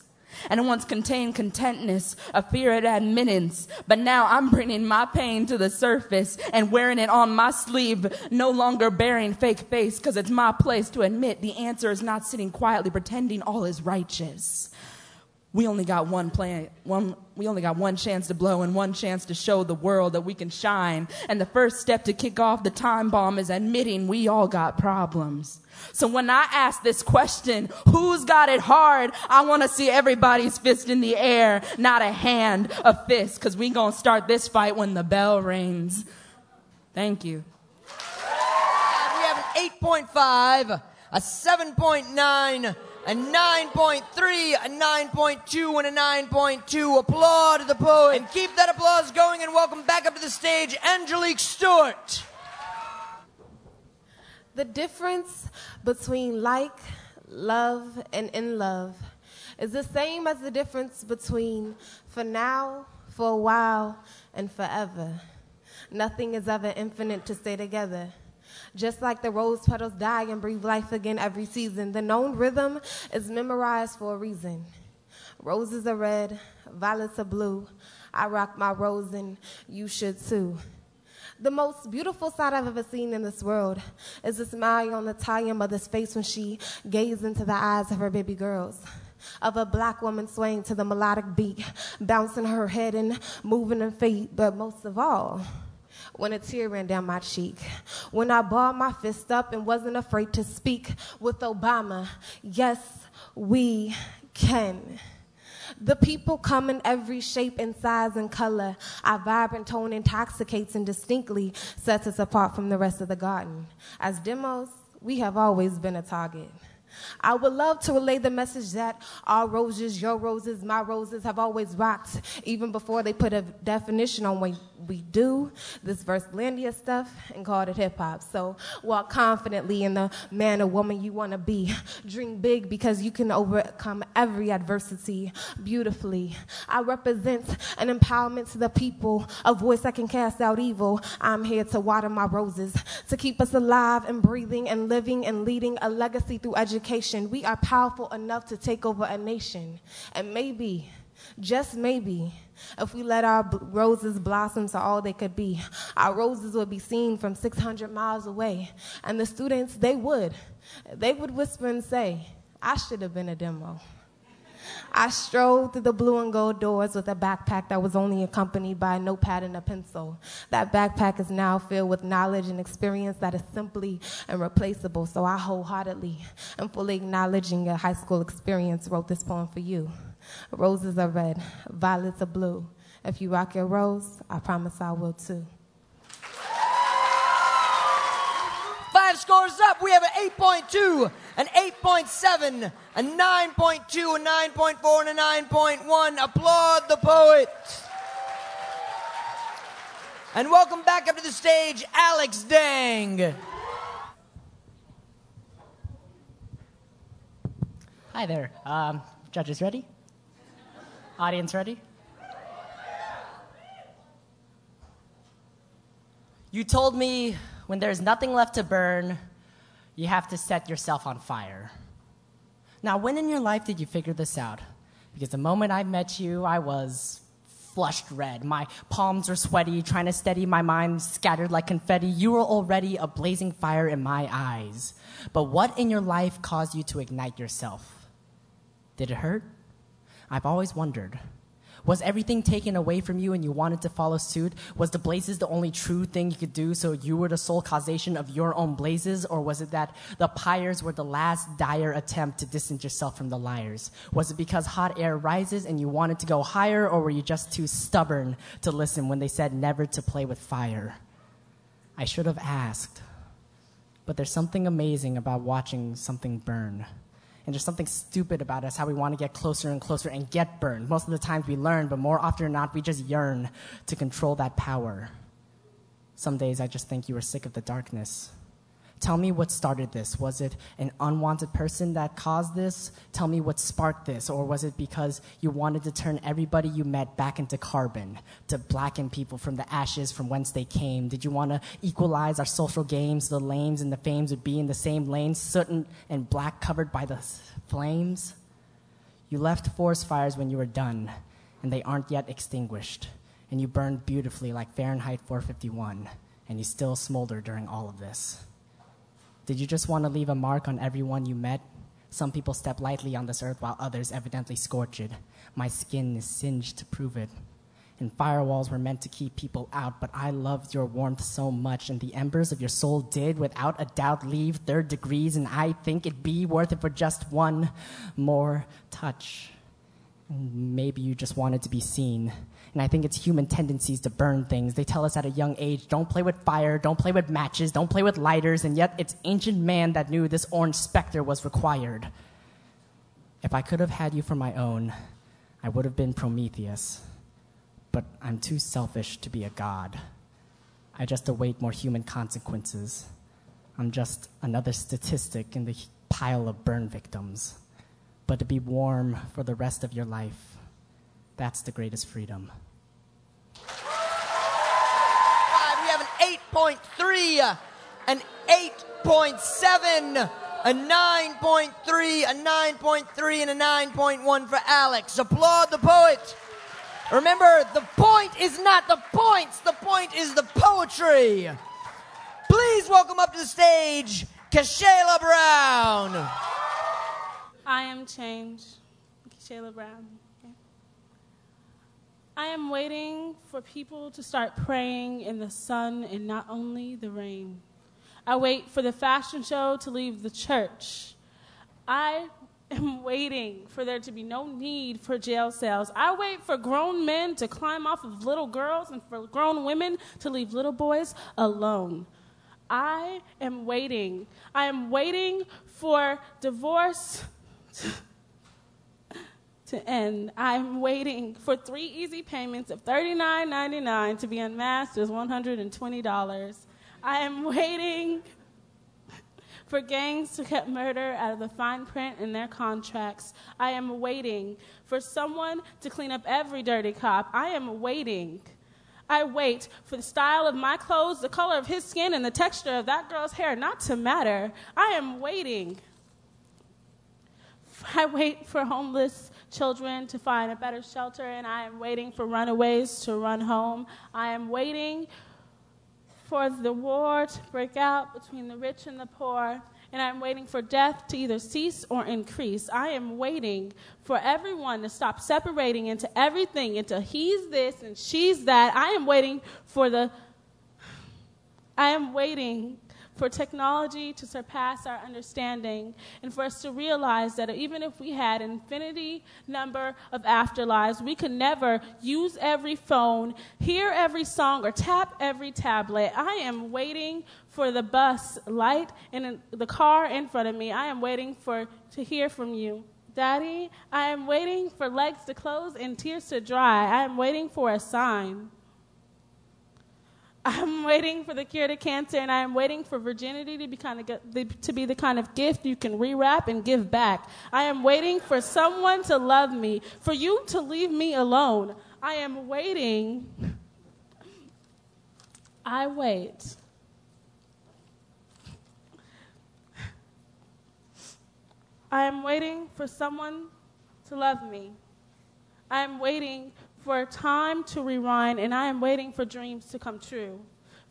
And it once contained contentness, a fear at admittance, but now I'm bringing my pain to the surface and wearing it on my sleeve, no longer bearing fake face, because it's my place to admit the answer is not sitting quietly pretending all is righteous. We only got one chance to blow and one chance to show the world that we can shine. And the first step to kick off the time bomb is admitting we all got problems. So when I ask this question, who's got it hard? I want to see everybody's fist in the air, not a hand, a fist, because we going to start this fight when the bell rings. Thank you. We have an 8.5, a 7.9, a 9.3, a 9.2, and a 9.2. Applaud the poet. And keep that applause going and welcome back up to the stage, Angelique Stewart. The difference between like, love, and in love is the same as the difference between for now, for a while, and forever. Nothing is ever infinite to stay together. Just like the rose petals die and breathe life again every season, the known rhythm is memorized for a reason. Roses are red, violets are blue. I rock my rose and you should too. The most beautiful sight I've ever seen in this world is the smile on the Italian mother's face when she gazed into the eyes of her baby girls, of a black woman swaying to the melodic beat, bouncing her head and moving her feet, but most of all, when a tear ran down my cheek, when I balled my fist up and wasn't afraid to speak with Obama, yes, we can. The people come in every shape and size and color. Our vibrant tone intoxicates and distinctly sets us apart from the rest of the garden. As demos, we have always been a target. I would love to relay the message that our roses, your roses, my roses have always rocked, even before they put a definition on what we do, this Verselandia stuff, and called it hip-hop. So walk confidently in the man or woman you want to be. Dream big because you can overcome every adversity beautifully. I represent an empowerment to the people, a voice that can cast out evil. I'm here to water my roses, to keep us alive and breathing and living and leading a legacy through education. We are powerful enough to take over a nation. And maybe, just maybe, if we let our roses blossom to all they could be, our roses would be seen from 600 miles away. And the students, they would whisper and say, I should have been a demo. I strolled through the blue and gold doors with a backpack that was only accompanied by a notepad and a pencil. That backpack is now filled with knowledge and experience that is simply irreplaceable. So I wholeheartedly and fully acknowledging your high school experience wrote this poem for you. Roses are red, violets are blue. If you rock your rose, I promise I will too. 5 scores up. We have an 8.2, an 8.7, a 9.2, a 9.4, and a 9.1. Applaud the poet. And welcome back up to the stage, Alex Dang. Hi there. Judges ready? Audience ready? You told me when there's nothing left to burn, you have to set yourself on fire. Now, when in your life did you figure this out? Because the moment I met you, I was flushed red. My palms were sweaty, trying to steady my mind, scattered like confetti. You were already a blazing fire in my eyes. But what in your life caused you to ignite yourself? Did it hurt? I've always wondered. Was everything taken away from you and you wanted to follow suit? Was the blazes the only true thing you could do, so you were the sole causation of your own blazes? Or was it that the pyres were the last dire attempt to distance yourself from the liars? Was it because hot air rises and you wanted to go higher, or were you just too stubborn to listen when they said never to play with fire? I should have asked. But there's something amazing about watching something burn. And there's something stupid about us, how we want to get closer and closer and get burned. Most of the times we learn, but more often than not, we just yearn to control that power. Some days I just think you were sick of the darkness. Tell me what started this. Was it an unwanted person that caused this? Tell me what sparked this. Or was it because you wanted to turn everybody you met back into carbon, to blacken people from the ashes from whence they came? Did you want to equalize our social games so the lames and the fames would be in the same lanes, soot and black covered by the flames? You left forest fires when you were done, and they aren't yet extinguished. And you burned beautifully like Fahrenheit 451, and you still smolder during all of this. Did you just want to leave a mark on everyone you met? Some people step lightly on this earth while others evidently scorch it. My skin is singed to prove it. And firewalls were meant to keep people out, but I loved your warmth so much, and the embers of your soul did, without a doubt, leave 3rd degrees, and I think it'd be worth it for just one more touch. Maybe you just wanted to be seen. And I think it's human tendencies to burn things. They tell us at a young age, don't play with fire, don't play with matches, don't play with lighters, and yet it's ancient man that knew this orange specter was required. If I could have had you for my own, I would have been Prometheus. But I'm too selfish to be a god. I just await more human consequences. I'm just another statistic in the pile of burn victims. But to be warm for the rest of your life, that's the greatest freedom. 5, we have an 8.3, an 8.7, a 9.3, a 9.3, and a 9.1 for Alex. Applaud the poet. Remember, the point is not the points. The point is the poetry. Please welcome up to the stage, Kashayla Brown. I am change. Kashayla Brown. Okay. I am waiting for people to start praying in the sun and not only the rain. I wait for the fashion show to leave the church. I am waiting for there to be no need for jail cells. I wait for grown men to climb off of little girls and for grown women to leave little boys alone. I am waiting. I am waiting for divorce to end. I'm waiting for 3 easy payments of $39.99 to be unmasked as $120. I am waiting for gangs to cut murder out of the fine print in their contracts. I am waiting for someone to clean up every dirty cop. I am waiting. I wait for the style of my clothes, the color of his skin, and the texture of that girl's hair not to matter. I am waiting. I wait for homeless children to find a better shelter, and I am waiting for runaways to run home. I am waiting for the war to break out between the rich and the poor, and I'm waiting for death to either cease or increase. I am waiting for everyone to stop separating into everything, into he's this and she's that. I am waiting for technology to surpass our understanding, and for us to realize that even if we had an infinity number of afterlives, we could never use every phone, hear every song, or tap every tablet. I am waiting for the bus light in the car in front of me. I am waiting to hear from you. Daddy, I am waiting for legs to close and tears to dry. I am waiting for a sign. I'm waiting for the cure to cancer, and I am waiting for virginity to be the kind of gift you can rewrap and give back. I am waiting for someone to love me, for you to leave me alone. I am waiting. I wait. I am waiting for someone to love me. I am waiting for time to rewind, and I am waiting for dreams to come true.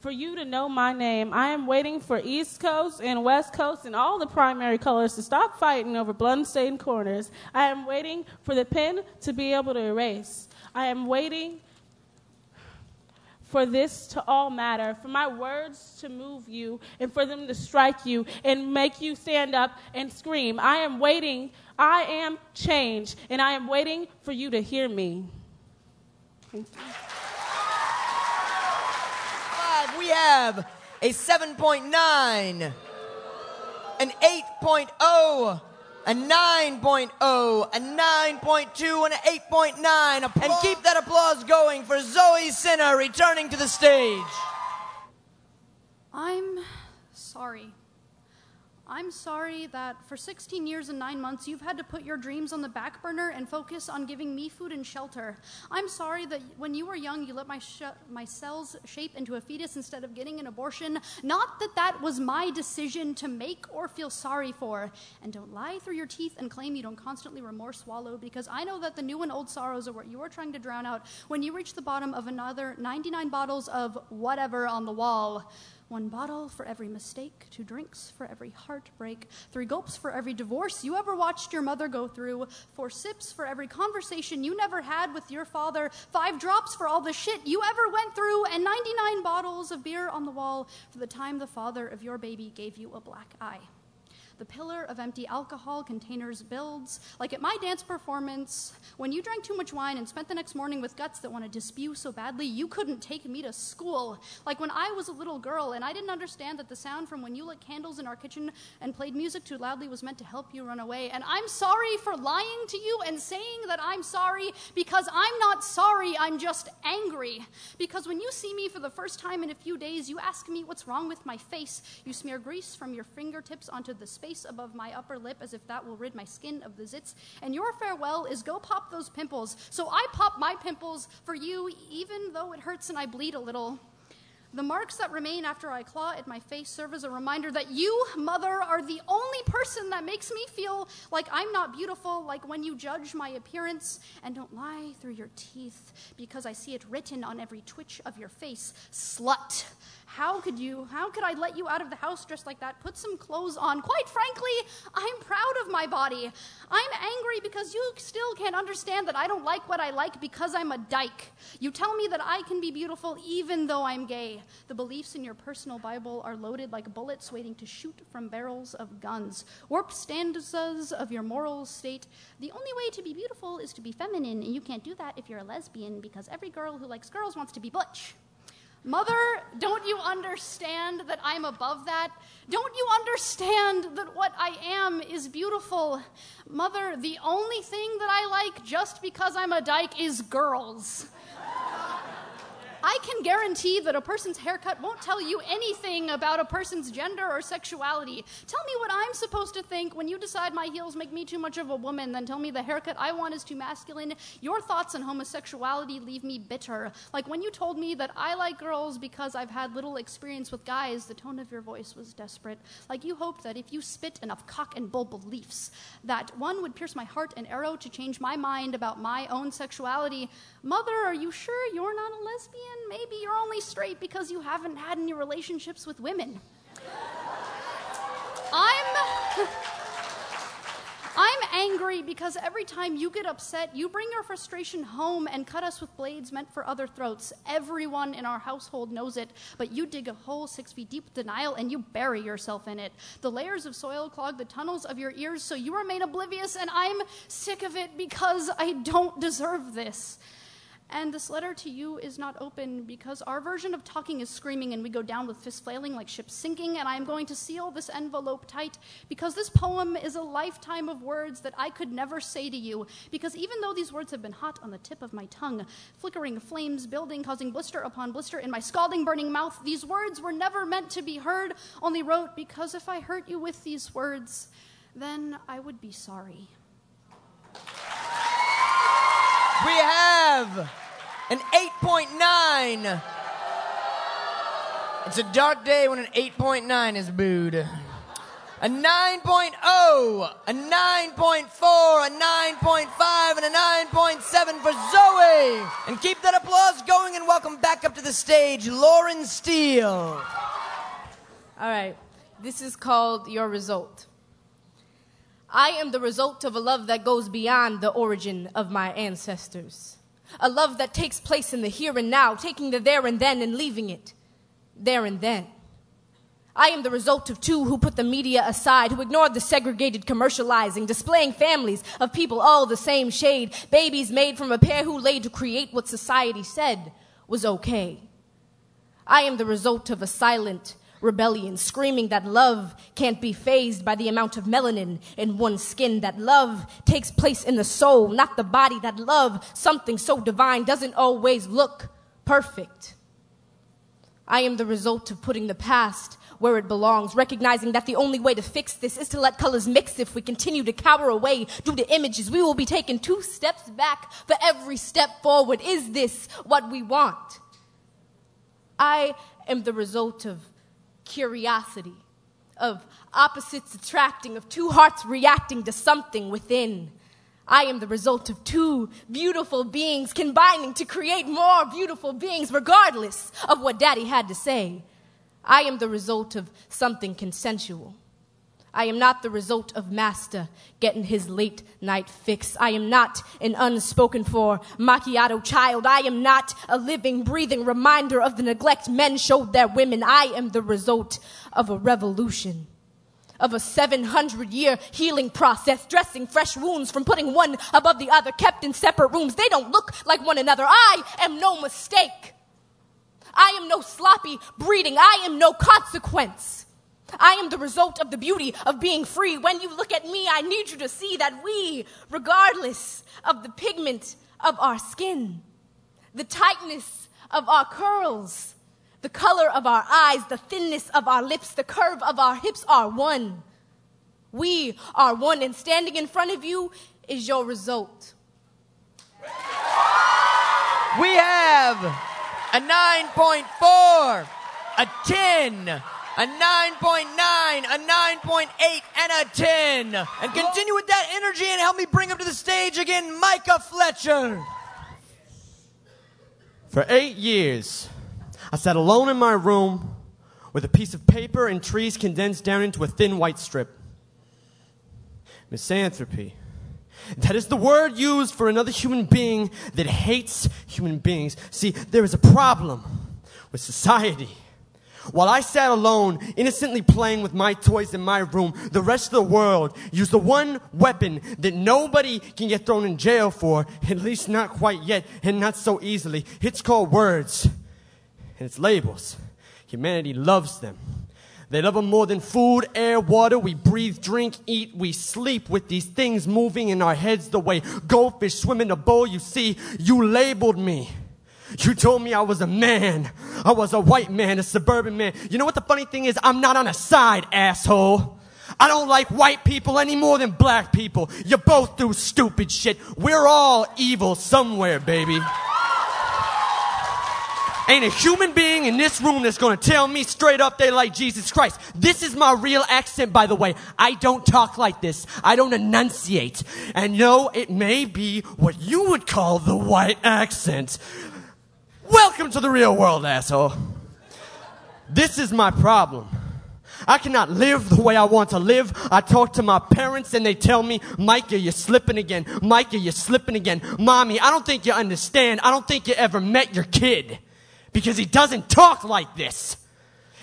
For you to know my name, I am waiting for East Coast and West Coast and all the primary colors to stop fighting over blood-stained corners. I am waiting for the pen to be able to erase. I am waiting for this to all matter, for my words to move you, and for them to strike you and make you stand up and scream. I am waiting. I am change, and I am waiting for you to hear me. Thank you. We have a 7.9, an 8.0, a 9.0, a 9.2, and an 8.9. And keep that applause going for Zoe Sinner returning to the stage. I'm sorry. I'm sorry that for 16 years and 9 months you've had to put your dreams on the back burner and focus on giving me food and shelter. I'm sorry that when you were young you let my cells shape into a fetus instead of getting an abortion. Not that that was my decision to make or feel sorry for. And don't lie through your teeth and claim you don't constantly remorse swallow, because I know that the new and old sorrows are what you are trying to drown out when you reach the bottom of another 99 bottles of whatever on the wall. 1 bottle for every mistake, 2 drinks for every heartbreak, 3 gulps for every divorce you ever watched your mother go through, 4 sips for every conversation you never had with your father, 5 drops for all the shit you ever went through, and 99 bottles of beer on the wall for the time the father of your baby gave you a black eye. The pillar of empty alcohol containers builds. Like at my dance performance, when you drank too much wine and spent the next morning with guts that wanted to spew so badly you couldn't take me to school. Like when I was a little girl and I didn't understand that the sound from when you lit candles in our kitchen and played music too loudly was meant to help you run away. And I'm sorry for lying to you and saying that I'm sorry, because I'm not sorry, I'm just angry. Because when you see me for the first time in a few days, you ask me what's wrong with my face. You smear grease from your fingertips onto the space above my upper lip as if that will rid my skin of the zits, and your farewell is go pop those pimples. So I pop my pimples for you, even though it hurts and I bleed a little. The marks that remain after I claw at my face serve as a reminder that you, mother, are the only person that makes me feel like I'm not beautiful, like when you judge my appearance. And don't lie through your teeth, because I see it written on every twitch of your face. Slut. How could I let you out of the house dressed like that? Put some clothes on. Quite frankly, I'm proud of my body. I'm angry because you still can't understand that I don't like what I like because I'm a dyke. You tell me that I can be beautiful even though I'm gay. The beliefs in your personal Bible are loaded like bullets waiting to shoot from barrels of guns. Warped stanzas of your moral state. The only way to be beautiful is to be feminine, and you can't do that if you're a lesbian, because every girl who likes girls wants to be butch. Mother, don't you understand that I'm above that? Don't you understand that what I am is beautiful? Mother, the only thing that I like just because I'm a dyke is girls. I can guarantee that a person's haircut won't tell you anything about a person's gender or sexuality. Tell me what I'm supposed to think when you decide my heels make me too much of a woman, then tell me the haircut I want is too masculine. Your thoughts on homosexuality leave me bitter. Like when you told me that I like girls because I've had little experience with guys, the tone of your voice was desperate. Like you hoped that if you spit enough cock and bull beliefs, that one would pierce my heart an arrow to change my mind about my own sexuality. Mother, are you sure you're not a lesbian? Maybe you're only straight because you haven't had any relationships with women. I'm angry because every time you get upset, you bring your frustration home and cut us with blades meant for other throats. Everyone in our household knows it, but you dig a hole 6 feet deep with denial and you bury yourself in it. The layers of soil clog the tunnels of your ears so you remain oblivious, and I'm sick of it because I don't deserve this. And this letter to you is not open because our version of talking is screaming and we go down with fists flailing like ships sinking, and I am going to seal this envelope tight because this poem is a lifetime of words that I could never say to you, because even though these words have been hot on the tip of my tongue, flickering flames building, causing blister upon blister in my scalding burning mouth, these words were never meant to be heard, only wrote because if I hurt you with these words, then I would be sorry. We have an 8.9. It's a dark day when an 8.9 is booed. A 9.0, a 9.4, a 9.5, and a 9.7 for Zoe. And keep that applause going and welcome back up to the stage, Lauren Steele. All right, this is called Your Result. I am the result of a love that goes beyond the origin of my ancestors. A love that takes place in the here and now, taking the there and then and leaving it there and then. I am the result of two who put the media aside, who ignored the segregated commercializing, displaying families of people all the same shade, babies made from a pair who laid to create what society said was okay. I am the result of a silent rebellion, screaming that love can't be fazed by the amount of melanin in one's skin, that love takes place in the soul, not the body, that love, something so divine, doesn't always look perfect. I am the result of putting the past where it belongs, recognizing that the only way to fix this is to let colors mix. If we continue to cower away due to images, we will be taking 2 steps back for every step forward. Is this what we want? I am the result of curiosity, of opposites attracting, of 2 hearts reacting to something within. I am the result of 2 beautiful beings combining to create more beautiful beings, regardless of what Daddy had to say. I am the result of something consensual. I am not the result of Master getting his late night fix. I am not an unspoken for macchiato child. I am not a living, breathing reminder of the neglect men showed their women. I am the result of a revolution, of a 700-year healing process, dressing fresh wounds from putting one above the other, kept in separate rooms. They don't look like one another. I am no mistake. I am no sloppy breeding. I am no consequence. I am the result of the beauty of being free. When you look at me, I need you to see that we, regardless of the pigment of our skin, the tightness of our curls, the color of our eyes, the thinness of our lips, the curve of our hips are one. We are one, and standing in front of you is your result. We have a 9.4, a 10, a 9.9, a 9.8, and a 10. And continue with that energy and help me bring up to the stage again, Micah Fletcher. For 8 years, I sat alone in my room with a piece of paper and trees condensed down into a thin white strip. Misanthropy. That is the word used for another human being that hates human beings. See, there is a problem with society. While I sat alone, innocently playing with my toys in my room, the rest of the world used the one weapon that nobody can get thrown in jail for, at least not quite yet, and not so easily. It's called words. and it's labels. Humanity loves them. They love them more than food, air, water. We breathe, drink, eat, we sleep with these things moving in our heads the way goldfish swim in a bowl. You see, you labeled me. You told me I was a man. I was a white man, a suburban man. You know what the funny thing is? I'm not on a side, asshole. I don't like white people any more than black people. You both do stupid shit. We're all evil somewhere, baby. Ain't a human being in this room that's gonna tell me straight up they like Jesus Christ. This is my real accent, by the way. I don't talk like this. I don't enunciate. And no, it may be what you would call the white accent. Welcome to the real world, asshole. This is my problem. I cannot live the way I want to live. I talk to my parents and they tell me, Micah, you're slipping again. Micah, you're slipping again. Mommy, I don't think you understand. I don't think you ever met your kid. Because he doesn't talk like this.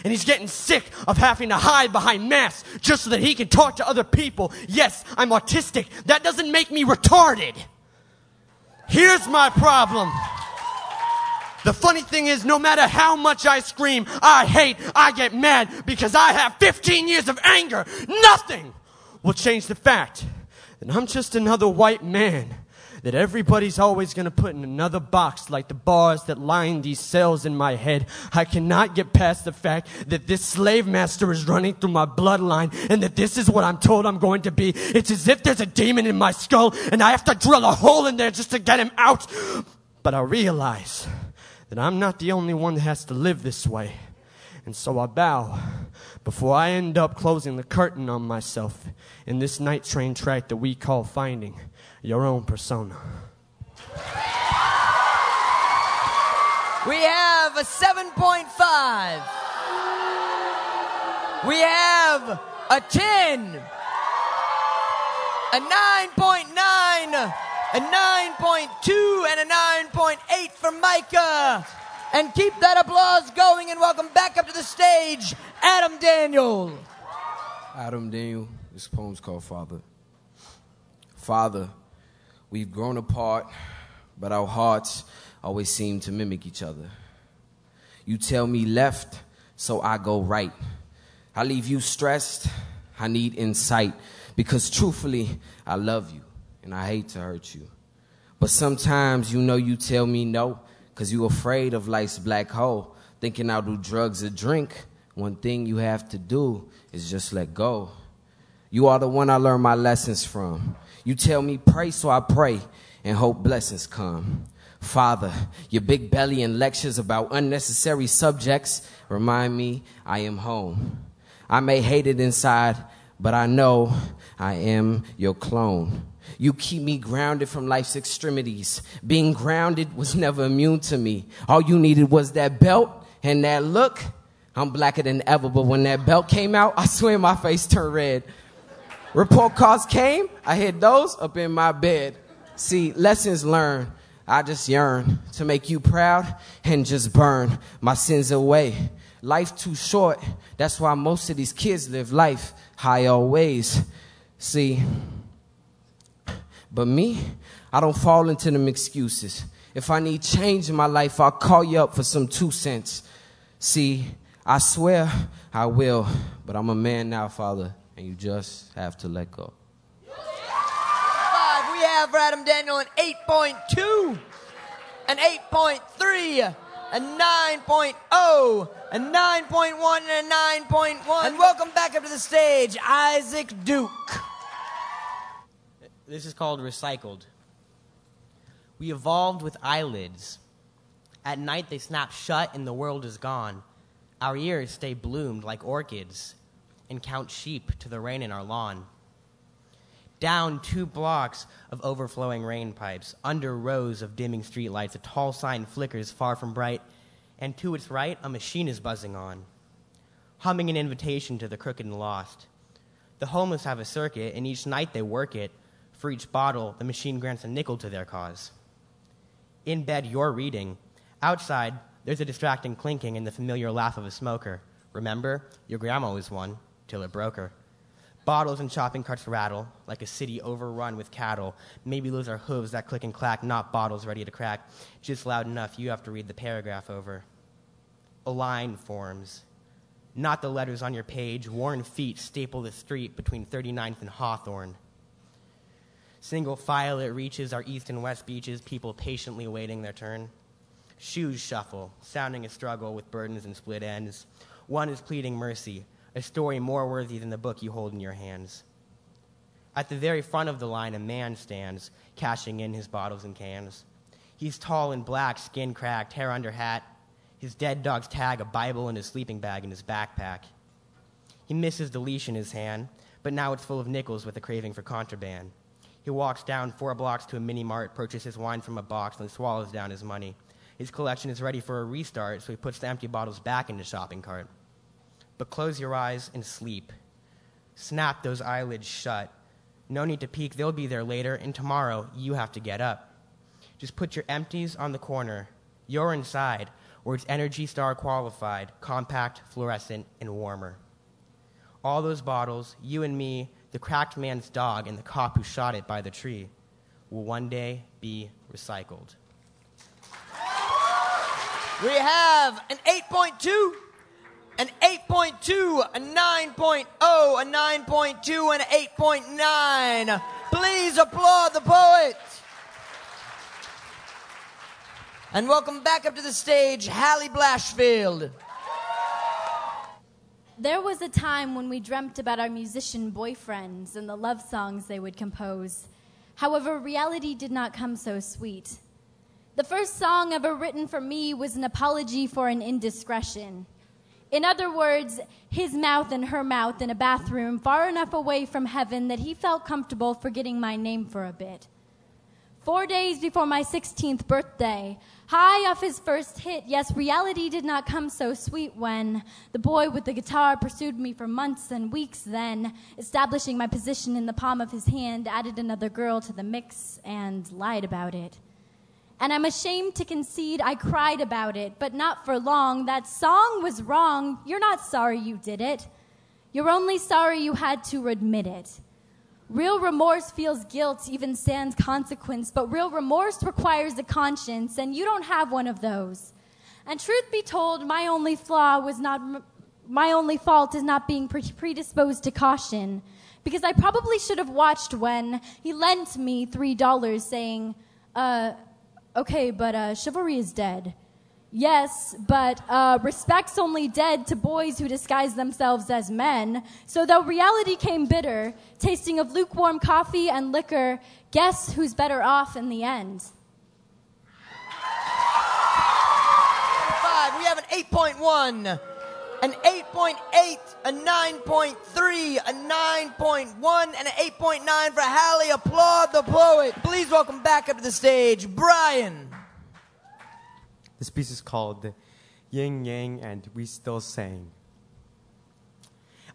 And he's getting sick of having to hide behind masks just so that he can talk to other people. Yes, I'm autistic. That doesn't make me retarded. Here's my problem. The funny thing is, no matter how much I scream, I hate, I get mad because I have 15 years of anger. Nothing will change the fact that I'm just another white man that everybody's always going to put in another box like the bars that line these cells in my head. I cannot get past the fact that this slave master is running through my bloodline and that this is what I'm told I'm going to be. It's as if there's a demon in my skull and I have to drill a hole in there just to get him out. But I realize that I'm not the only one that has to live this way. And so I bow before I end up closing the curtain on myself in this night train track that we call finding your own persona. We have a 7.5. We have a 10. A 9.9. A 9.2 and a 9.8 for Micah. And keep that applause going and welcome back up to the stage, Adam Daniel. Adam Daniel, this poem's called Father. Father, we've grown apart, but our hearts always seem to mimic each other. You tell me left, so I go right. I leave you stressed, I need insight, because truthfully, I love you, and I hate to hurt you. But sometimes, you tell me no, because you're afraid of life's black hole, thinking I'll do drugs or drink. One thing you have to do is just let go. You are the one I learn my lessons from. You tell me pray, so I pray and hope blessings come. Father, your big belly and lectures about unnecessary subjects remind me I am home. I may hate it inside, but I know I am your clone. You keep me grounded from life's extremities. Being grounded was never immune to me. All you needed was that belt and that look. I'm blacker than ever, but when that belt came out, I swear my face turned red. Report cards came, I hid those up in my bed. See, lessons learned. I just yearn to make you proud and just burn my sins away. Life too short. That's why most of these kids live life high always. See, but me, I don't fall into them excuses. If I need change in my life, I'll call you up for some 2 cents. See, I swear I will, but I'm a man now, Father, and you just have to let go. We have for Adam Daniel an 8.2, an 8.3, a 9.0, a 9.1, and a 9.1. And welcome back up to the stage, Isaac Duke. This is called Recycled. We evolved with eyelids. At night they snap shut and the world is gone. Our ears stay bloomed like orchids and count sheep to the rain in our lawn. Down 2 blocks of overflowing rain pipes, under rows of dimming streetlights, a tall sign flickers far from bright, and to its right, a machine is buzzing on, humming an invitation to the crooked and lost. The homeless have a circuit, and each night they work it. For each bottle, the machine grants a nickel to their cause. In bed, you're reading. Outside, there's a distracting clinking and the familiar laugh of a smoker. Remember, your grandma was one, till it broke her. Bottles and shopping carts rattle, like a city overrun with cattle. Maybe those are hooves that click and clack, not bottles ready to crack. Just loud enough, you have to read the paragraph over. a line forms. Not the letters on your page. Worn feet staple the street between 39th and Hawthorne. Single file it reaches our east and west beaches, people patiently waiting their turn. Shoes shuffle, sounding a struggle with burdens and split ends. One is pleading mercy, a story more worthy than the book you hold in your hands. At the very front of the line, a man stands, cashing in his bottles and cans. He's tall and black, skin cracked, hair under hat. His dead dog's tag, a Bible, and his sleeping bag in his backpack. He misses the leash in his hand, but now it's full of nickels with a craving for contraband. He walks down 4 blocks to a mini-mart, purchases wine from a box, and swallows down his money. His collection is ready for a restart, so he puts the empty bottles back in the shopping cart. But close your eyes and sleep. Snap those eyelids shut. No need to peek, they'll be there later, and tomorrow you have to get up. Just put your empties on the corner. You're inside, where it's Energy Star qualified, compact, fluorescent, and warmer. All those bottles, you and me, the cracked man's dog, and the cop who shot it by the tree, will one day be recycled. We have an 8.2, an 8.2, a 9.0, a 9.2, and an 8.9. Please applaud the poet. And welcome back up to the stage, Hallie Blashfield. There was a time when we dreamt about our musician boyfriends and the love songs they would compose. However, reality did not come so sweet. The first song ever written for me was an apology for an indiscretion. In other words, his mouth and her mouth in a bathroom far enough away from heaven that he felt comfortable forgetting my name for a bit. 4 days before my 16th birthday, high off his first hit, yes, reality did not come so sweet when the boy with the guitar pursued me for months and weeks, then, establishing my position in the palm of his hand, added another girl to the mix and lied about it. And I'm ashamed to concede I cried about it, but not for long. That song was wrong. You're not sorry you did it. You're only sorry you had to admit it. Real remorse feels guilt, even sans consequence, but real remorse requires a conscience, and you don't have one of those. And truth be told, my only fault is not being predisposed to caution, because I probably should have watched when he lent me $3 saying, okay, but chivalry is dead. Yes, but respect's only dead to boys who disguise themselves as men. So though reality came bitter, tasting of lukewarm coffee and liquor, guess who's better off in the end? 5, we have an 8.1, an 8.8, a 9.3, a 9.1, and an 8.9 for Hallie. Applaud the poet. Please welcome back up to the stage, Brian. This piece is called Yin Yang and We Still Sang.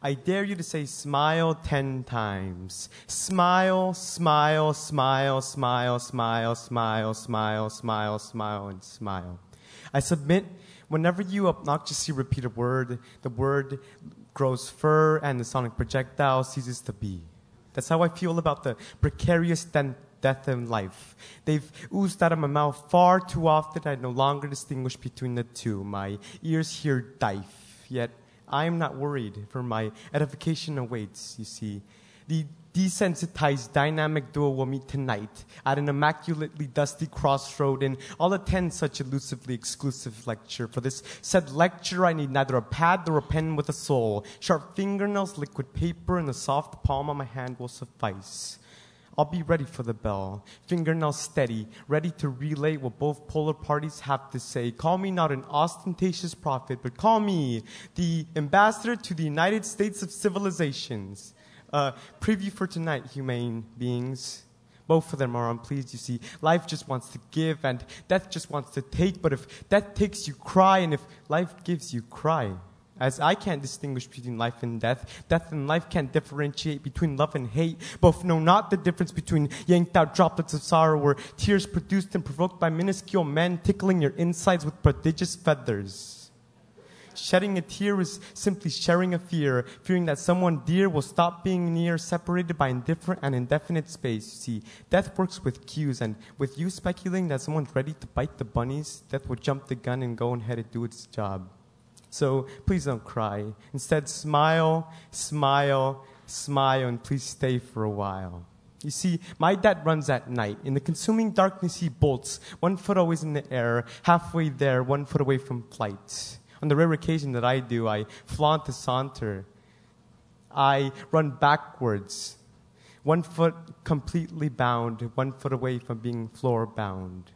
I dare you to say smile 10 times. Smile, smile, smile, smile, smile, smile, smile, smile, smile, and smile. I submit, whenever you obnoxiously repeat a word, the word grows fur and the sonic projectile ceases to be. That's how I feel about the precarious death in life. They've oozed out of my mouth far too often. I no longer distinguish between the two. My ears hear dife, yet I am not worried, for my edification awaits, you see. The desensitized dynamic duo will meet tonight at an immaculately dusty crossroad, and I'll attend such elusively exclusive lecture. For this said lecture, I need neither a pad nor a pen with a soul. Sharp fingernails, liquid paper, and the soft palm of my hand will suffice. I'll be ready for the bell, fingernails steady, ready to relay what both polar parties have to say. Call me not an ostentatious prophet, but call me the ambassador to the United States of Civilizations. Preview for tonight, humane beings. Both of them are unpleased, you see. Life just wants to give, and death just wants to take. But if death takes, you cry, and if life gives, you cry. As I can't distinguish between life and death, death and life can't differentiate between love and hate. Both know not the difference between yanked out droplets of sorrow or tears produced and provoked by minuscule men tickling your insides with prodigious feathers. Shedding a tear is simply sharing a fear, fearing that someone dear will stop being near, separated by indifferent and indefinite space. You see, death works with cues, and with you speculating that someone's ready to bite the bunnies, death will jump the gun and go ahead and do its job. So please don't cry. Instead, smile, smile, smile, and please stay for a while. You see, my dad runs at night. In the consuming darkness, he bolts, 1 foot always in the air, halfway there, 1 foot away from flight. On the rare occasion that I do, I flaunt the saunter. I run backwards, 1 foot completely bound, 1 foot away from being floor bound.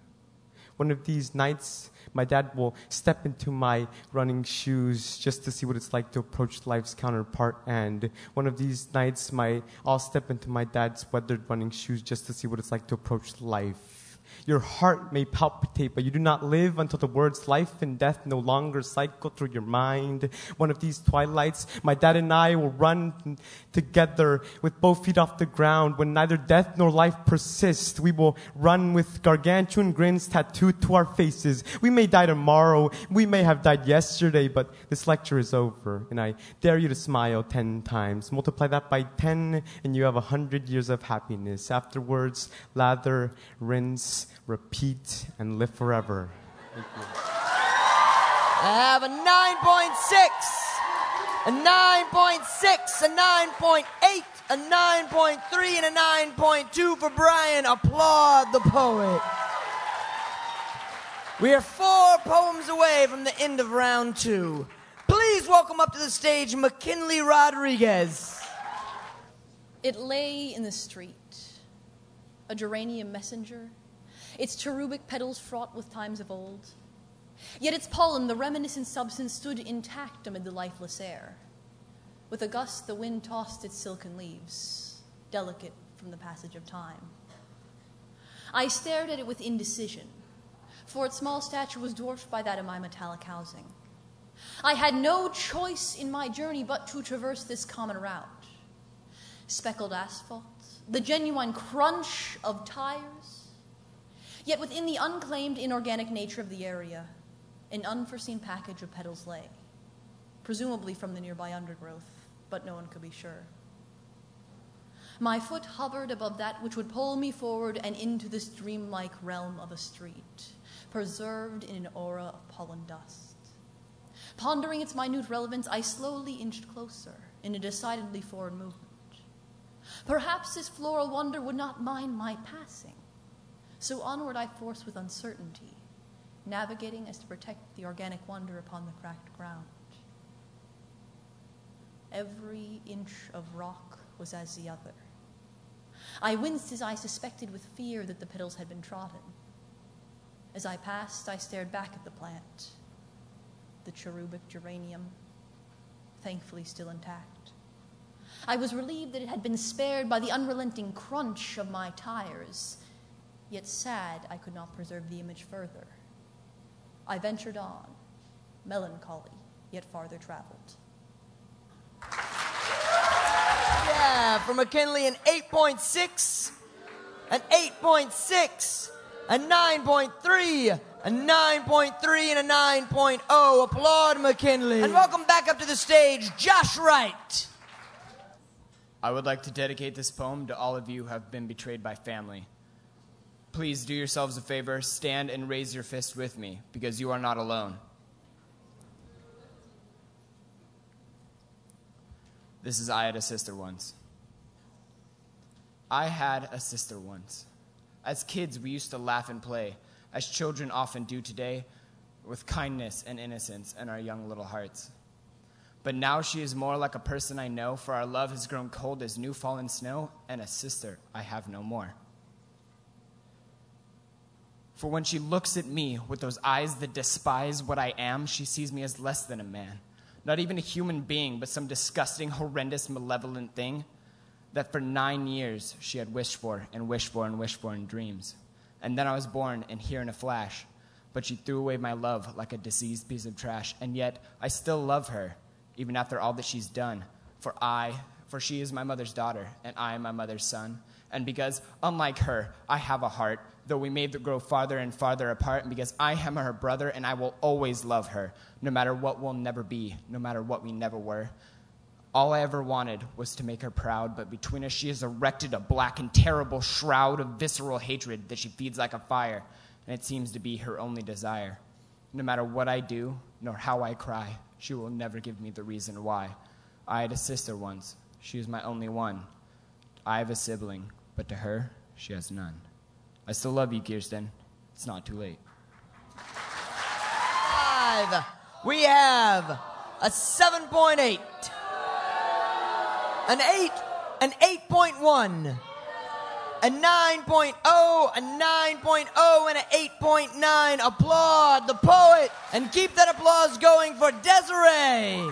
One of these nights, my dad will step into my running shoes just to see what it's like to approach life's counterpart. And one of these nights, I'll step into my dad's weathered running shoes just to see what it's like to approach life. Your heart may palpitate, but you do not live until the words life and death no longer cycle through your mind. One of these twilights, my dad and I will run together with both feet off the ground. When neither death nor life persist, we will run with gargantuan grins tattooed to our faces. We may die tomorrow, we may have died yesterday, but this lecture is over, and I dare you to smile 10 times. Multiply that by 10, and you have 100 years of happiness. Afterwards, lather, rinse, repeat, and live forever. Thank you. I have a 9.6, a 9.6, a 9.8, a 9.3, and a 9.2 for Brian. Applaud the poet. We are 4 poems away from the end of round 2. Please welcome up to the stage McKinley Rodriguez. It lay in the street, a geranium messenger, its cherubic petals fraught with times of old. Yet its pollen, the reminiscent substance, stood intact amid the lifeless air. With a gust, the wind tossed its silken leaves, delicate from the passage of time. I stared at it with indecision, for its small stature was dwarfed by that of my metallic housing. I had no choice in my journey but to traverse this common route. Speckled asphalt, the genuine crunch of tires. Yet within the unclaimed inorganic nature of the area, an unforeseen package of petals lay, presumably from the nearby undergrowth, but no one could be sure. My foot hovered above that which would pull me forward and into this dreamlike realm of a street, preserved in an aura of pollen dust. Pondering its minute relevance, I slowly inched closer in a decidedly forward movement. Perhaps this floral wonder would not mind my passing. So onward I forced with uncertainty, navigating as to protect the organic wonder upon the cracked ground. Every inch of rock was as the other. I winced as I suspected with fear that the petals had been trodden. As I passed, I stared back at the plant, the cherubic geranium, thankfully still intact. I was relieved that it had been spared by the unrelenting crunch of my tires, yet sad I could not preserve the image further. I ventured on, melancholy, yet farther traveled. Yeah, for McKinley, an 8.6, an 8.6, a 9.3, a 9.3, and a 9.0. Applaud McKinley. And welcome back up to the stage, Josh Wright. I would like to dedicate this poem to all of you who have been betrayed by family. Please do yourselves a favor, stand and raise your fist with me, because you are not alone. This is I Had a Sister Once. I had a sister once. As kids, we used to laugh and play, as children often do today, with kindness and innocence in our young little hearts. But now she is more like a person I know, for our love has grown cold as new fallen snow, and a sister I have no more. For when she looks at me with those eyes that despise what I am, she sees me as less than a man. Not even a human being, but some disgusting, horrendous, malevolent thing that for 9 years she had wished for and wished for and wished for in dreams. And then I was born, and here in a flash, but she threw away my love like a diseased piece of trash. And yet I still love her, even after all that she's done. For she is my mother's daughter, and I am my mother's son. And because, unlike her, I have a heart, though we may grow farther and farther apart, and because I am her brother, and I will always love her, no matter what we'll never be, no matter what we never were. All I ever wanted was to make her proud, but between us she has erected a black and terrible shroud of visceral hatred that she feeds like a fire, and it seems to be her only desire. No matter what I do, nor how I cry, She will never give me the reason why. I had a sister once. She was my only one. I have a sibling, but to her, she has none. I still love you, Kirsten. It's not too late. 5. We have a 7.8, an 8, an 8.1, a 9.0, a 9.0, and an 8.9. Applaud the poet and keep that applause going for Desiree.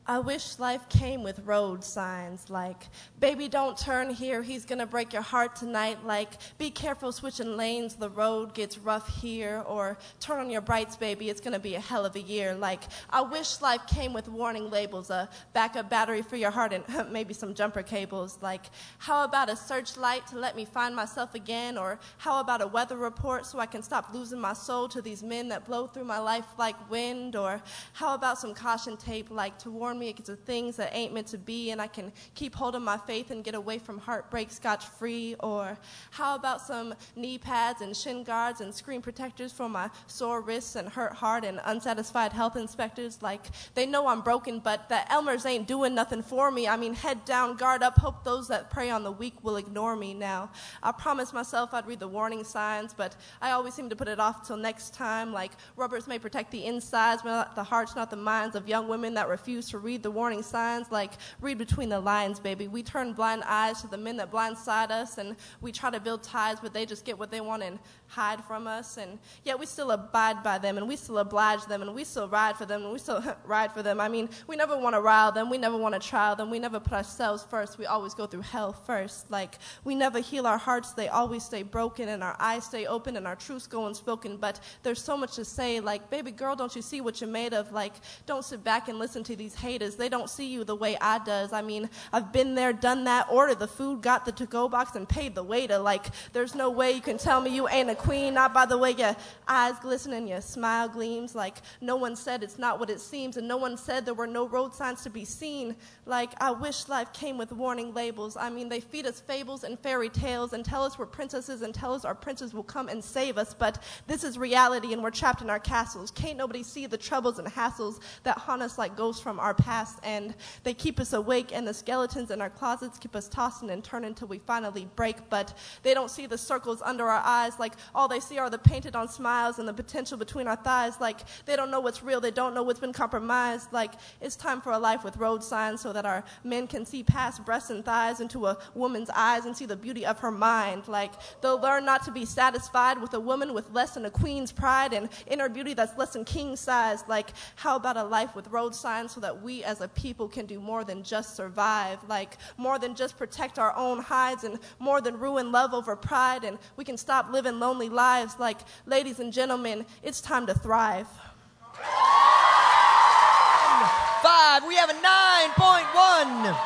I wish life came with road signs like, baby, don't turn here, he's gonna break your heart tonight. Like, be careful switching lanes, the road gets rough here. Or, turn on your brights, baby, it's gonna be a hell of a year. Like, I wish life came with warning labels, a backup battery for your heart, and maybe some jumper cables. Like, how about a searchlight to let me find myself again? Or, how about a weather report so I can stop losing my soul to these men that blow through my life like wind? Or, how about some caution tape, like, to warn me against the things that ain't meant to be, and I can keep holding my faith and get away from heartbreak scotch-free? Or how about some knee pads and shin guards and screen protectors for my sore wrists and hurt heart and unsatisfied health inspectors? Like, they know I'm broken, but the Elmers ain't doing nothing for me. I mean, head down, guard up, hope those that prey on the weak will ignore me. Now, I promised myself I'd read the warning signs, but I always seem to put it off till next time. Like, rubbers may protect the insides, but not the hearts, not the minds of young women that refuse to read the warning signs. Like, read between the lines, baby. We turn blind eyes to the men that blindside us, and we try to build ties, but they just get what they want and hide from us. And yet we still abide by them, and we still oblige them, and we still ride for them, and we still ride for them. I mean, we never want to rile them, we never want to trial them, we never put ourselves first, we always go through hell first. Like, we never heal our hearts, they always stay broken, and our eyes stay open, and our truths go unspoken. But there's so much to say, like, baby girl, don't you see what you're made of? Like, don't sit back and listen to these haters, they don't see you the way I does. I mean, I've been there, done that, ordered the food, got the to-go box, and paid the waiter. Like, there's no way you can tell me you ain't a queen, not by the way your eyes glisten and your smile gleams. Like, no one said it's not what it seems, and no one said there were no road signs to be seen. Like, I wish life came with warning labels. I mean, they feed us fables and fairy tales and tell us we're princesses and tell us our princes will come and save us, but this is reality and we're trapped in our castles. Can't nobody see the troubles and hassles that haunt us like ghosts from our past, and they keep us awake, and the skeletons in our closets keep us tossing and turning until we finally break. But they don't see the circles under our eyes. Like, all they see are the painted on smiles and the potential between our thighs. Like, they don't know what's real, they don't know what's been compromised. Like, it's time for a life with road signs so that our men can see past breasts and thighs into a woman's eyes and see the beauty of her mind. Like, they'll learn not to be satisfied with a woman with less than a queen's pride and inner beauty that's less than king size. Like, how about a life with road signs so that we as a people can do more than just survive? Like, more than just protect our own hides, and more than ruin love over pride, and we can stop living lonely lives. Like, ladies and gentlemen, it's time to thrive. 5, we have a 9.1,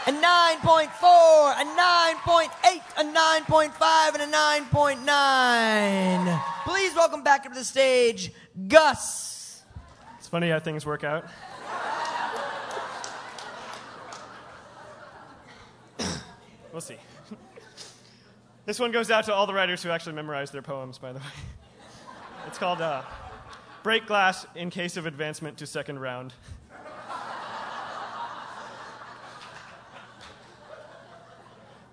a 9.4, a 9.8, a 9.5, and a 9.9. Please welcome back up to the stage, Gus. It's funny how things work out. We'll see. This one goes out to all the writers who actually memorized their poems, by the way. It's called Break Glass in Case of Advancement to Second Round.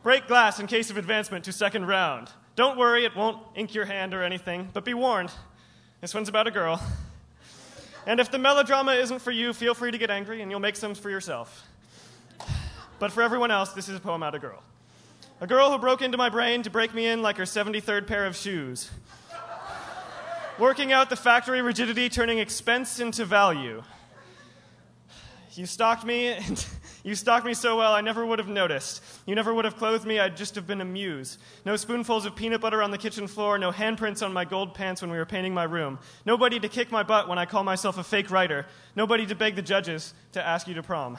Break glass in case of advancement to second round. Don't worry, it won't ink your hand or anything, but be warned, this one's about a girl. And if the melodrama isn't for you, feel free to get angry and you'll make some for yourself. But for everyone else, this is a poem about a girl. A girl who broke into my brain to break me in like her 73rd pair of shoes. Working out the factory rigidity, turning expense into value. You stalked me, and you stalked me so well I never would have noticed. You never would have clothed me, I'd just have been a muse. No spoonfuls of peanut butter on the kitchen floor, no handprints on my gold pants when we were painting my room. Nobody to kick my butt when I call myself a fake writer. Nobody to beg the judges to ask you to prom.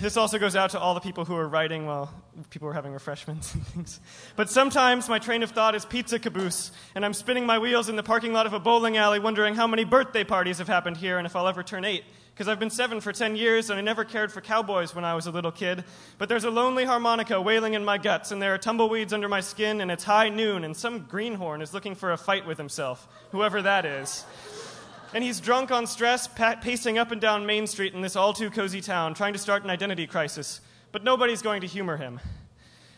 This also goes out to all the people who are writing while people are having refreshments and things. But sometimes my train of thought is pizza caboose, and I'm spinning my wheels in the parking lot of a bowling alley wondering how many birthday parties have happened here and if I'll ever turn 8 because I've been 7 for 10 years and I never cared for cowboys when I was a little kid. But there's a lonely harmonica wailing in my guts, and there are tumbleweeds under my skin, and it's high noon, and some greenhorn is looking for a fight with himself, whoever that is. And he's drunk on stress, pacing up and down Main Street in this all-too-cozy town, trying to start an identity crisis. But nobody's going to humor him.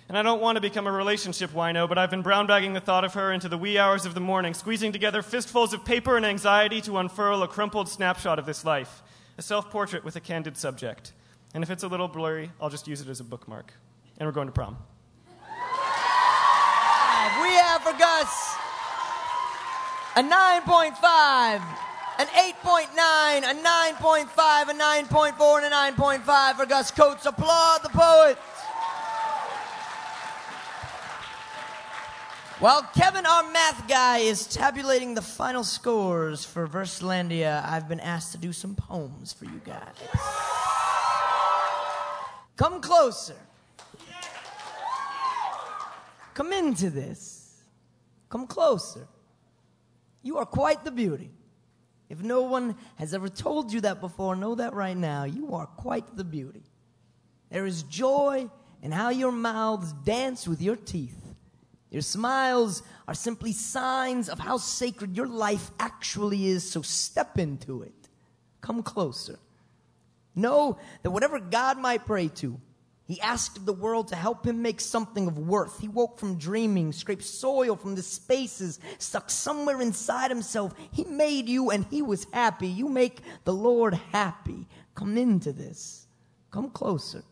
And I don't want to become a relationship wino, but I've been brown-bagging the thought of her into the wee hours of the morning, squeezing together fistfuls of paper and anxiety to unfurl a crumpled snapshot of this life. A self-portrait with a candid subject. And if it's a little blurry, I'll just use it as a bookmark. And we're going to prom. We have for Gus a 9.5, an 8.9, a 9.5, a 9.4, and a 9.5 for Gus Coates. Applaud the poet. While Kevin, our math guy, is tabulating the final scores for Verselandia, I've been asked to do some poems for you guys. Come closer. Come into this. Come closer. You are quite the beauty. If no one has ever told you that before, know that right now. You are quite the beauty. There is joy in how your mouths dance with your teeth. Your smiles are simply signs of how sacred your life actually is, so step into it. Come closer. Know that whatever God might pray to, he asked of the world to help him make something of worth. He woke from dreaming, scraped soil from the spaces stuck somewhere inside himself. He made you and he was happy. You make the Lord happy. Come into this. Come closer.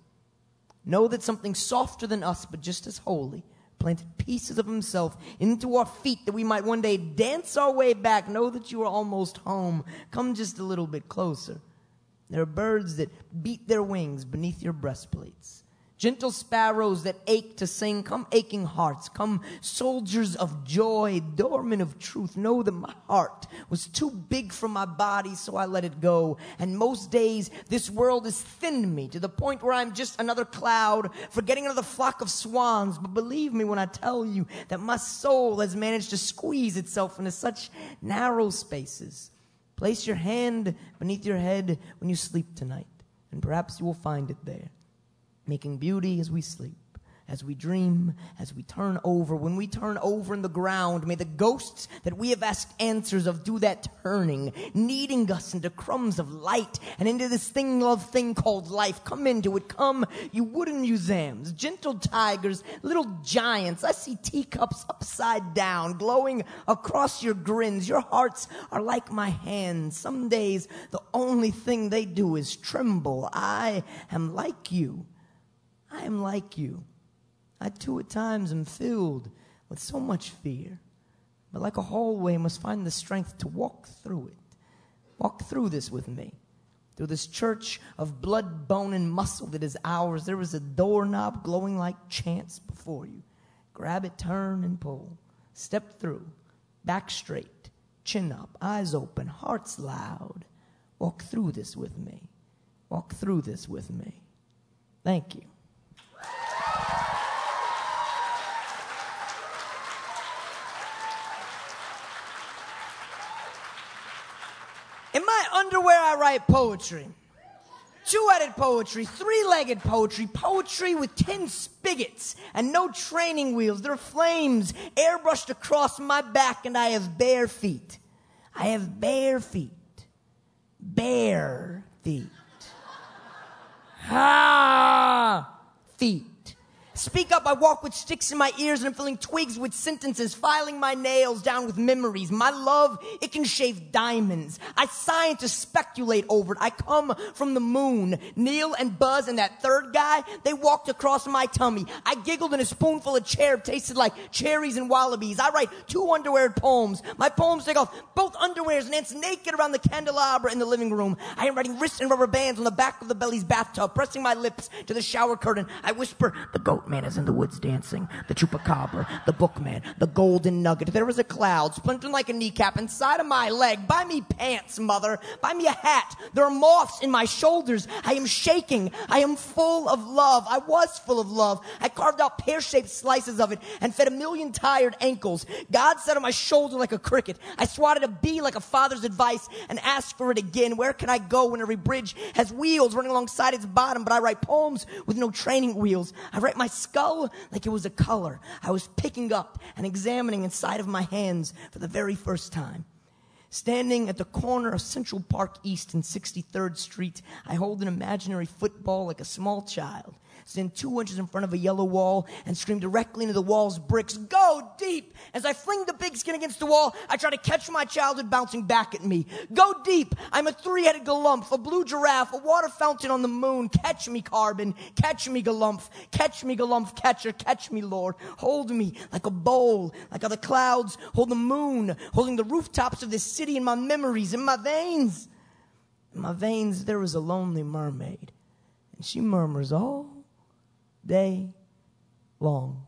Know that something softer than us, but just as holy, planted pieces of himself into our feet that we might one day dance our way back. Know that you are almost home. Come just a little bit closer. There are birds that beat their wings beneath your breastplates. Gentle sparrows that ache to sing. Come aching hearts. Come soldiers of joy, doormen of truth. Know that my heart was too big for my body, so I let it go. And most days, this world has thinned me to the point where I'm just another cloud, forgetting another flock of swans. But believe me when I tell you that my soul has managed to squeeze itself into such narrow spaces. Place your hand beneath your head when you sleep tonight, and perhaps you will find it there, making beauty as we sleep, as we dream, as we turn over. When we turn over in the ground, may the ghosts that we have asked answers of do that turning, kneading us into crumbs of light and into this love thing called life. Come into it. Come, you wooden museums, gentle tigers, little giants. I see teacups upside down, glowing across your grins. Your hearts are like my hands. Some days, the only thing they do is tremble. I am like you. I am like you. I too at times am filled with so much fear, but like a hallway must find the strength to walk through it. Walk through this with me. Through this church of blood, bone, and muscle that is ours, there is a doorknob glowing like chance before you. Grab it, turn, and pull. Step through. Back straight. Chin up. Eyes open. Hearts loud. Walk through this with me. Walk through this with me. Thank you. In my underwear, I write poetry. Two-headed poetry, three-legged poetry, poetry with 10 spigots and no training wheels. There are flames airbrushed across my back, and I have bare feet. I have bare feet. Bare feet. Feet. Speak up, I walk with sticks in my ears and I'm filling twigs with sentences, filing my nails down with memories. My love, it can shave diamonds. I scientists speculate over it. I come from the moon. Neil and Buzz and that third guy, they walked across my tummy. I giggled and a spoonful of cherub tasted like cherries and wallabies. I write 2 underwear poems. My poems take off both underwears and dance naked around the candelabra in the living room. I am writing wrist and rubber bands on the back of the belly's bathtub, pressing my lips to the shower curtain. I whisper, the goat man is in the woods dancing. The chupacabra, the bookman, the golden nugget. There is a cloud splintering like a kneecap inside of my leg. Buy me pants, mother. Buy me a hat. There are moths in my shoulders. I am shaking. I am full of love. I was full of love. I carved out pear-shaped slices of it and fed a million tired ankles. God sat on my shoulder like a cricket. I swatted a bee like a father's advice and asked for it again. Where can I go when every bridge has wheels running alongside its bottom? But I write poems with no training wheels. I write my skull like it was a color I was picking up and examining inside of my hands for the very first time. Standing at the corner of Central Park East and 63rd Street, I hold an imaginary football like a small child. Stand 2 inches in front of a yellow wall and scream directly into the wall's bricks, "Go deep!" As I fling the big skin against the wall, I try to catch my childhood bouncing back at me. Go deep! I'm a three-headed galumph, a blue giraffe, a water fountain on the moon. Catch me, carbon. Catch me, galumph. Catch me, galumph catcher. Catch me, Lord. Hold me like a bowl, like how the clouds hold the moon, holding the rooftops of this city in my memories, in my veins. In my veins, there is a lonely mermaid, and she murmurs all day long.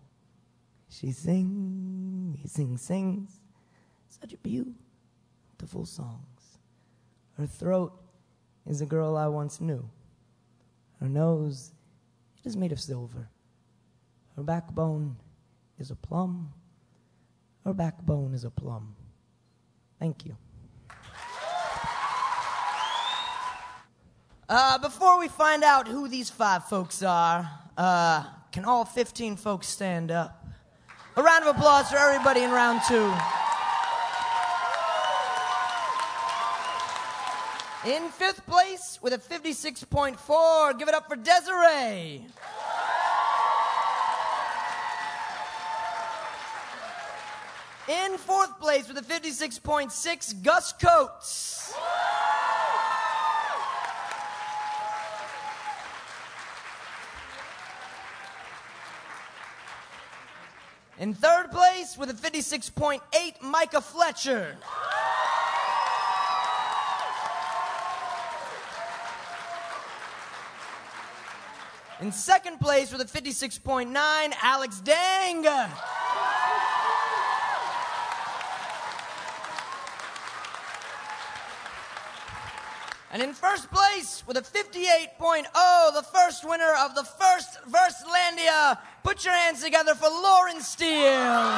She sings such beautiful songs. Her throat is a girl I once knew. Her nose, it is made of silver. Her backbone is a plum. Her backbone is a plum. Thank you. Before we find out who these 5 folks are, can all 15 folks stand up? A round of applause for everybody in round 2. In 5th place with a 56.4, give it up for Desiree. In 4th place with a 56.6, Gus Coates. In 3rd place with a 56.8, Micah Fletcher. In 2nd place with a 56.9, Alex Dang. And in 1st place with a 58.0, the first winner of the first Verselandia. Put your hands together for Lauren Steele.